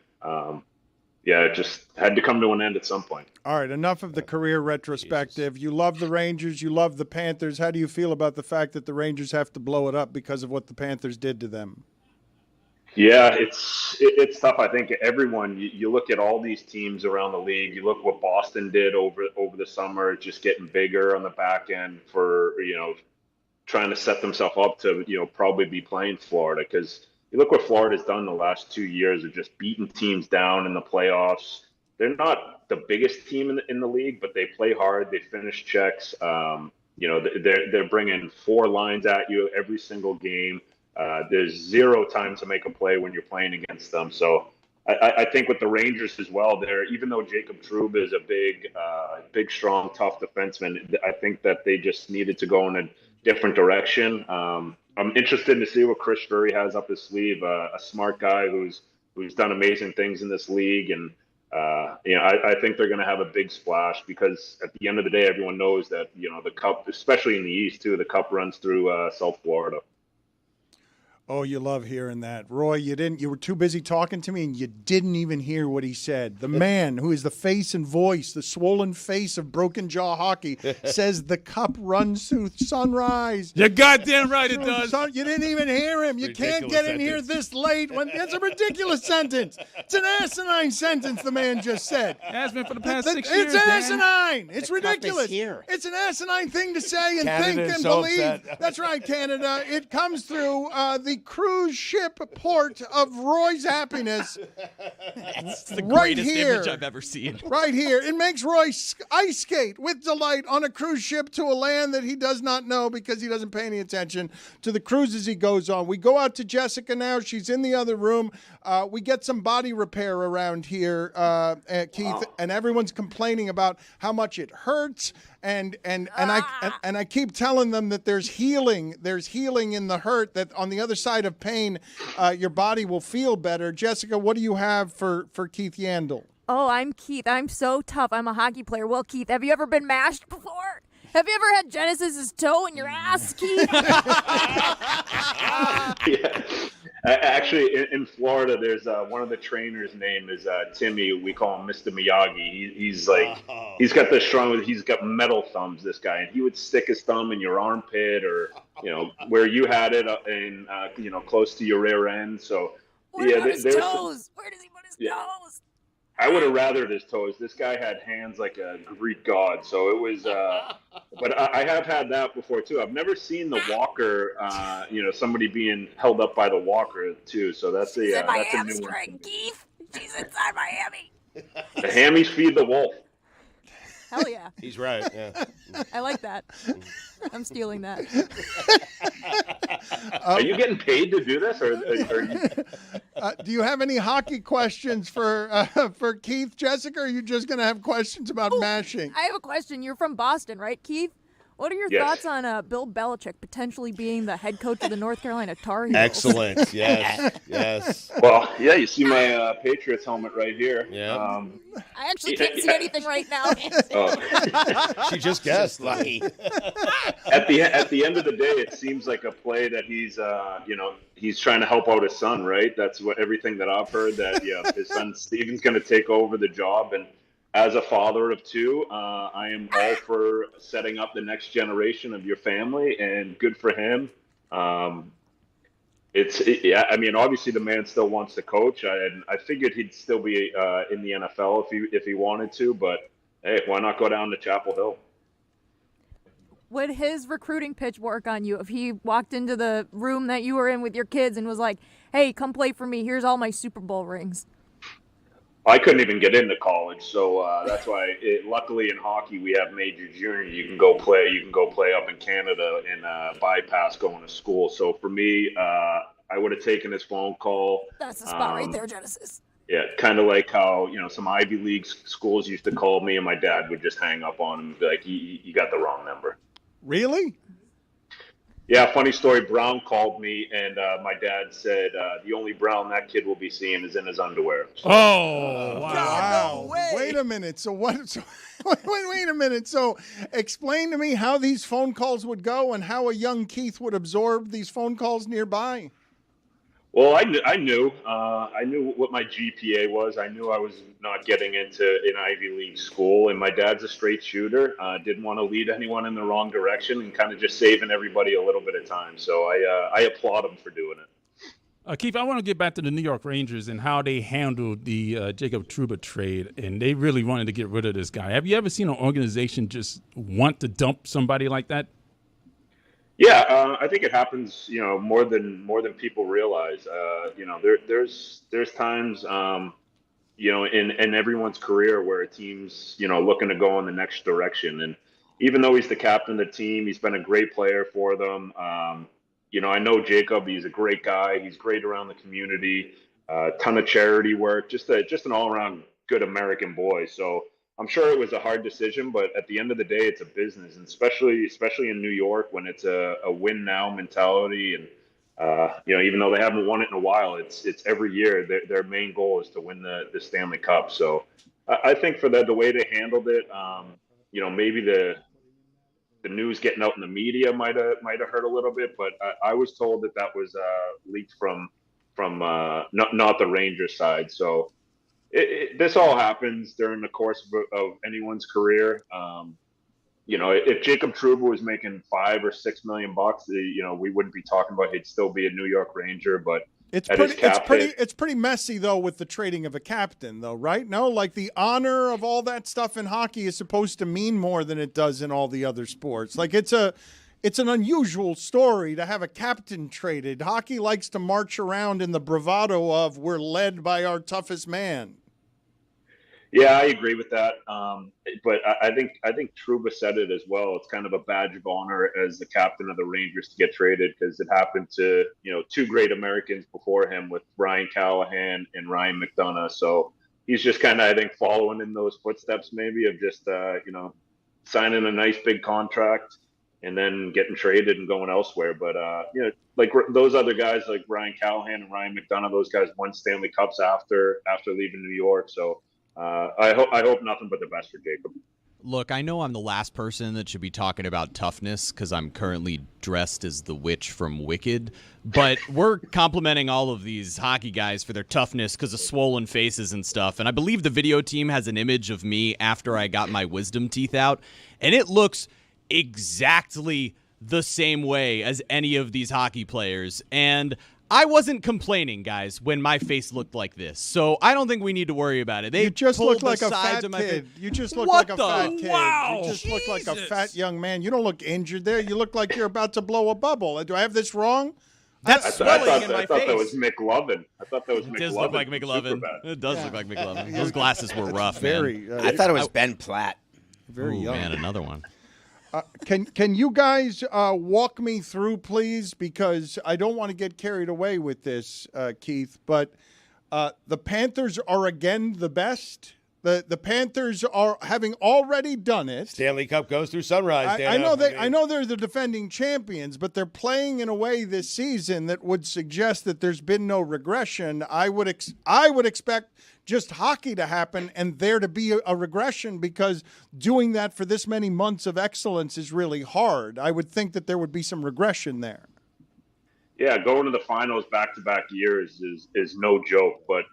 it just had to come to an end at some point. All right, enough of the career retrospective. You love the Rangers. You love the Panthers. How do you feel about the fact that the Rangers have to blow it up because of what the Panthers did to them? Yeah, it's tough. I think everyone, you look at all these teams around the league, you look what Boston did over the summer, just getting bigger on the back end for, trying to set themselves up to, probably be playing Florida. Because you look what Florida's done the last 2 years of just beating teams down in the playoffs. They're not the biggest team in the league, but they play hard. They finish checks. They're bringing 4 lines at you every single game. There's 0 time to make a play when you're playing against them. So I think with the Rangers as well, even though Jacob Trouba is a big, strong, tough defenseman, I think that they just needed to go in a different direction. I'm interested to see what Chris Drury has up his sleeve. A smart guy who's done amazing things in this league, and I think they're going to have a big splash because at the end of the day, everyone knows that the Cup, especially in the East too, the Cup runs through South Florida. Oh, you love hearing that. Roy, you were too busy talking to me and you didn't even hear what he said. The man who is the face and voice, the swollen face of broken jaw hockey, says the Cup runs through Sunrise. You're goddamn right it does. You didn't even hear him. You can't get in here this late. It's a ridiculous sentence. It's an asinine sentence the man just said. It has been for the past 6 years, It's Dan. asinine. It's ridiculous. Here. It's an asinine thing to say and Canada think is and so believe. upset. That's right, Canada. It comes through the cruise ship port of Roy's happiness. It's the Right greatest here. image I've ever seen. Right here. It makes Roy ice skate with delight on a cruise ship to a land that he does not know because he doesn't pay any attention to the cruises he goes on. We go out to Jessica now. She's in the other room. We get some body repair around here, Keith, and everyone's complaining about how much it hurts. And I keep telling them that there's healing in the hurt, that on the other side of pain, your body will feel better. Jessica, what do you have for Keith Yandle? Oh, I'm Keith. I'm so tough. I'm a hockey player. Well, Keith, have you ever been mashed before? Have you ever had Genesis's toe in your ass, Keith? Yeah. Actually, in Florida, there's one of the trainers' name is Timmy. We call him Mr. Miyagi. He's got he's got metal thumbs, this guy, and he would stick his thumb in your armpit or where you had it in close to your rear end. So What about his toes? Where does he put his toes? I would have rathered his toes. This guy had hands like a Greek god. So it was, but I have had that before too. I've never seen the walker, somebody being held up by the walker too. So that's a, She's in my that's a new hamstring, one. Keith. She's inside my hammy. The hammies feed the wolf. Hell yeah. He's right. Yeah. I like that. I'm stealing that. Are you getting paid to do this, or do you have any hockey questions for Keith, Jessica? Or are you just going to have questions about mashing? I have a question. You're from Boston, right, Keith? What are your Yes. thoughts on Bill Belichick potentially being the head coach of the North Carolina Tar Heels? Excellent. Yes. Yes. Well, yeah, you see my Patriots helmet right here. Yeah. I actually can't see anything right now. She just guessed. Lucky. At the end of the day, it seems like a play that he's trying to help out his son, right? That's what everything that I've heard, that his son Steven's going to take over the job, and as a father of two, I am all for setting up the next generation of your family, and good for him. Yeah, I mean, obviously the man still wants to coach. I figured he'd still be in the NFL if he wanted to, but hey, why not go down to Chapel Hill? Would his recruiting pitch work on you if he walked into the room that you were in with your kids and was like, hey, come play for me. Here's all my Super Bowl rings. I couldn't even get into college, so that's why. Luckily, in hockey, we have major junior. You can go play. You can go play up in Canada and bypass going to school. So for me, I would have taken his phone call. That's the spot right there, Genesis. Yeah, kind of like how some Ivy League schools used to call me, and my dad would just hang up on him and be like, "You got the wrong number." Really? Yeah, funny story. Brown called me, and my dad said the only Brown that kid will be seeing is in his underwear. So, wow. Wow. No way. Wait a minute. So what? So, wait a minute. So explain to me how these phone calls would go and how a young Keith would absorb these phone calls nearby. Well, I knew what my GPA was. I knew I was not getting into an Ivy League school, and my dad's a straight shooter. Didn't want to lead anyone in the wrong direction, and kind of just saving everybody a little bit of time. So I applaud him for doing it. Keith, I want to get back to the New York Rangers and how they handled the Jacob Trouba trade, and they really wanted to get rid of this guy. Have you ever seen an organization just want to dump somebody like that? Yeah, I think it happens, more than people realize. There's times, in everyone's career where a team's, looking to go in the next direction. And even though he's the captain of the team, he's been a great player for them. I know Jacob. He's a great guy. He's great around the community. Ton of charity work. Just an all around good American boy. So I'm sure it was a hard decision, but at the end of the day, it's a business, and especially in New York when it's a win now mentality, and even though they haven't won it in a while, it's every year their main goal is to win the Stanley Cup. So I think for the way they handled it, maybe the news getting out in the media might have hurt a little bit, but I was told that was leaked from not the Rangers side. So. This all happens during the course of anyone's career. If Jacob Trouba was making $5 or $6 million, we wouldn't be talking about. He'd still be a New York Ranger, but it's pretty messy though with the trading of a captain, though, right? No, like the honor of all that stuff in hockey is supposed to mean more than it does in all the other sports. Like it's an unusual story to have a captain traded. Hockey likes to march around in the bravado of we're led by our toughest man. Yeah, I agree with that. But I think Trouba said it as well. It's kind of a badge of honor as the captain of the Rangers to get traded, because it happened to, two great Americans before him with Brian Callahan and Ryan McDonough. So he's just kind of, I think, following in those footsteps maybe of just, signing a nice big contract and then getting traded and going elsewhere. But, like those other guys like Brian Callahan and Ryan McDonough, those guys won Stanley Cups after leaving New York. So I hope nothing but the best for Jacob. Look, I know I'm the last person that should be talking about toughness because I'm currently dressed as the witch from Wicked, but we're complimenting all of these hockey guys for their toughness because of swollen faces and stuff. And I believe the video team has an image of me after I got my wisdom teeth out, and it looks exactly the same way as any of these hockey players. And I wasn't complaining, guys, when my face looked like this. So I don't think we need to worry about it. You just look like a fat kid. You just look like a fat kid. Wow. You just look like a fat young man. You don't look injured there. You look like you're about to blow a bubble. Do I have this wrong? That's swelling in my face. I thought that was McLovin. It does look like McLovin. It does look like McLovin. Those glasses were rough, man. I thought it was Ben Platt. Very young. Man, another one. Can you guys walk me through, please? Because I don't want to get carried away with this, Keith. But the Panthers are again the best. The Panthers are having already done it. Stanley Cup goes through sunrise. I know they're the defending champions, but they're playing in a way this season that would suggest that there's been no regression. I would expect just hockey to happen and there to be a regression, because doing that for this many months of excellence is really hard. I would think that there would be some regression there. Yeah, going to the finals back-to-back years is no joke. But,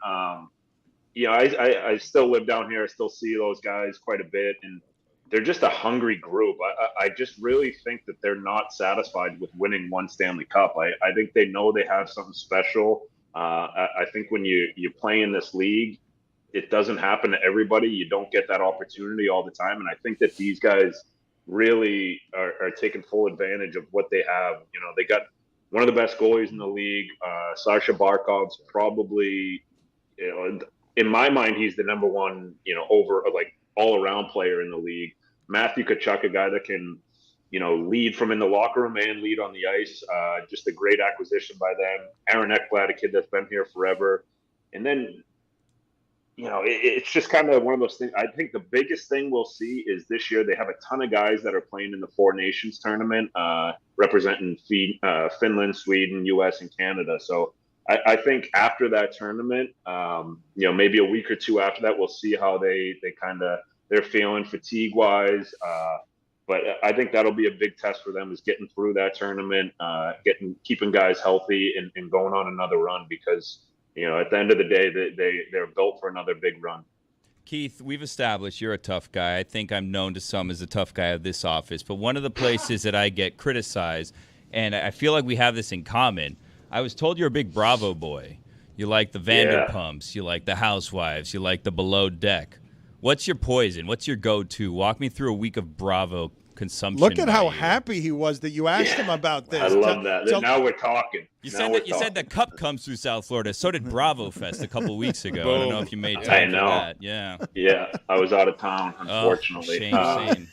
I still live down here. I still see those guys quite a bit, and they're just a hungry group. I just really think that they're not satisfied with winning one Stanley Cup. I think they know they have something special. I think when you play in this league, it doesn't happen to everybody. You don't get that opportunity all the time. And I think that these guys really are taking full advantage of what they have. They got one of the best goalies in the league. Sasha Barkov's probably, in my mind, he's the number one, all around player in the league. Matthew Tkachuk, a guy that can, lead from in the locker room and lead on the ice. Just a great acquisition by them. Aaron Ekblad, a kid that's been here forever. And then, it's just kind of one of those things. I think the biggest thing we'll see is this year they have a ton of guys that are playing in the Four Nations tournament, representing Finland, Sweden, U.S., and Canada. So I think after that tournament, maybe a week or two after that, we'll see how they're feeling fatigue-wise. But I think that'll be a big test for them, is getting through that tournament, keeping guys healthy and going on another run, because at the end of the day, they're built for another big run. Keith, we've established you're a tough guy. I think I'm known to some as a tough guy of this office. But one of the places that I get criticized, and I feel like we have this in common, I was told you're a big Bravo boy. You like the Vanderpumps. You like the Housewives. You like the Below Deck. What's your poison? What's your go-to? Walk me through a week of Bravo consumption. Look at how happy he was that you asked him about this. I love that. Now we're talking. You said the cup comes through South Florida. So did Bravo Fest a couple weeks ago. I don't know if you made time for that. Yeah. Yeah, I was out of town, unfortunately. Shame.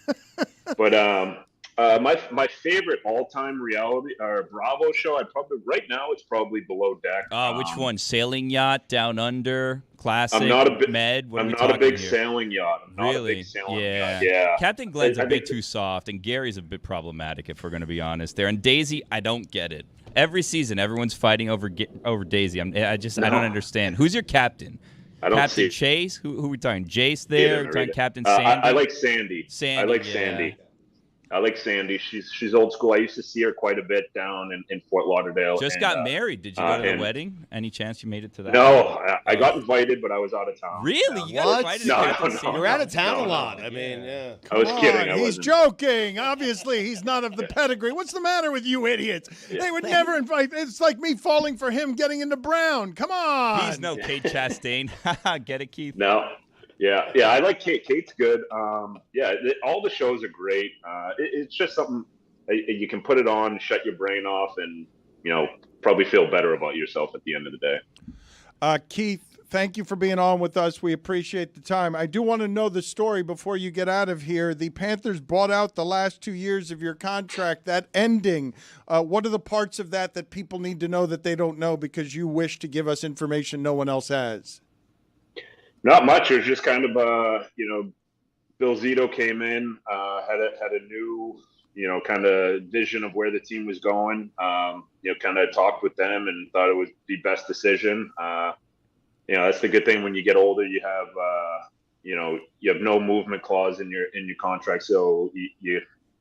But my favorite all-time reality or Bravo show, right now it's probably Below Deck. Which one? Sailing Yacht, Down Under, Classic, I'm not a Med? I'm not a big sailing yacht. Yeah. Captain Glenn's a bit too soft, and Gary's a bit problematic, if we're going to be honest there. And Daisy, I don't get it. Every season, everyone's fighting over Daisy. I don't understand. Who's your captain? Captain Chase? Who are we talking? Jace there? We're talking Captain Sandy? I like Sandy. I like Sandy. I like Sandy. She's old school. I used to see her quite a bit down in Fort Lauderdale. Just got married. Did you go to the wedding? Any chance you made it to that? No, I got invited, but I was out of town. Really? You got invited? No. You're out of town a lot. I mean, yeah. I was kidding. He's joking. Obviously, he's not of the pedigree. What's the matter with you idiots? They would never invite. It's like me falling for him getting into Brown. Come on. He's no Kate Chastain. Get it, Keith? No. Yeah, I like Kate. Kate's good. All the shows are great. It's just something you can put it on, shut your brain off, and probably feel better about yourself at the end of the day. Keith, thank you for being on with us. We appreciate the time. I do want to know the story before you get out of here. The Panthers bought out the last 2 years of your contract. That ending. What are the parts of that people need to know that they don't know because you wish to give us information no one else has? Not much. It was just kind of, Bill Zito came in, had a new, kind of vision of where the team was going. Kind of talked with them and thought it was the best decision. That's the good thing when you get older. You have, you have no movement clause in your contract, so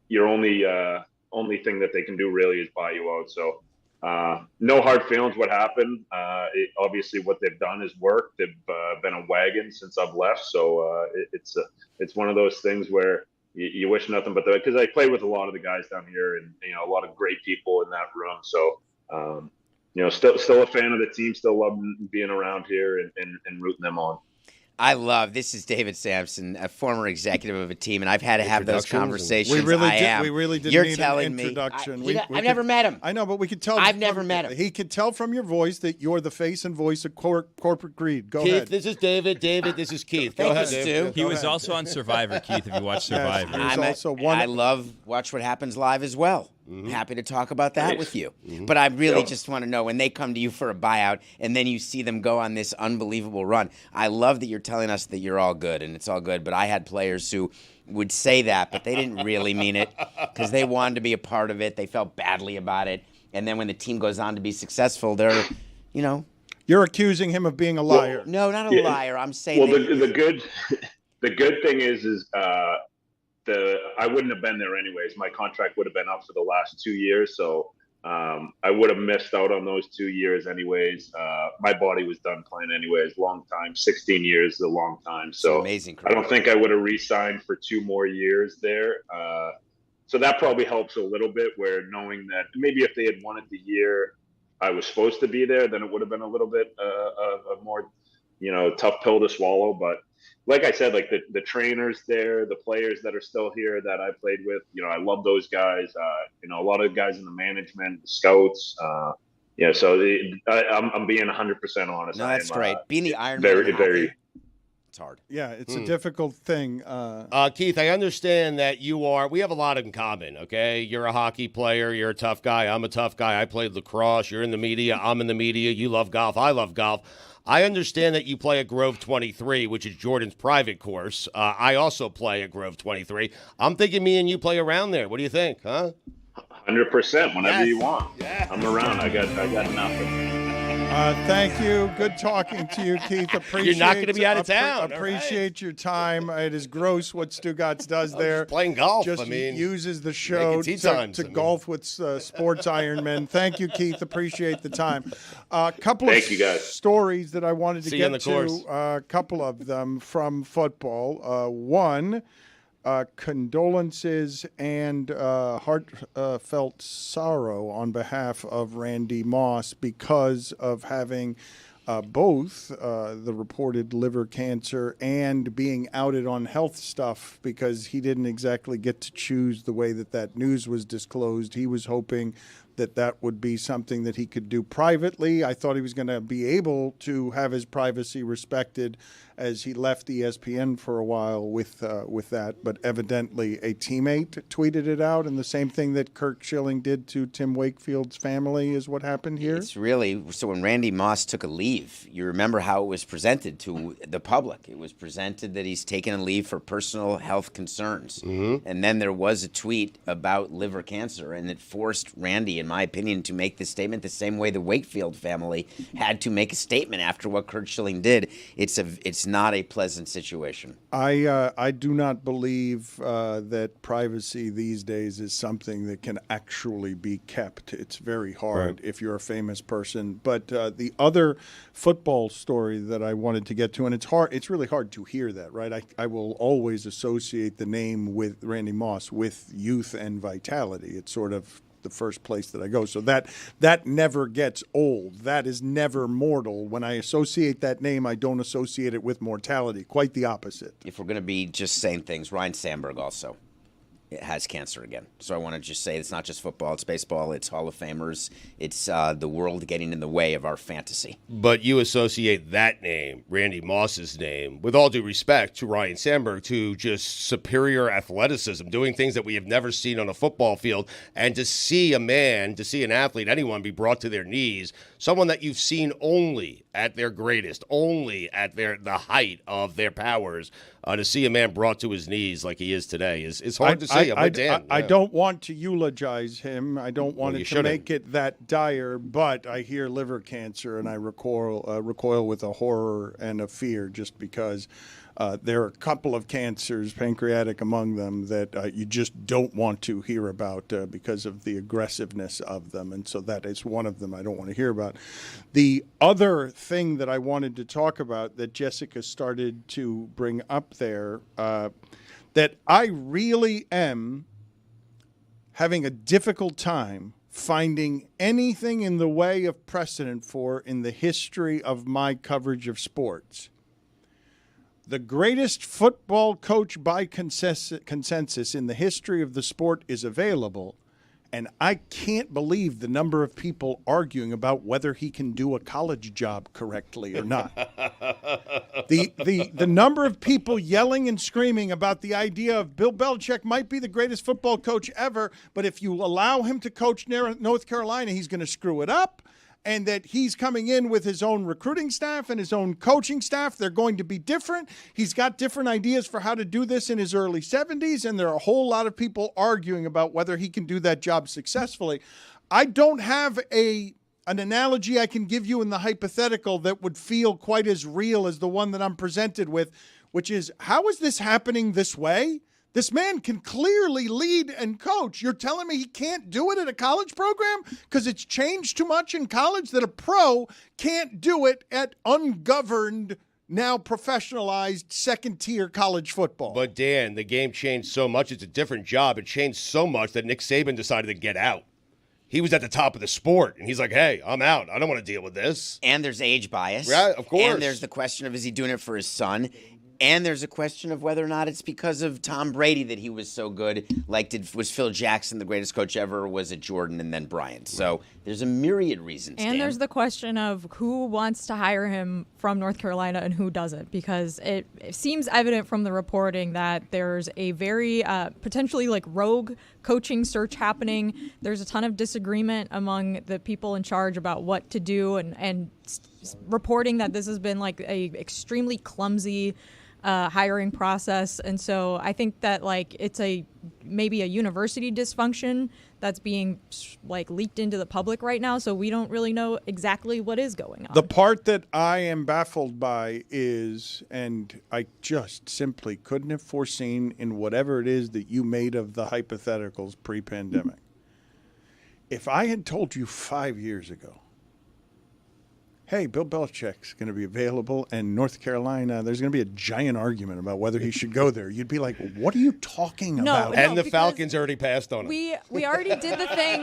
your only thing that they can do really is buy you out. So. No hard feelings what happened. Obviously what they've done is work. They've been a wagon since I've left. So it's one of those things where you wish nothing but because I played with a lot of the guys down here and, a lot of great people in that room. So, still a fan of the team, still love being around here and rooting them on. This is David Samson, a former executive of a team, and I've had to have those conversations. We really did You're need telling an introduction. I've never met him. I know, but we could tell. I've never met him. He could tell from your voice that you're the face and voice of corporate greed. Go Keith, ahead. This is David. David, this is Keith. Go ahead, Stu. He was also on Survivor, Keith, if you watch Survivor. I love Watch What Happens Live as well. Mm-hmm. Happy to talk about that with you. Mm-hmm. But I really just want to know, when they come to you for a buyout and then you see them go on this unbelievable run, I love that you're telling us that you're all good and it's all good. But I had players who would say that, but they didn't really mean it because they wanted to be a part of it. They felt badly about it. And then when the team goes on to be successful, they're, You're accusing him of being a liar. Well, no, not a liar. I'm saying the good thing is I wouldn't have been there anyways. My contract would have been up for the last 2 years, so I would have missed out on those 2 years anyways. My body was done playing anyways. Long time, 16 years is a long time. So amazing I don't think I would have re-signed for 2 more years there. So that probably helps a little bit, where knowing that maybe if they had won it the year I was supposed to be there, then it would have been a little bit a more, tough pill to swallow. But like I said, like the trainers there, the players that are still here that I played with, I love those guys. A lot of guys in the management, the scouts. So I'm being 100% honest. No, that's great. Being the Iron Man, very. It's hard. Yeah, it's a difficult thing. Keith, I understand that we have a lot in common, okay? You're a hockey player. You're a tough guy. I'm a tough guy. I played lacrosse. You're in the media. I'm in the media. You love golf. I love golf. I understand that you play at Grove 23, which is Jordan's private course. I also play at Grove 23. I'm thinking me and you play around there. What do you think, huh? 100%. Whenever you want. Yeah. I'm around. I got nothing. Thank you. Good talking to you, Keith. You're not going to be out of town. Appreciate your time. It is gross what Stugotz does there. Playing golf. Just uses the show to golf with sports Ironmen. Thank you, Keith. Appreciate the time. A couple of stories that I wanted to get to. A couple of them from football. One. Condolences and heartfelt sorrow on behalf of Randy Moss because of having both the reported liver cancer and being outed on health stuff, because he didn't exactly get to choose the way that news was disclosed. He was hoping that would be something that he could do privately. I thought he was going to be able to have his privacy respected as he left ESPN for a while with that. But evidently a teammate tweeted it out, and the same thing that Kirk Schilling did to Tim Wakefield's family is what happened here. It's really, so when Randy Moss took a leave, you remember how it was presented to the public. It was presented that he's taken a leave for personal health concerns. Mm-hmm. And then there was a tweet about liver cancer, and it forced Randy, in my opinion, to make this statement the same way the Wakefield family had to make a statement after what Kurt Schilling did. It's not a pleasant situation. I do not believe that privacy these days is something that can actually be kept. It's very hard if you're a famous person. But the other football story that I wanted to get to, and it's really hard to hear that, right? I will always associate the name with Randy Moss with youth and vitality. It's sort of the first place that I go. So that never gets old. That is never mortal. When I associate that name, I don't associate it with mortality. Quite the opposite. If we're going to be just saying things, Ryan Sandberg also has cancer again. So I want to just say it's not just football, it's baseball, it's Hall of Famers, it's the world getting in the way of our fantasy. But you associate that name, Randy Moss's name, with all due respect to Ryan Sandberg, to just superior athleticism, doing things that we have never seen on a football field. And to see an athlete, anyone, be brought to their knees, someone that you've seen only at their greatest, only at the height of their powers, to see a man brought to his knees like he is today is hard to see. I don't want to eulogize him. I don't want it to make it that dire, but I hear liver cancer and I recoil with a horror and a fear, just because there are a couple of cancers, pancreatic among them, that you just don't want to hear about because of the aggressiveness of them. And so that is one of them I don't want to hear about. The other thing that I wanted to talk about that Jessica started to bring up there, that I really am having a difficult time finding anything in the way of precedent for in the history of my coverage of sports. The greatest football coach by consensus in the history of the sport is available, and I can't believe the number of people arguing about whether he can do a college job correctly or not. The number of people yelling and screaming about the idea of Bill Belichick might be the greatest football coach ever, but if you allow him to coach North Carolina, he's going to screw it up. And that he's coming in with his own recruiting staff and his own coaching staff. They're going to be different. He's got different ideas for how to do this in his early 70s, and there are a whole lot of people arguing about whether he can do that job successfully. I don't have an analogy I can give you in the hypothetical that would feel quite as real as the one that I'm presented with, which is, how is this happening this way? This man can clearly lead and coach. You're telling me he can't do it at a college program because it's changed too much in college that a pro can't do it at ungoverned, now professionalized second-tier college football. But, Dan, the game changed so much. It's a different job. It changed so much that Nick Saban decided to get out. He was at the top of the sport, and he's like, hey, I'm out. I don't want to deal with this. And there's age bias. Right, of course. And there's the question of, is he doing it for his son? And there's a question of whether or not it's because of Tom Brady that he was so good. Like, was Phil Jackson the greatest coach ever, or was it Jordan and then Bryant? So there's a myriad reasons, And Dan. there's the question of who wants to hire him from North Carolina and who doesn't, because it seems evident from the reporting that there's a very potentially like rogue coaching search happening. There's a ton of disagreement among the people in charge about what to do, and reporting that this has been like a extremely clumsy hiring process. And so I think that like it's maybe a university dysfunction that's being like leaked into the public right now. So we don't really know exactly what is going on. The part that I am baffled by is, and I just simply couldn't have foreseen in whatever it is that you made of the hypotheticals pre-pandemic. If I had told you 5 years ago, hey, Bill Belichick's going to be available, and North Carolina, there's going to be a giant argument about whether he should go there, you'd be like, what are you talking about? And the Falcons already passed on him. We already did the thing.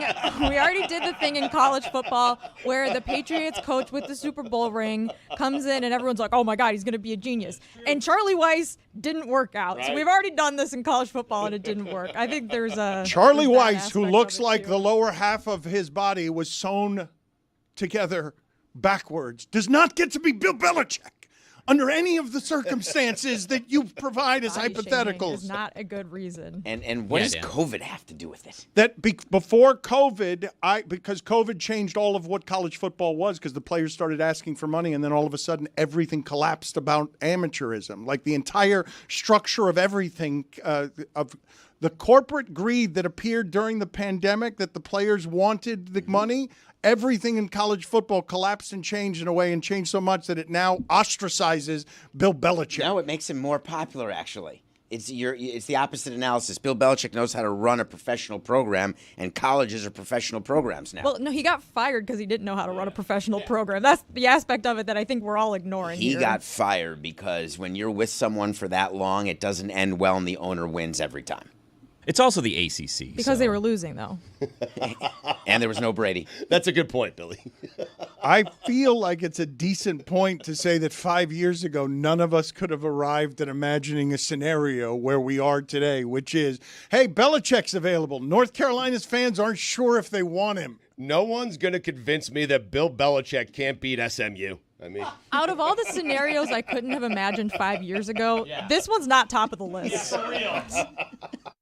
We already did the thing in college football where the Patriots coach with the Super Bowl ring comes in and everyone's like, oh my God, he's going to be a genius. And Charlie Weiss didn't work out. Right. So we've already done this in college football and it didn't work. I think there's a Charlie Weiss, who looks like the lower half of his body was sewn together backwards, does not get to be Bill Belichick under any of the circumstances that you provide as hypotheticals. Is not a good reason. And what does COVID have to do with it? That before COVID, because COVID changed all of what college football was, because the players started asking for money, and then all of a sudden everything collapsed about amateurism. Like the entire structure of everything, of the corporate greed that appeared during the pandemic, that the players wanted the money. Everything in college football collapsed and changed in a way, and changed so much that it now ostracizes Bill Belichick. No, it makes him more popular, actually. It's the opposite analysis. Bill Belichick knows how to run a professional program, and colleges are professional programs now. Well, no, he got fired because he didn't know how to run a professional program. That's the aspect of it that I think we're all ignoring He here. got fired because when you're with someone for that long, it doesn't end well, and the owner wins every time. It's also the ACC. Because they were losing, though. And there was no Brady. That's a good point, Billy. I feel like it's a decent point to say that 5 years ago, none of us could have arrived at imagining a scenario where we are today, which is, hey, Belichick's available. North Carolina's fans aren't sure if they want him. No one's going to convince me that Bill Belichick can't beat SMU. I mean, out of all the scenarios I couldn't have imagined 5 years ago, this one's not top of the list. Yeah, for real.